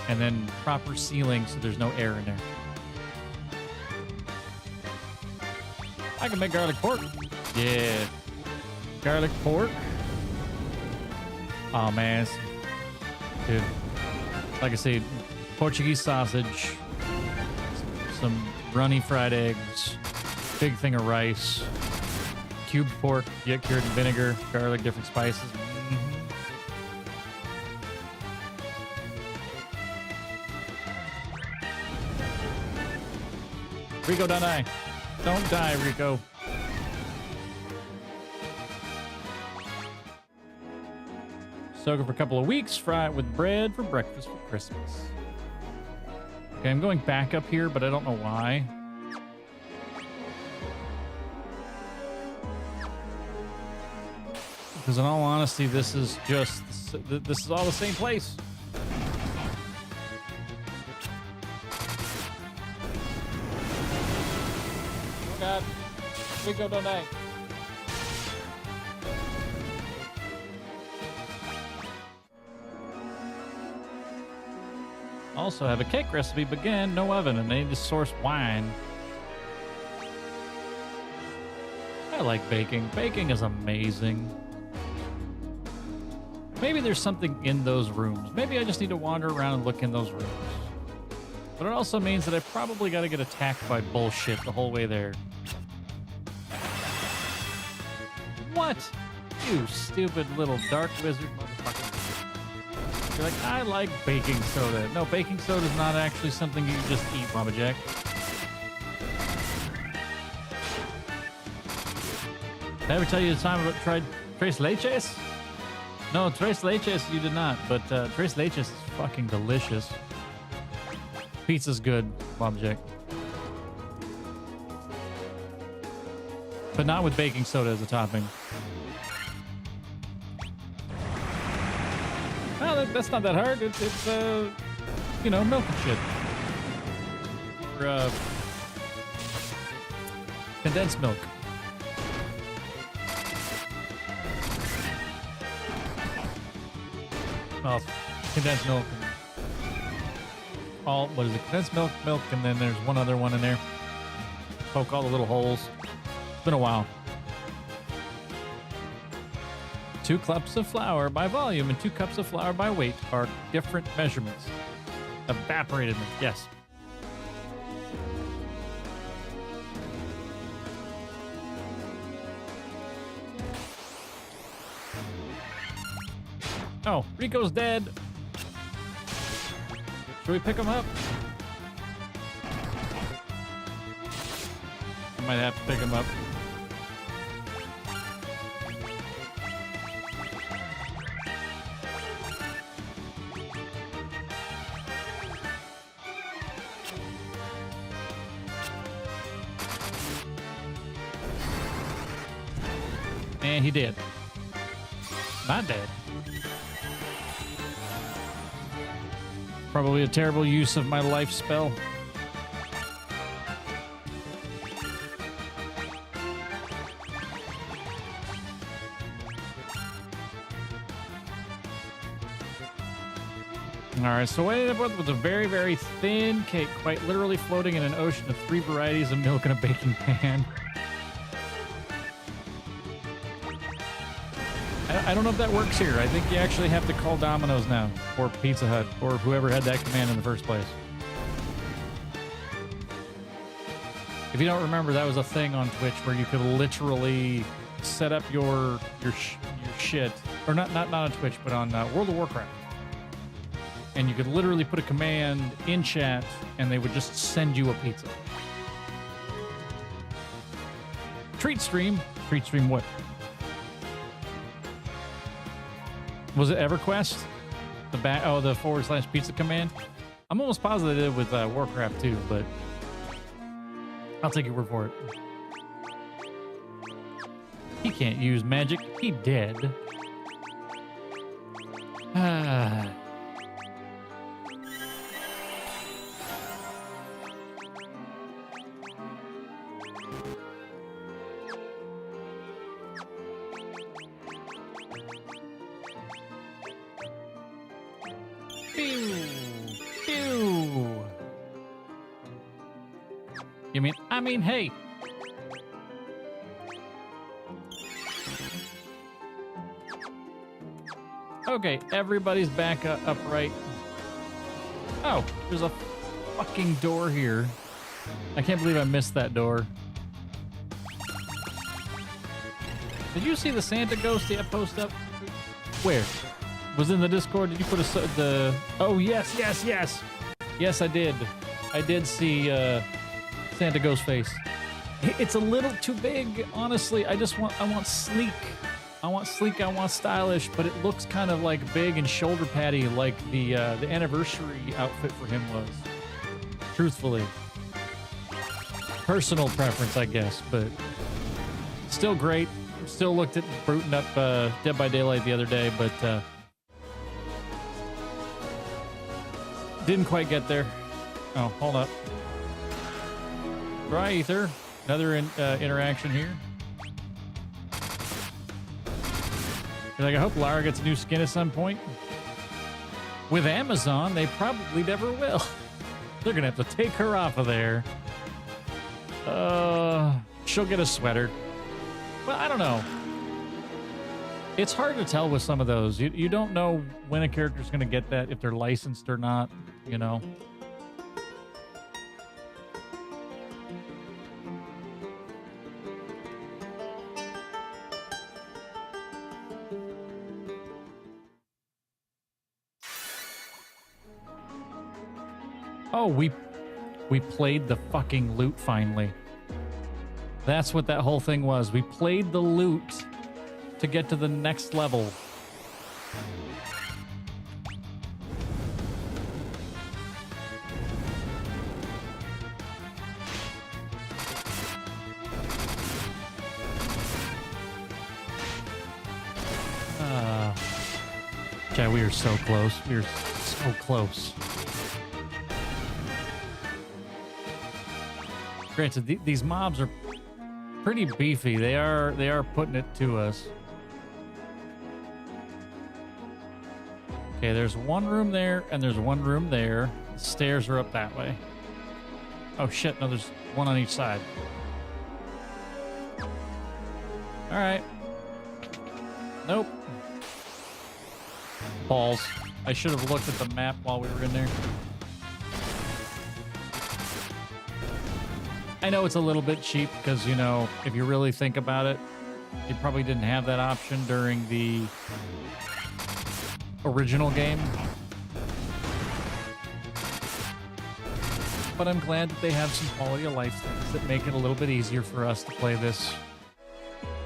And then proper sealing so there's no air in there. I can make garlic pork. Yeah. Garlic pork. Oh, man. Dude. Like I say, Portuguese sausage. Some runny fried eggs. Big thing of rice. Cubed pork. Get cured in vinegar. Garlic, different spices. Rico, don't die. Don't die, Rico. Soak it for a couple of weeks. Fry it with bread for breakfast for Christmas. Okay, I'm going back up here, but I don't know why. Because in all honesty, this is all the same place. Oh God, Rico, don't die. Also have a cake recipe, but again, no oven, and I need to source wine. I like baking. Baking is amazing. Maybe there's something in those rooms. Maybe I just need to wander around and look in those rooms. But it also means that I probably got to get attacked by bullshit the whole way there. What? You stupid little dark wizard motherfucker. You're like, I like baking soda. No, baking soda is not actually something you just eat, Mama Jack. Did I ever tell you the time I tried Tres Leches? No, Tres Leches you did not, but Tres Leches is fucking delicious. Pizza's good, Mama Jack. But not with baking soda as a topping. Well, that's not that hard. It's you know, milk and shit. Or, condensed milk. Well, condensed milk. What is it? Condensed milk, and then there's one other one in there. Poke all the little holes. It's been a while. 2 cups of flour by volume and 2 cups of flour by weight are different measurements. Evaporated milk, yes. Oh, Rico's dead. Should we pick him up? I might have to pick him up. And he did. Not dead. Probably a terrible use of my life spell. Alright, so what I ended up with was a very, very thin cake, quite literally floating in an ocean of 3 varieties of milk in a baking pan. I don't know if that works here. I think you actually have to call Domino's now, or Pizza Hut, or whoever had that command in the first place. If you don't remember, that was a thing on Twitch where you could literally set up your shit, or not on Twitch, but on World of Warcraft, and you could literally put a command in chat, and they would just send you a pizza. Treat stream what? Was it EverQuest? The /pizza command. I'm almost positive they did with Warcraft too, but I'll take your word for it. He can't use magic. He dead. Ah. I mean, hey. Okay, everybody's back upright. Oh, there's a fucking door here. I can't believe I missed that door. Did you see the Santa ghost yet post up? Where? Was in the Discord? Did you put the... Oh, yes. Yes, I did. I did see Santa ghost face. It's a little too big, honestly. I want sleek. I want sleek, I want stylish, but it looks kind of like big and shoulder patty like the anniversary outfit for him was. Truthfully. Personal preference, I guess, but still great. Still looked at booting up Dead by Daylight the other day, but didn't quite get there. Oh, hold up. Dry Ether, another interaction here. You're like, I hope Lara gets a new skin at some point. With Amazon, they probably never will. They're gonna have to take her off of there. She'll get a sweater. Well, I don't know. It's hard to tell with some of those. You don't know when a character's gonna get that, if they're licensed or not, you know. Oh, we played the fucking loot finally. That's what that whole thing was. We played the loot to get to the next level. Yeah, we are so close. We are so close. Granted, these mobs are pretty beefy. They are putting it to us. Okay, there's one room there, and there's one room there. The stairs are up that way. Oh shit! No, there's one on each side. All right. Nope. Balls. I should have looked at the map while we were in there. I know it's a little bit cheap because, you know, if you really think about it, you probably didn't have that option during the original game. But I'm glad that they have some quality of life things that make it a little bit easier for us to play this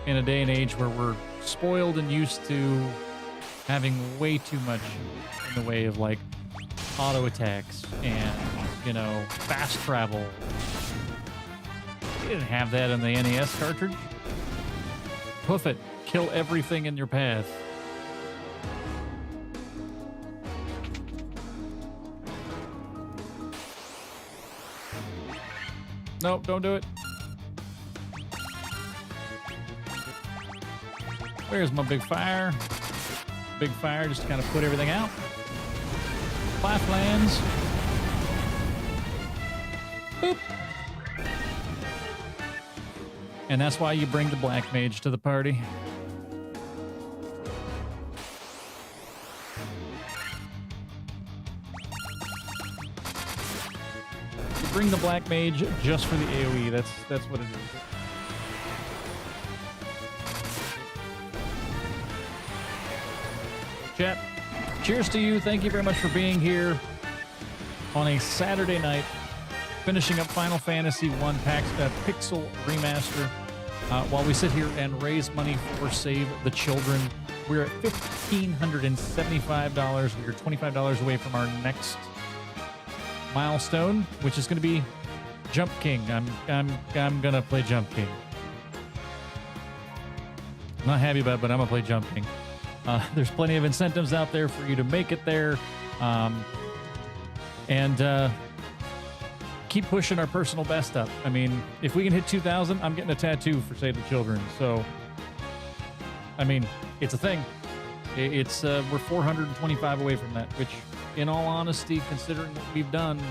in a day and age where we're spoiled and used to having way too much in the way of, like, auto attacks and, you know, fast travel. You didn't have that in the NES cartridge. Hoof it. Kill everything in your path. Nope, don't do it. Where's my big fire? Big fire just to kind of put everything out. Lifelines. Boop. And that's why you bring the Black Mage to the party. You bring the Black Mage just for the AoE. That's what it is. Chat, cheers to you. Thank you very much for being here on a Saturday night, finishing up Final Fantasy 1 Pixel Remaster. While we sit here and raise money for Save the Children, we're at $1,575. We are $25 away from our next milestone, which is going to be Jump King. I'm gonna play Jump King. I'm not happy about it, but I'm gonna play Jump King. There's plenty of incentives out there for you to make it there. And keep pushing our personal best up. I mean, if we can hit 2,000, I'm getting a tattoo for Save the Children. So, I mean, it's a thing. It's we're 425 away from that, which, in all honesty, considering what we've done,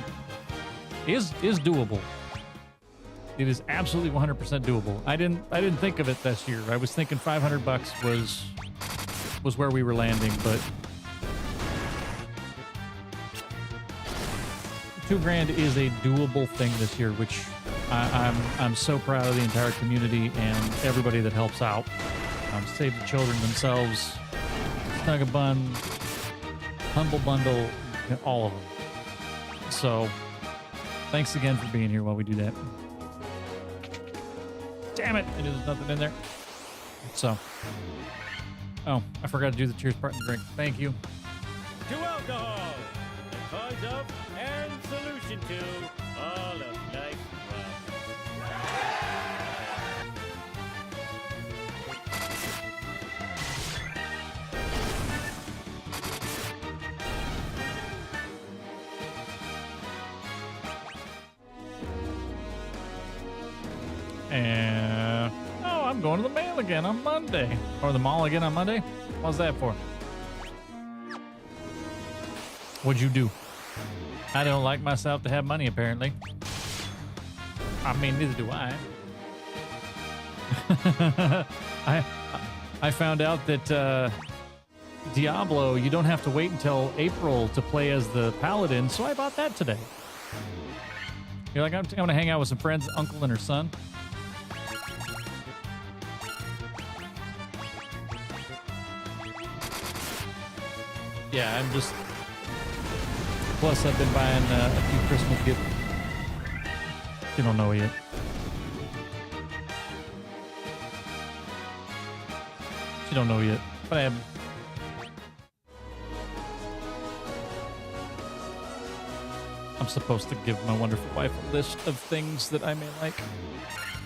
is doable. It is absolutely 100% doable. I didn't think of it this year. I was thinking $500 was where we were landing, but $2,000 is a doable thing this year, which I'm so proud of the entire community and everybody that helps out. Save the Children themselves, Snug a Bun, Humble Bundle, all of them. So, thanks again for being here while we do that. Damn it! There's nothing in there. So, oh, I forgot to do the cheers part and drink. Thank you. To alcohol, the cause of and solution to all of life's And oh, I'm going to the mail again on Monday, or the mall again on Monday. What's that for? What'd you do? I don't like myself to have money, apparently. I mean, neither do I. I found out that Diablo, you don't have to wait until April to play as the Paladin, so I bought that today. You're like, I'm going to hang out with some friends, uncle and her son. Yeah, I'm just... Plus, I've been buying a few Christmas gifts. You don't know yet. You don't know yet, but I have. I'm supposed to give my wonderful wife a list of things that I may like.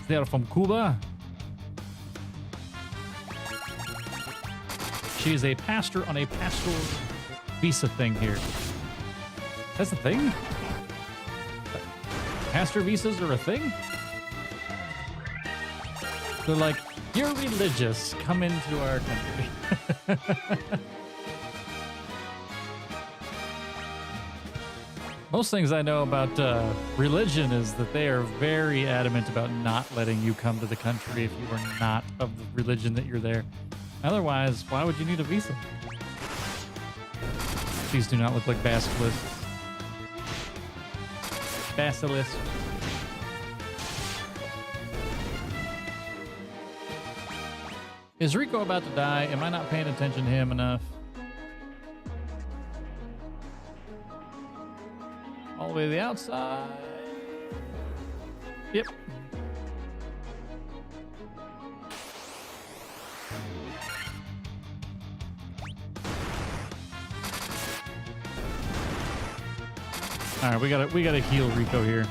They are from Cuba. She is a pastor on a pastoral visa thing here. That's a thing? Pastor visas are a thing? They're like, you're religious, come into our country. Most things I know about religion is that they are very adamant about not letting you come to the country if you are not of the religion that you're there. Otherwise, why would you need a visa? These do not look like basilisks. Basilisk. Is Rico about to die? Am I not paying attention to him enough? All the way to the outside. Yep. All right, we gotta heal Rico here.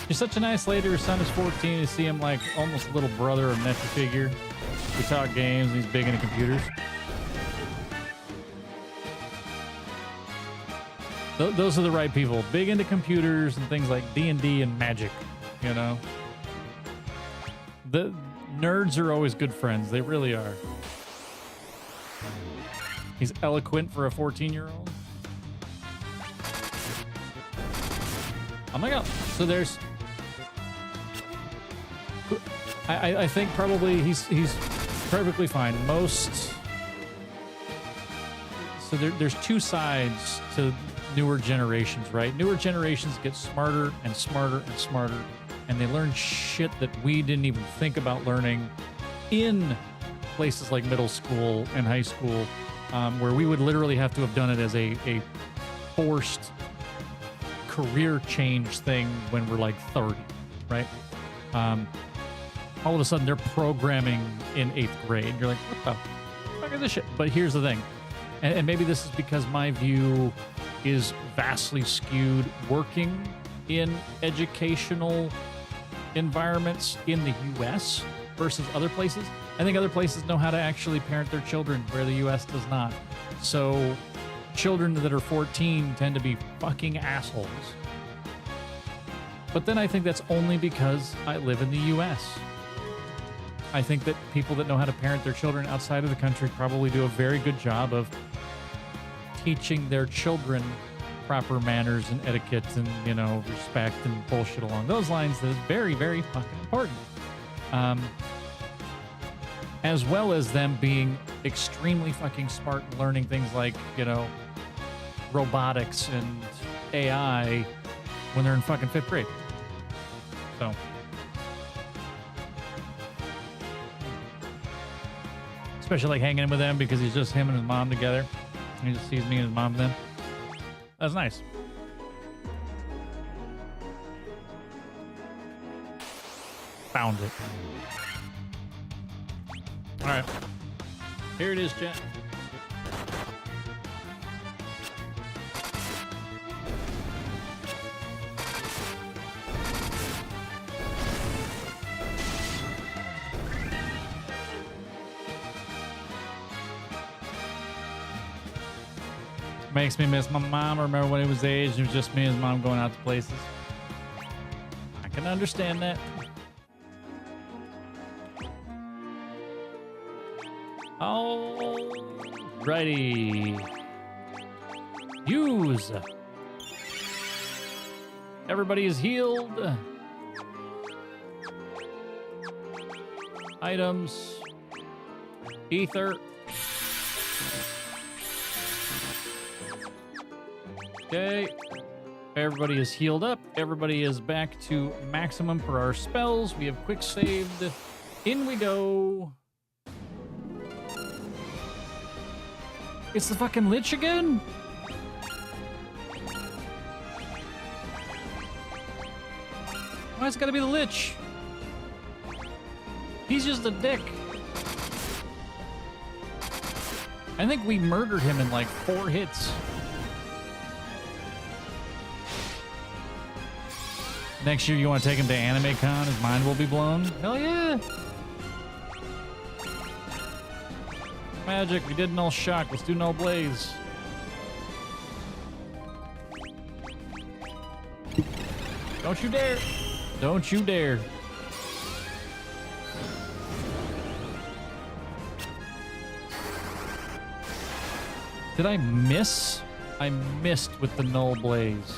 He's such a nice lady. Her son is 14. You see him like almost a little brother or nephew figure. We talk games. And he's big into computers. Those are the right people. Big into computers and things like D&D and magic. You know, the nerds are always good friends. They really are. He's eloquent for a 14-year-old. Oh my god. So there's... I think probably he's perfectly fine. Most... So there's two sides to newer generations, right? Newer generations get smarter and smarter and smarter, and they learn shit that we didn't even think about learning in places like middle school and high school, where we would literally have to have done it as a forced career change thing when we're like 30, right? All of a sudden they're programming in 8th grade. You're like, what the fuck is this shit? But here's the thing, and maybe this is because my view is vastly skewed working in educational environments in the U.S. versus other places. I think other places know how to actually parent their children where the U.S. does not. So children that are 14 tend to be fucking assholes. But then I think that's only because I live in the U.S. I think that people that know how to parent their children outside of the country probably do a very good job of teaching their children proper manners and etiquette and, you know, respect and bullshit along those lines. That is very, very fucking important. As well as them being extremely fucking smart and learning things like, you know, robotics and AI when they're in fucking 5th grade. So especially like hanging in with them because he's just him and his mom together. And he just sees me and his mom with them. That's nice. Found it. All right. Here it is, chat. Makes me miss my mom. I remember when he was aged, it was just me and his mom going out to places. I can understand that. Alrighty. Use. Everybody is healed. Items. Ether. Okay. Everybody is healed up. Everybody is back to maximum for our spells. We have quick saved. In we go. It's the fucking Lich again? Why's it gotta be the Lich? He's just a dick. I think we murdered him in like 4 hits. Next year you want to take him to AnimeCon, his mind will be blown? Hell yeah! Magic, we did Null Shock, let's do Null Blaze. Don't you dare! Don't you dare! Did I miss? I missed with the Null Blaze.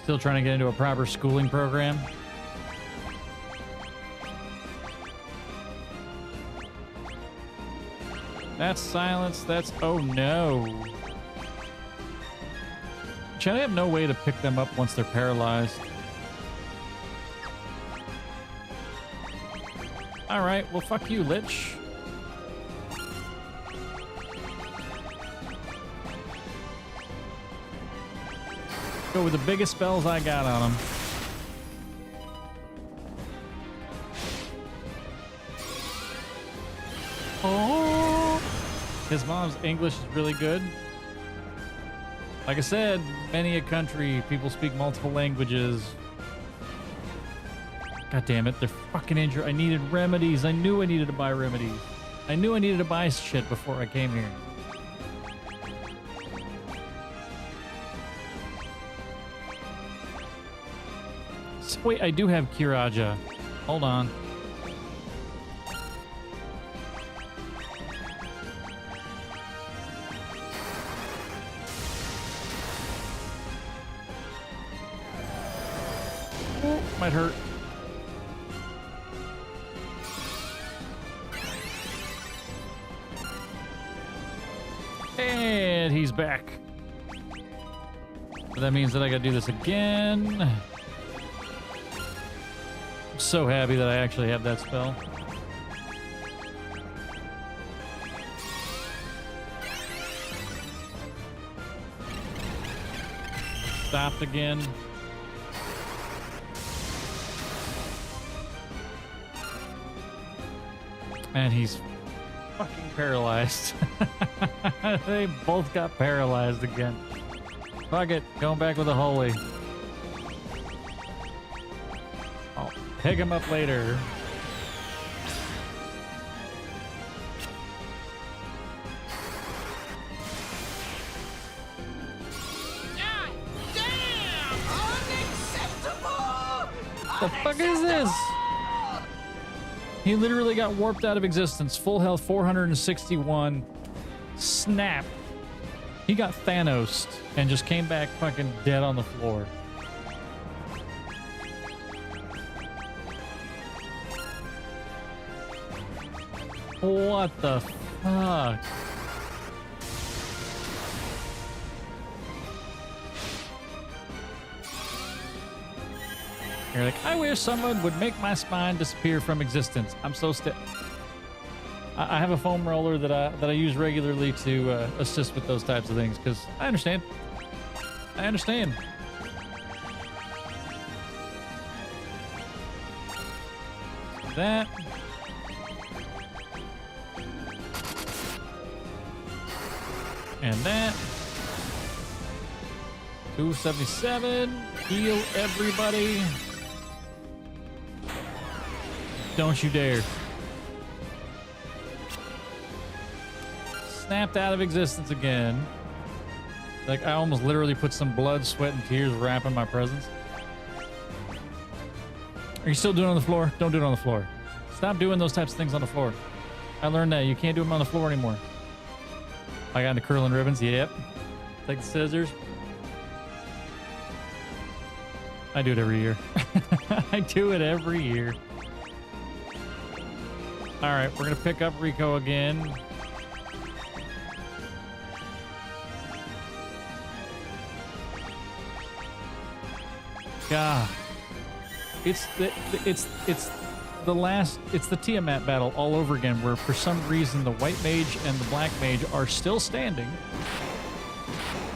Still trying to get into a proper schooling program. That's silence. That's... oh no. Chad, I have no way to pick them up once they're paralyzed. Alright, well fuck you, Lich. Go with the biggest spells I got on him. Oh! His mom's English is really good. Like I said, many a country, people speak multiple languages. God damn it, they're fucking injured. I needed remedies. I knew I needed to buy remedies. I knew I needed to buy shit before I came here. Wait, I do have Kiraja. Hold on. Oh, might hurt. he's back. But that means that I gotta do this again. I'm so happy that I actually have that spell. Stopped again. And he's fucking paralyzed. They both got paralyzed again. Fuck it, going back with the holy. I'll pick him up later. The fuck is this? He literally got warped out of existence. Full health 461. Snap. He got Thanos'd and just came back fucking dead on the floor. What the fuck? You're like, I wish someone would make my spine disappear from existence. I'm so stiff. I have a foam roller that I use regularly to assist with those types of things because I understand. I understand. That. And that. 277. Heal everybody. Don't you dare. Snapped out of existence again. Like, I almost literally put some blood, sweat, and tears wrapping my presence. Are you still doing it on the floor? Don't do it on the floor. Stop doing those types of things on the floor. I learned that. You can't do them on the floor anymore. I got into curling ribbons. Yep. Take the scissors. I do it every year. I do it every year. All right, we're going to pick up Rico again. God. It's the Tiamat battle all over again, where for some reason the white mage and the black mage are still standing,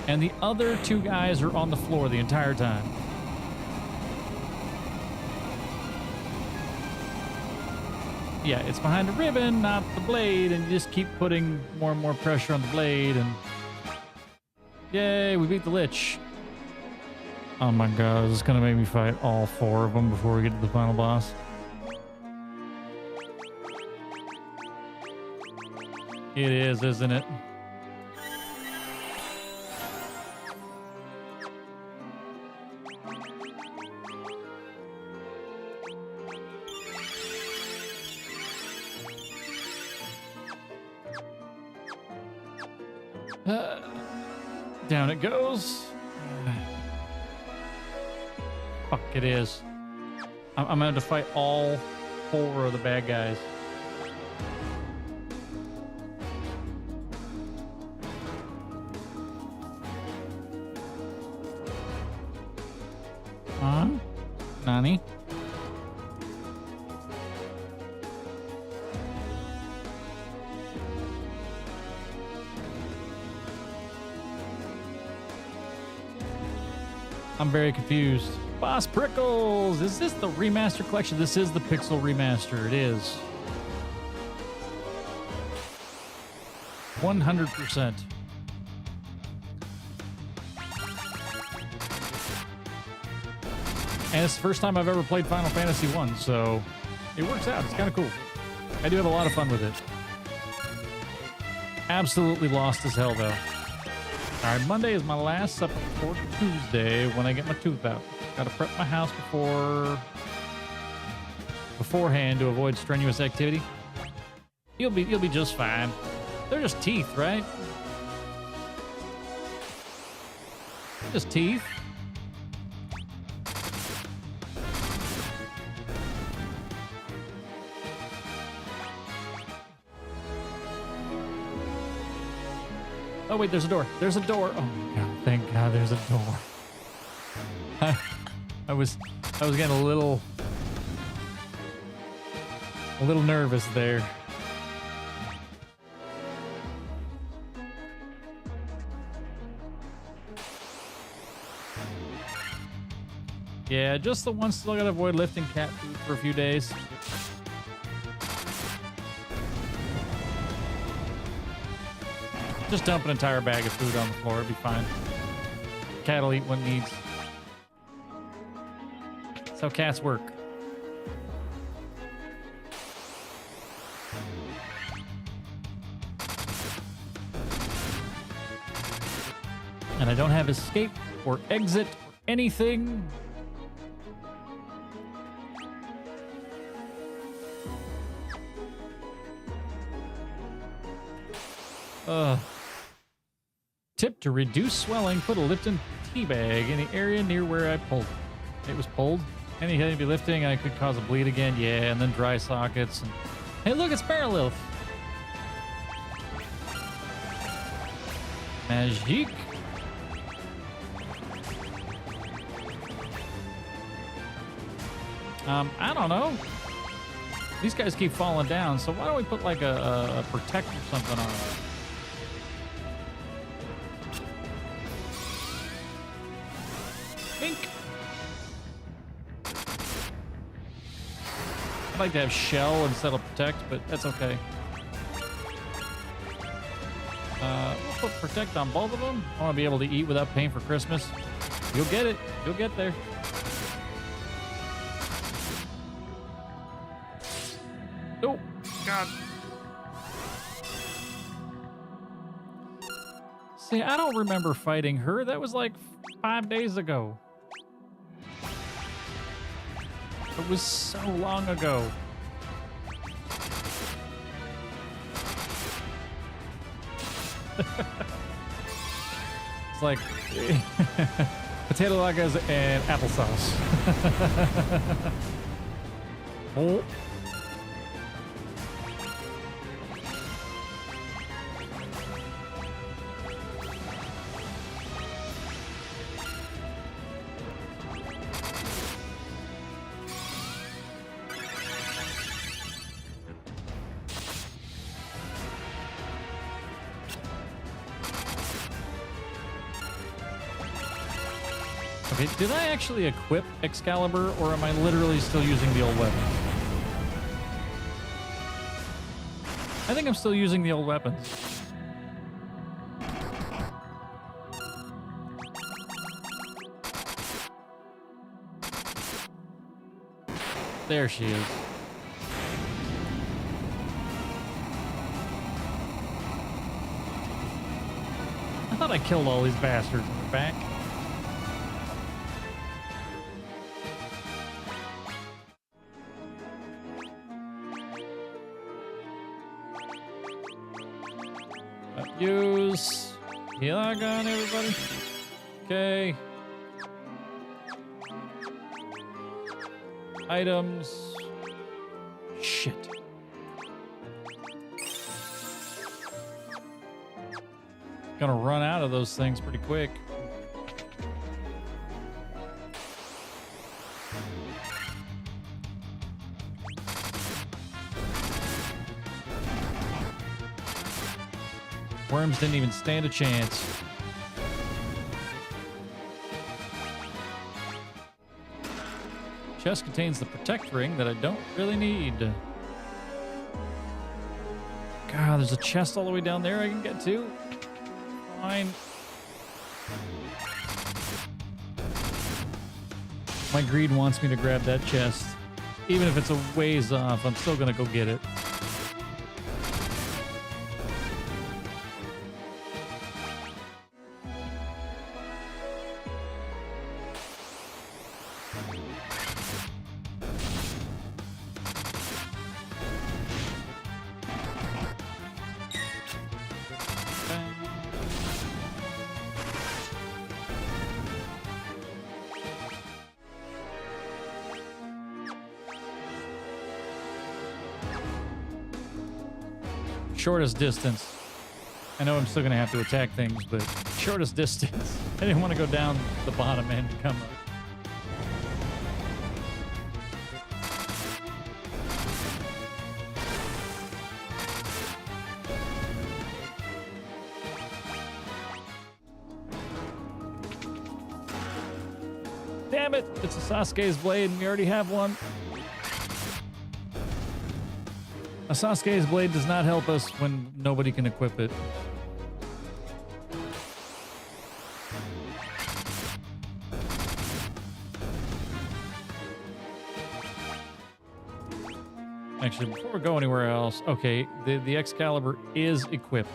and the other two guys are on the floor the entire time. Yeah, it's behind the ribbon, not the blade, and you just keep putting more and more pressure on the blade, and yay, we beat the Lich. Oh my god, this is gonna make me fight all four of them before we get to the final boss. It is, isn't it? Down it goes. Fuck, it is. I'm gonna have to fight all four of the bad guys. Huh? Nani? I'm very confused. Boss Prickles! Is this the remaster collection? This is the Pixel remaster. It is. 100%. And it's the first time I've ever played Final Fantasy 1, so it works out. It's kind of cool. I do have a lot of fun with it. Absolutely lost as hell, though. All right, Monday is my last supper before Tuesday when I get my tooth out. Gotta prep my house beforehand to avoid strenuous activity. You'll be just fine. They're just teeth, right? Just teeth. Oh wait, there's a door. There's a door. Oh my god! Thank God, there's a door. I was getting a little nervous there. Yeah, just the one. Still gotta avoid lifting cat food for a few days. Just dump an entire bag of food on the floor. It'd be fine. Cat will eat what it needs. That's how cats work. And I don't have escape or exit or anything. Tip to reduce swelling, put a Lipton tea bag in the area near where I pulled it. It was pulled. Any heavy lifting, I could cause a bleed again. Yeah, and then dry sockets. And... Hey, look, it's Marilith. Magique. I don't know. These guys keep falling down, so why don't we put like a protect or something on it? Pink. I'd like to have shell instead of protect, but that's okay. We'll put protect on both of them. I want to be able to eat without paying for Christmas. You'll get it. You'll get there. Oh, God. See, I don't remember fighting her. That was like 5 days ago. It was so long ago. It's like potato latkes and applesauce. Oh. Okay, did I actually equip Excalibur, or am I literally still using the old weapon? I think I'm still using the old weapons. There she is. I thought I killed all these bastards in the back. Use heal gun, everybody. Okay. Items. Shit. Gonna run out of those things pretty quick. Worms didn't even stand a chance. Chest contains the protect ring that I don't really need. God, there's a chest all the way down there I can get to. Fine. My greed wants me to grab that chest. Even if it's a ways off, I'm still gonna go get it. Shortest distance. I know I'm still going to have to attack things, but shortest distance. I didn't want to go down the bottom and come up. Damn it! It's a Sasuke's blade and we already have one. A Sasuke's blade does not help us when nobody can equip it. Actually, before we go anywhere else, okay, the Excalibur is equipped.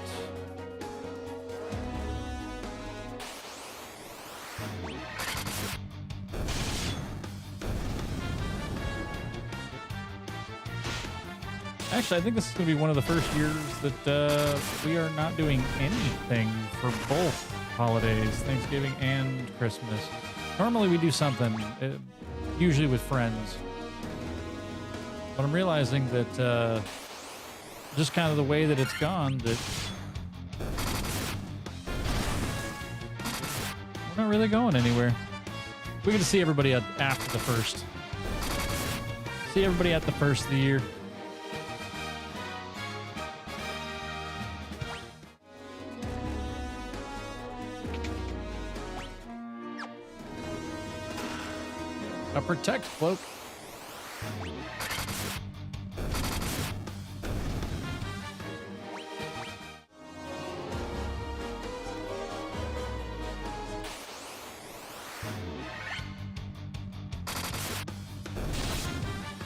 Actually, I think this is going to be one of the first years that we are not doing anything for both holidays, Thanksgiving and Christmas. Normally we do something, usually with friends. But I'm realizing that just kind of the way that it's gone, that we're not really going anywhere. We get to see everybody after the first. See everybody at the first of the year. A protect cloak.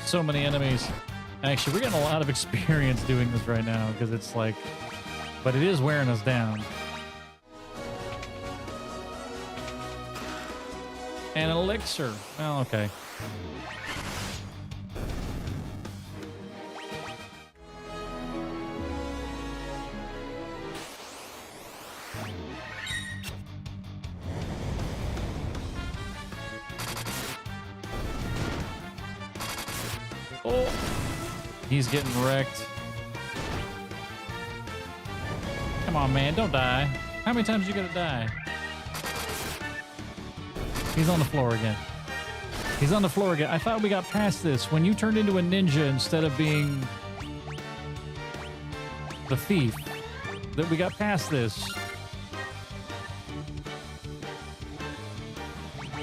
So many enemies. Actually, we're getting a lot of experience doing this right now because it's like, but it is wearing us down. An elixir. Well, okay. Oh, he's getting wrecked. Come on, man, don't die. How many times you gotta die? He's on the floor again. He's on the floor again. I thought we got past this. When you turned into a ninja instead of being the thief, that we got past this.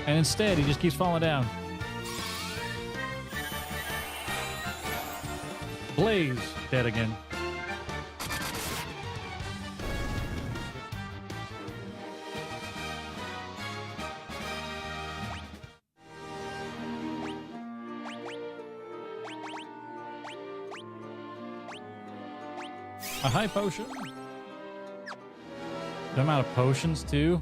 And instead, he just keeps falling down. Blaze, dead again. A high potion. I'm out of potions too.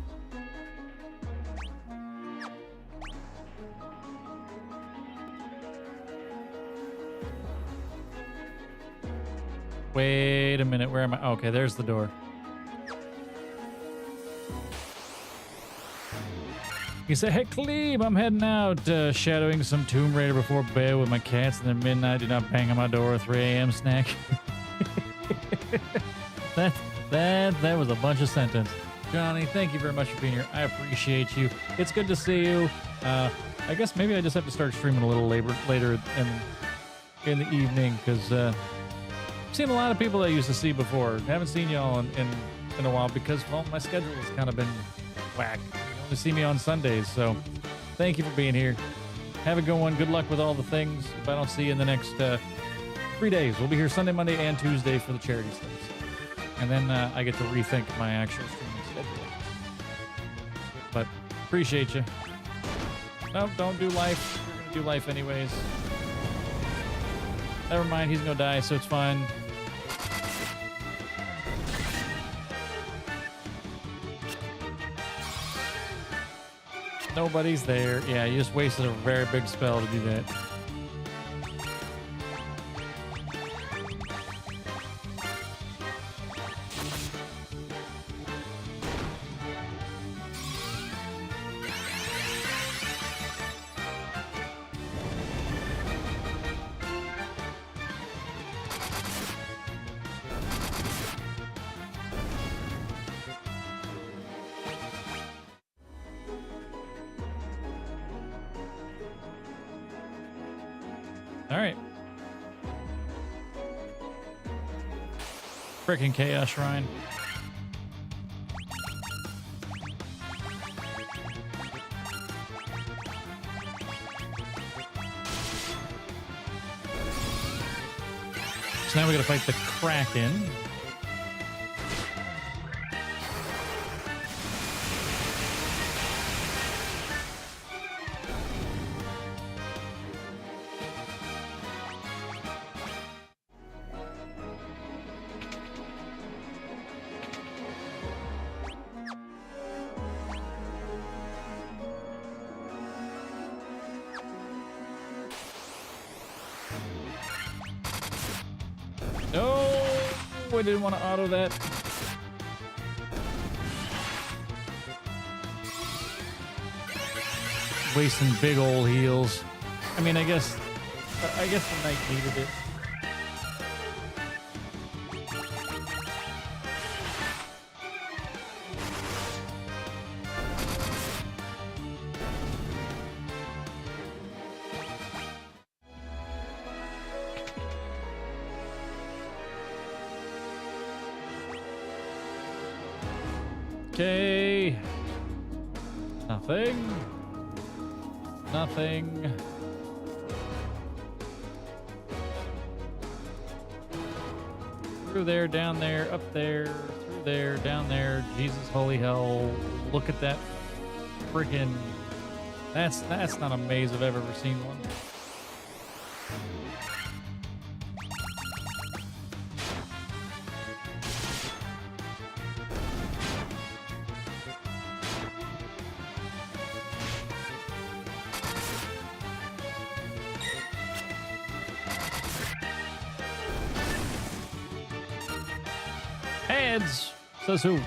Wait a minute, where am I? Okay, there's the door. You say, hey, Cleve, I'm heading out, shadowing some Tomb Raider before bed with my cats, and then midnight, do not bang on my door, 3 a.m. snack. That was a bunch of sentence. Johnny, thank you very much for being here. I appreciate you. It's good to see you. I guess maybe I just have to start streaming a little later in the evening, because I've seen a lot of people I used to see before. Haven't seen y'all in a while because, well, my schedule has kind of been whack. You only see me on Sundays, so thank you for being here. Have a good one. Good luck with all the things. If I don't see you in the next 3 days, we'll be here Sunday, Monday, and Tuesday for the charity stuff. And then I get to rethink my actual streaming schedule. But appreciate you. No, don't do life. You're going to do life anyways. Never mind, he's going to die, so it's fine. Nobody's there. Yeah, you just wasted a very big spell to do that. All right. Freaking Chaos Shrine. So now we gotta fight the Kraken. No, I didn't want to auto that. Wasting big old heals. I mean, I guess the knight needed it. Okay. Nothing. Nothing. Through there, down there, up there, through there, down there. Jesus, holy hell. Look at that freaking... That's not a maze I've ever seen one. Heads, says who?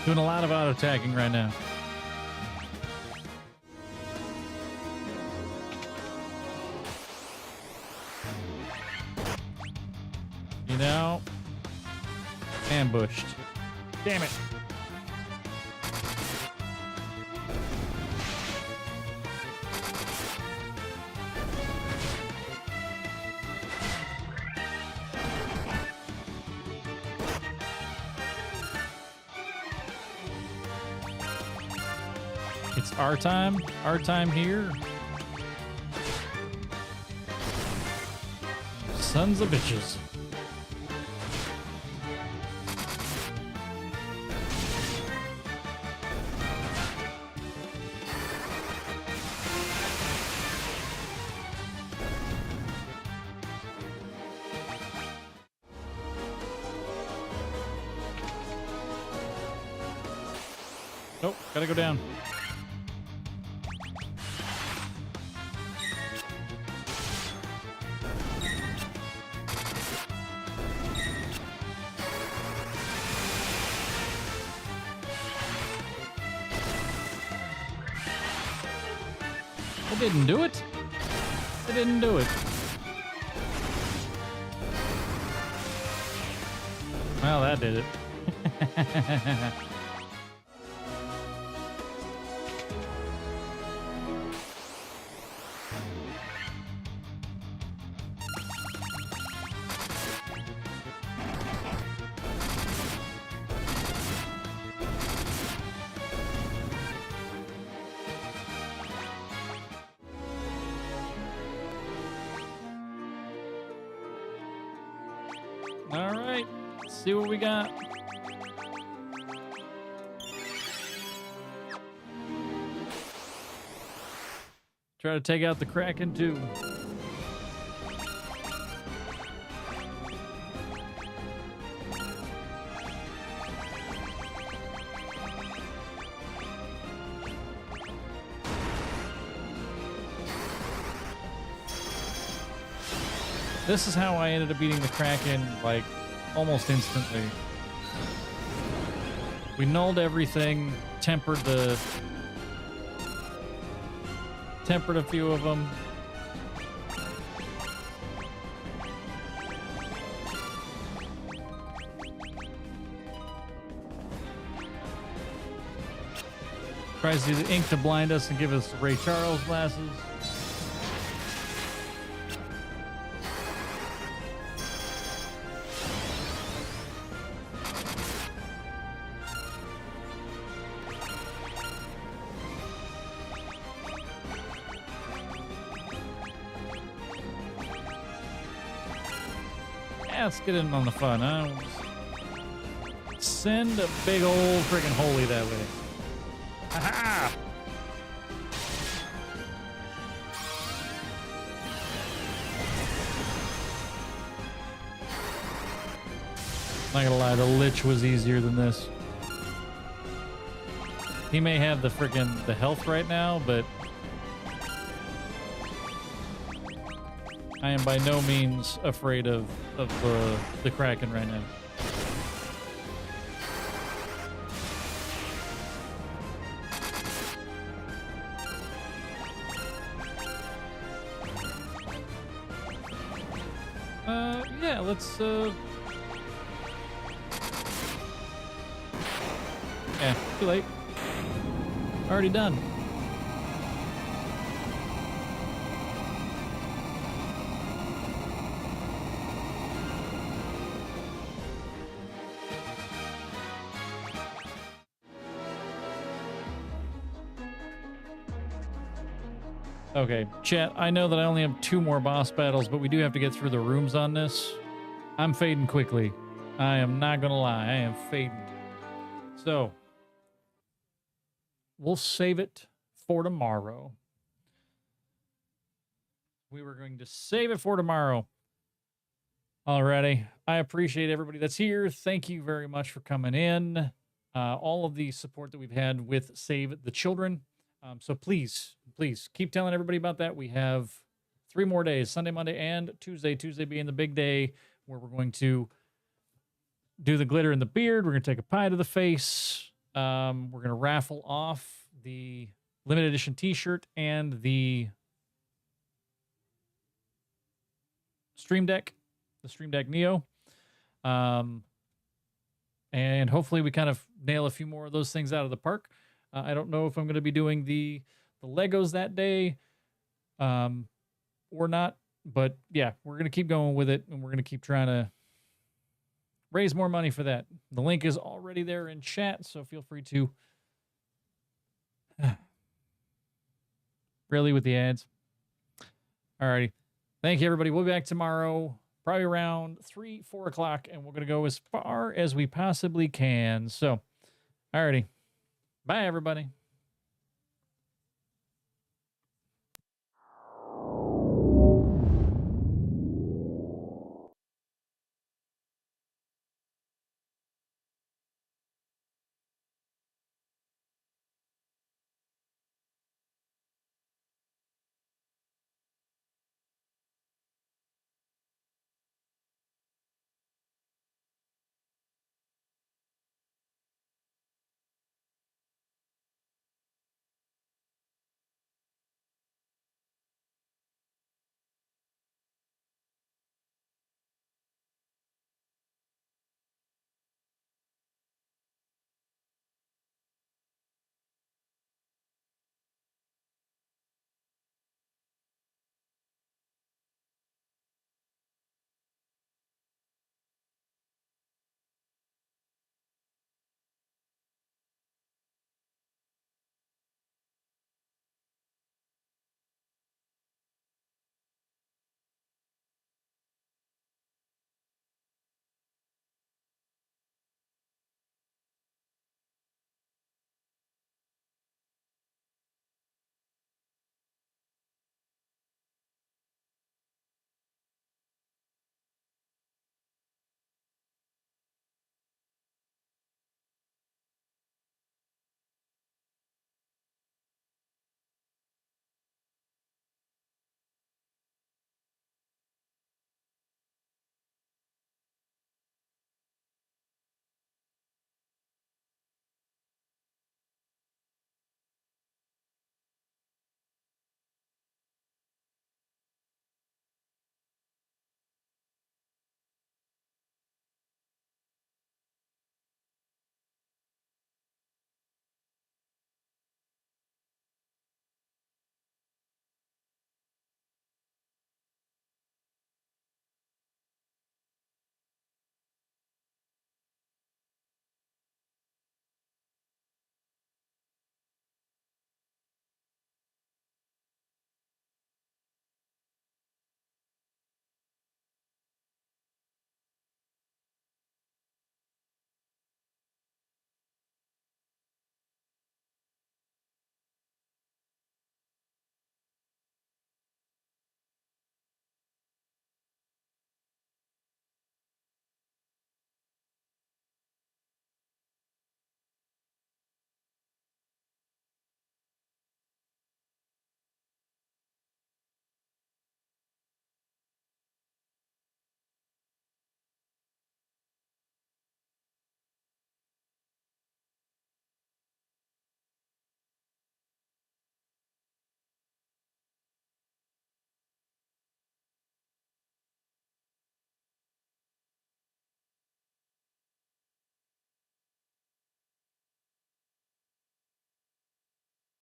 Doing a lot of auto attacking right now. You know, ambushed. Damn it. It's our time here. Sons of bitches. Nope, gotta go down. I didn't do it. I didn't do it. Well, that did it. All right, let's see what we got. Try to take out the Kraken too. This is how I ended up beating the Kraken, like, almost instantly. We nulled everything, tempered a few of them. Tries to use the ink to blind us and give us Ray Charles glasses. Yeah, let's get in on the fun, huh? Send a big old friggin' holy that way. Aha! Not gonna lie, the Lich was easier than this. He may have the health right now, but I am by no means afraid of the Kraken right now. Yeah, let's yeah, too late. Already done. Okay, chat, I know that I only have 2 more boss battles, but we do have to get through the rooms on this. I'm fading quickly. I am not gonna lie, I am fading. So, we'll save it for tomorrow. We were going to save it for tomorrow. Alrighty. I appreciate everybody that's here. Thank you very much for coming in. All of the support that we've had with Save the Children. So please keep telling everybody about that. We have 3 more days, Sunday, Monday, and Tuesday. Tuesday being the big day where we're going to do the glitter in the beard. We're going to take a pie to the face. We're going to raffle off the limited edition t-shirt and the Stream Deck, the Stream Deck Neo. And hopefully we kind of nail a few more of those things out of the park. I don't know if I'm going to be doing the Legos that day or not. But yeah, we're going to keep going with it, and we're going to keep trying to raise more money for that. The link is already there in chat, so feel free to... Really with the ads? Alrighty. Thank you, everybody. We'll be back tomorrow, probably around 3, 4 o'clock, and we're going to go as far as we possibly can. So, alrighty. Bye, everybody.